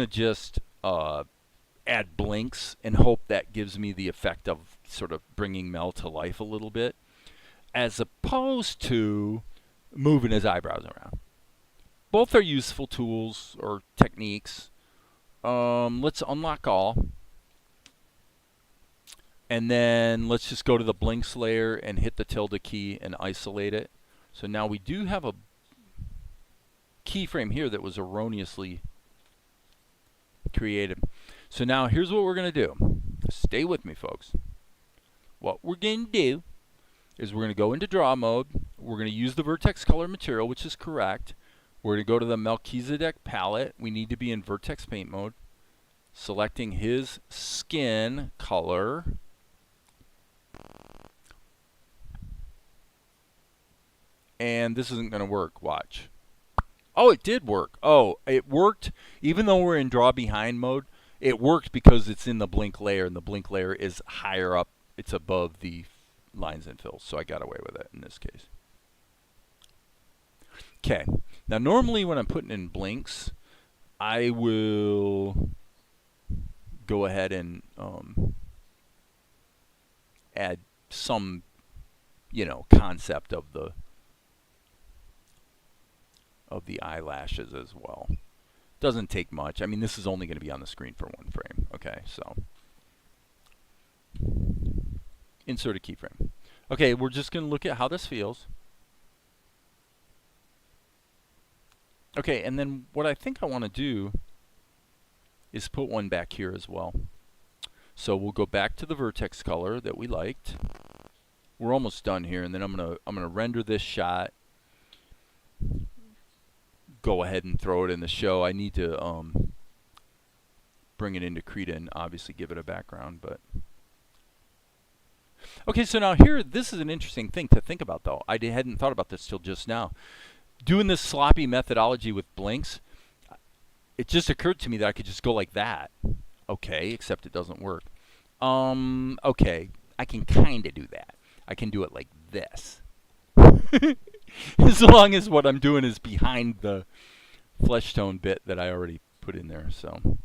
just add blinks and hope that gives me the effect of sort of bringing Mel to life a little bit, as opposed to moving his eyebrows around. Both are useful tools or techniques. Let's unlock all. And then let's just go to the blinks layer and hit the tilde key and isolate it. So now we do have a keyframe here that was erroneously created. So now here's what we're going to do. Stay with me, folks. What we're going to do is we're going to go into draw mode. We're going to use the vertex color material, which is correct. We're going to go to the Melchizedek palette. We need to be in vertex paint mode. Selecting his skin color. And this isn't going to work. Watch. Oh, it did work. Oh, it worked. Even though we're in draw behind mode, it worked because it's in the blink layer, and the blink layer is higher up. It's above the lines and fills, so I got away with it in this case. Okay. Now, normally when I'm putting in blinks, I will go ahead and add some, concept of the eyelashes as well. Doesn't take much. I mean, this is only going to be on the screen for one frame. Okay, so insert a keyframe. Okay, we're just going to look at how this feels. Okay, and then what I think I want to do is put one back here as well. So we'll go back to the vertex color that we liked. We're almost done here, and then I'm gonna render this shot. Go ahead and throw it in the show. I need to bring it into Krita and obviously give it a background, but okay. So now here, this is an interesting thing to think about, though. I hadn't thought about this till just now. Doing this sloppy methodology with blinks, it just occurred to me that I could just go like that. Okay, except it doesn't work. Okay, I can kind of do that. I can do it like this. As long as what I'm doing is behind the flesh tone bit that I already put in there. So,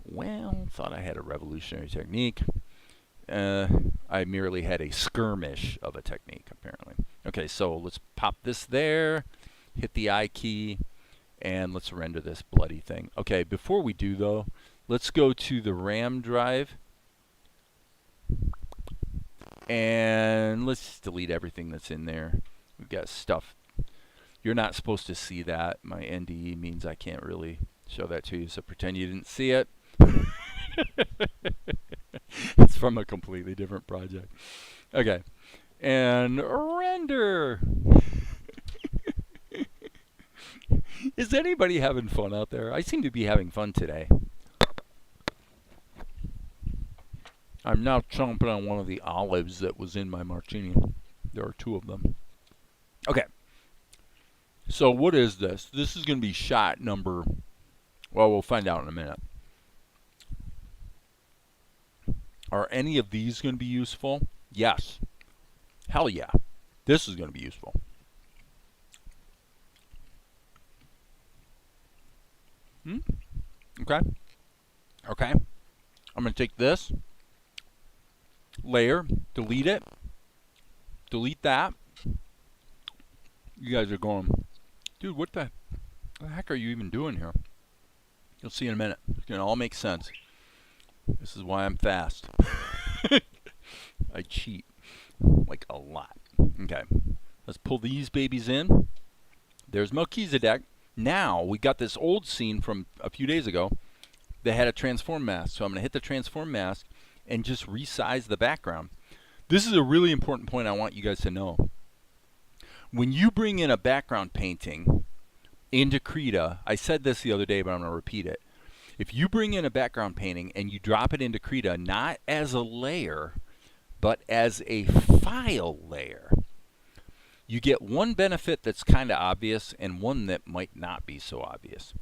well, thought I had a revolutionary technique. I merely had a skirmish of a technique, apparently. Okay, so let's pop this there, hit the I key, and let's render this bloody thing. Okay, before we do, though, let's go to the RAM drive, and let's delete everything that's in there. We've got stuff. You're not supposed to see that. My NDE means I can't really show that to you, so pretend you didn't see it. It's from a completely different project. Okay. And render. Is anybody having fun out there? I seem to be having fun today. I'm now chomping on one of the olives that was in my martini. There are 2 of them. Okay. So what is this? This is going to be shot number, well, we'll find out in a minute. Are any of these going to be useful? Yes. Hell yeah. This is going to be useful. Okay. Okay. I'm going to take this layer, delete it, delete that. You guys are going, dude, what the heck are you even doing here? You'll see in a minute. It's going to all make sense. This is why I'm fast. I cheat. Like a lot. Okay. Let's pull these babies in. There's Melchizedek. Now, we got this old scene from a few days ago that had a transform mask. So I'm going to hit the transform mask and just resize the background. This is a really important point I want you guys to know. When you bring in a background painting into Krita, I said this the other day, but I'm going to repeat it. If you bring in a background painting and you drop it into Krita, not as a layer, but as a file layer, you get one benefit that's kind of obvious and one that might not be so obvious.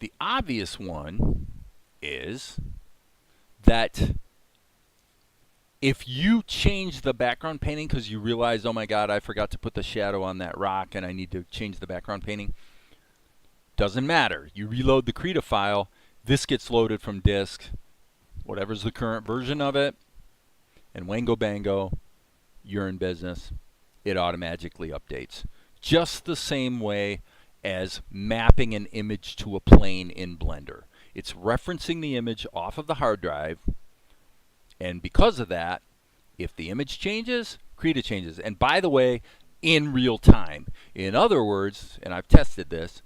The obvious one is that if you change the background painting because you realize, oh my God, I forgot to put the shadow on that rock and I need to change the background painting, doesn't matter. You reload the Krita file, this gets loaded from disk, whatever's the current version of it, and wango bango, you're in business. It automatically updates. Just the same way as mapping an image to a plane in Blender. It's referencing the image off of the hard drive, and because of that, if the image changes, Krita changes. And by the way, in real time. In other words, and I've tested this,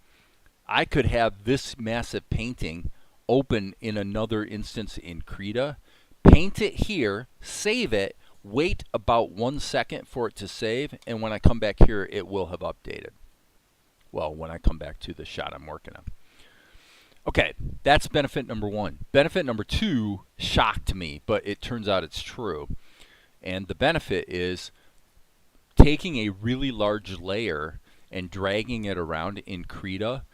I could have this massive painting open in another instance in Krita, paint it here, save it, wait about 1 second for it to save, and when I come back here, it will have updated. Well, when I come back to the shot I'm working on. Okay, that's benefit number 1. Benefit number 2 shocked me, but it turns out it's true. And the benefit is taking a really large layer and dragging it around in Krita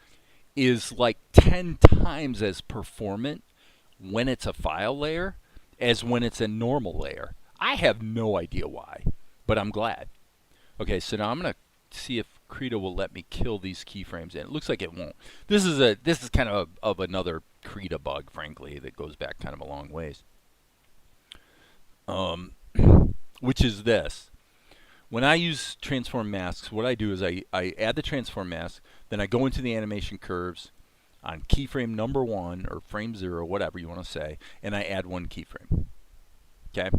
is like 10 times as performant when it's a file layer as when it's a normal layer. I have no idea why, but I'm glad. Okay, so now I'm going to see if Krita will let me kill these keyframes, and it looks like it won't. This is kind of another Krita bug, frankly, that goes back kind of a long ways. Which is this. When I use transform masks, what I do is I add the transform mask, then I go into the animation curves on keyframe number 1 or frame 0, whatever you want to say, and I add 1 keyframe. Okay?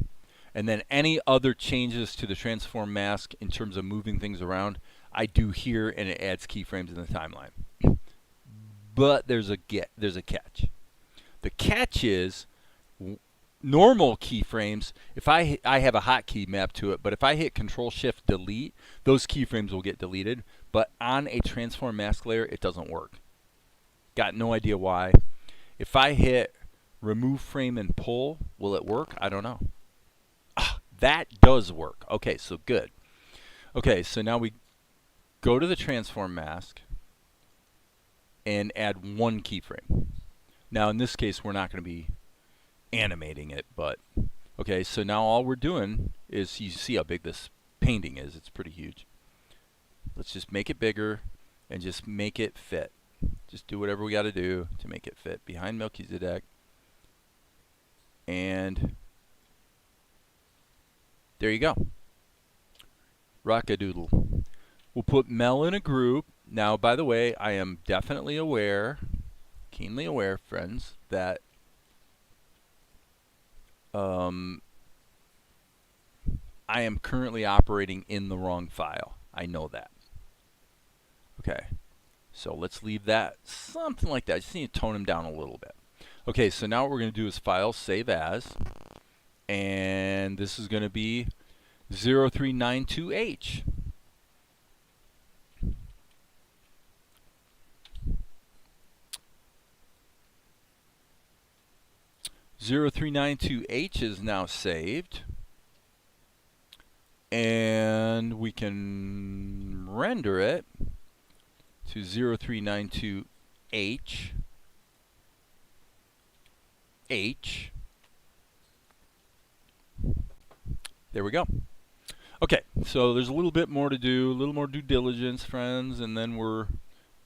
And then any other changes to the transform mask in terms of moving things around, I do here, and it adds keyframes in the timeline. But there's a catch. The catch is normal keyframes, if I have a hotkey mapped to it, but if I hit Control-Shift-Delete, those keyframes will get deleted. But on a transform mask layer, it doesn't work. Got no idea why. If I hit Remove Frame and Pull, will it work? I don't know. That does work. Okay, so good. Okay, so now we go to the transform mask and add 1 keyframe. Now in this case, we're not going to be animating it, but okay, so now all we're doing is, you see how big this painting is. It's pretty huge. Let's just make it bigger and just make it fit. Just do whatever we got to do to make it fit behind Melchizedek. And there you go. Rockadoodle. We'll put Mel in a group. Now, by the way, I am definitely aware, keenly aware, friends, that I am currently operating in the wrong file. I know that. Okay, so let's leave that something like that. I just need to tone him down a little bit. Okay, so now what we're going to do is File, Save As, and this is going to be 0392H. (0392H) is now saved, and we can render it to 0392H. There we go. Okay, so there's a little bit more to do, a little more due diligence, friends, and then we're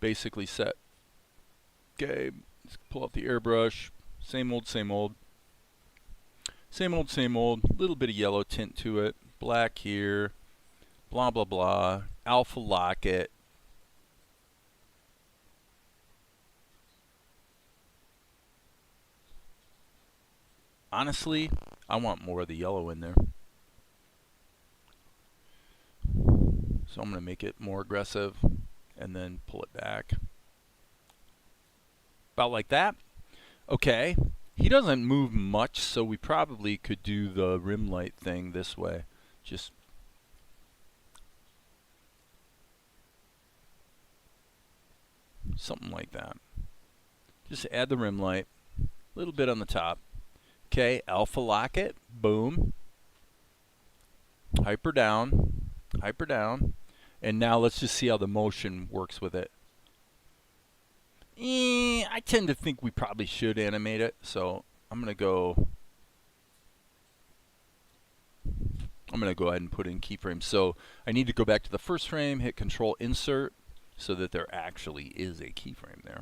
basically set. Okay, let's pull out the airbrush. Same old, same old. Same old, same old. Little bit of yellow tint to it. Black here. Blah, blah, blah. Alpha lock it. Honestly, I want more of the yellow in there. So I'm going to make it more aggressive and then pull it back. About like that. Okay. He doesn't move much, so we probably could do the rim light thing this way. Just something like that. Just add the rim light. A little bit on the top. Okay, alpha lock it. Boom. Hyper down. Hyper down. And now let's just see how the motion works with it. I tend to think we probably should animate it, so I'm going to go ahead and put in keyframes. So I need to go back to the first frame, hit Control Insert, so that there actually is a keyframe there.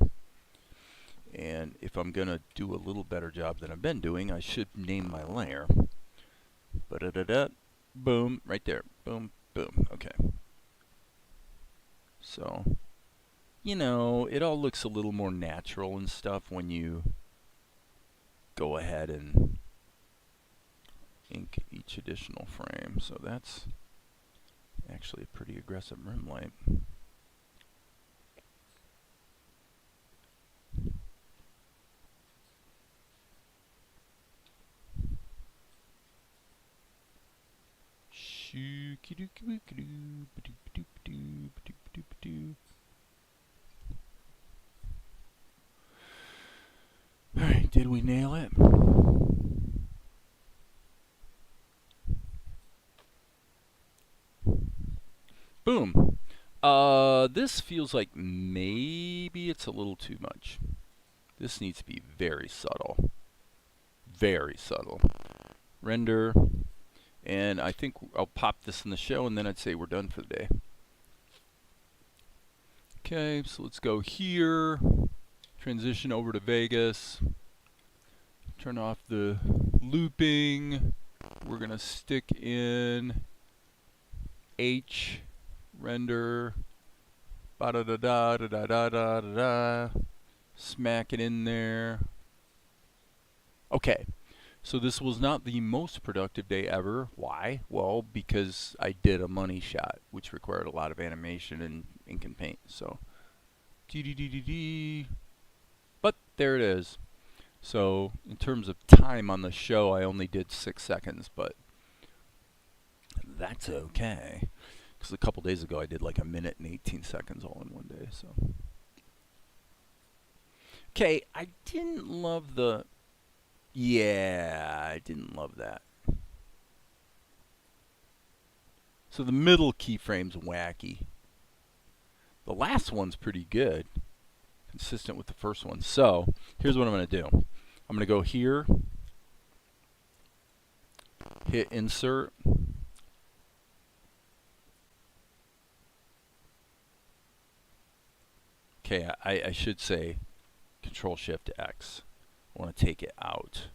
And if I'm going to do a little better job than I've been doing, I should name my layer. Ba-da-da-da. Boom, right there. Boom, boom. Okay. So, you know, it all looks a little more natural and stuff when you go ahead and ink each additional frame. So that's actually a pretty aggressive rim light. Alright, did we nail it? Boom. This feels like maybe it's a little too much. This needs to be very subtle. Very subtle. Render. And I think I'll pop this in the show, and then I'd say we're done for the day. Okay, so let's go here. Transition over to Vegas. Turn off the looping. We're going to stick in H. Render. Ba-da-da-da-da-da-da-da-da. Smack it in there. Okay. So this was not the most productive day ever. Why? Well, because I did a money shot, which required a lot of animation and ink and paint. So, but there it is. So in terms of time on the show, I only did 6 seconds, but that's okay. Because a couple days ago, I did like 1 minute and 18 seconds all in one day. So, okay, I didn't love the. Yeah, I didn't love that. So the middle keyframe's wacky. The last one's pretty good. Consistent with the first one. So, here's what I'm going to do. I'm going to go here. Hit Insert. Okay, I should say Control-Shift-X. I want to take it out.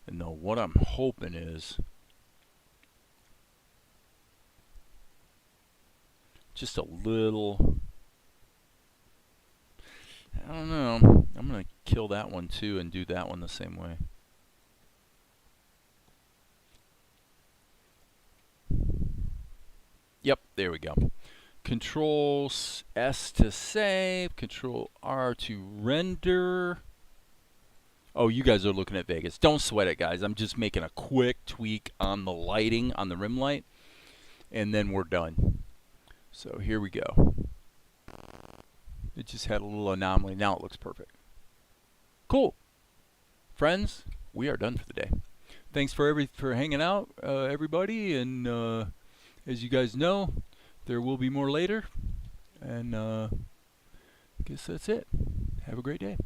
And now what I'm hoping is just a little, I don't know, I'm going to kill that one too and do that one the same way. Yep, there we go. Control S to save, Control R to render. Oh, you guys are looking at Vegas. Don't sweat it, guys. I'm just making a quick tweak on the lighting, on the rim light, and then we're done. So here we go. It just had a little anomaly. Now it looks perfect. Cool. Friends, we are done for the day. Thanks for hanging out, everybody. And as you guys know, there will be more later. And I guess that's it. Have a great day.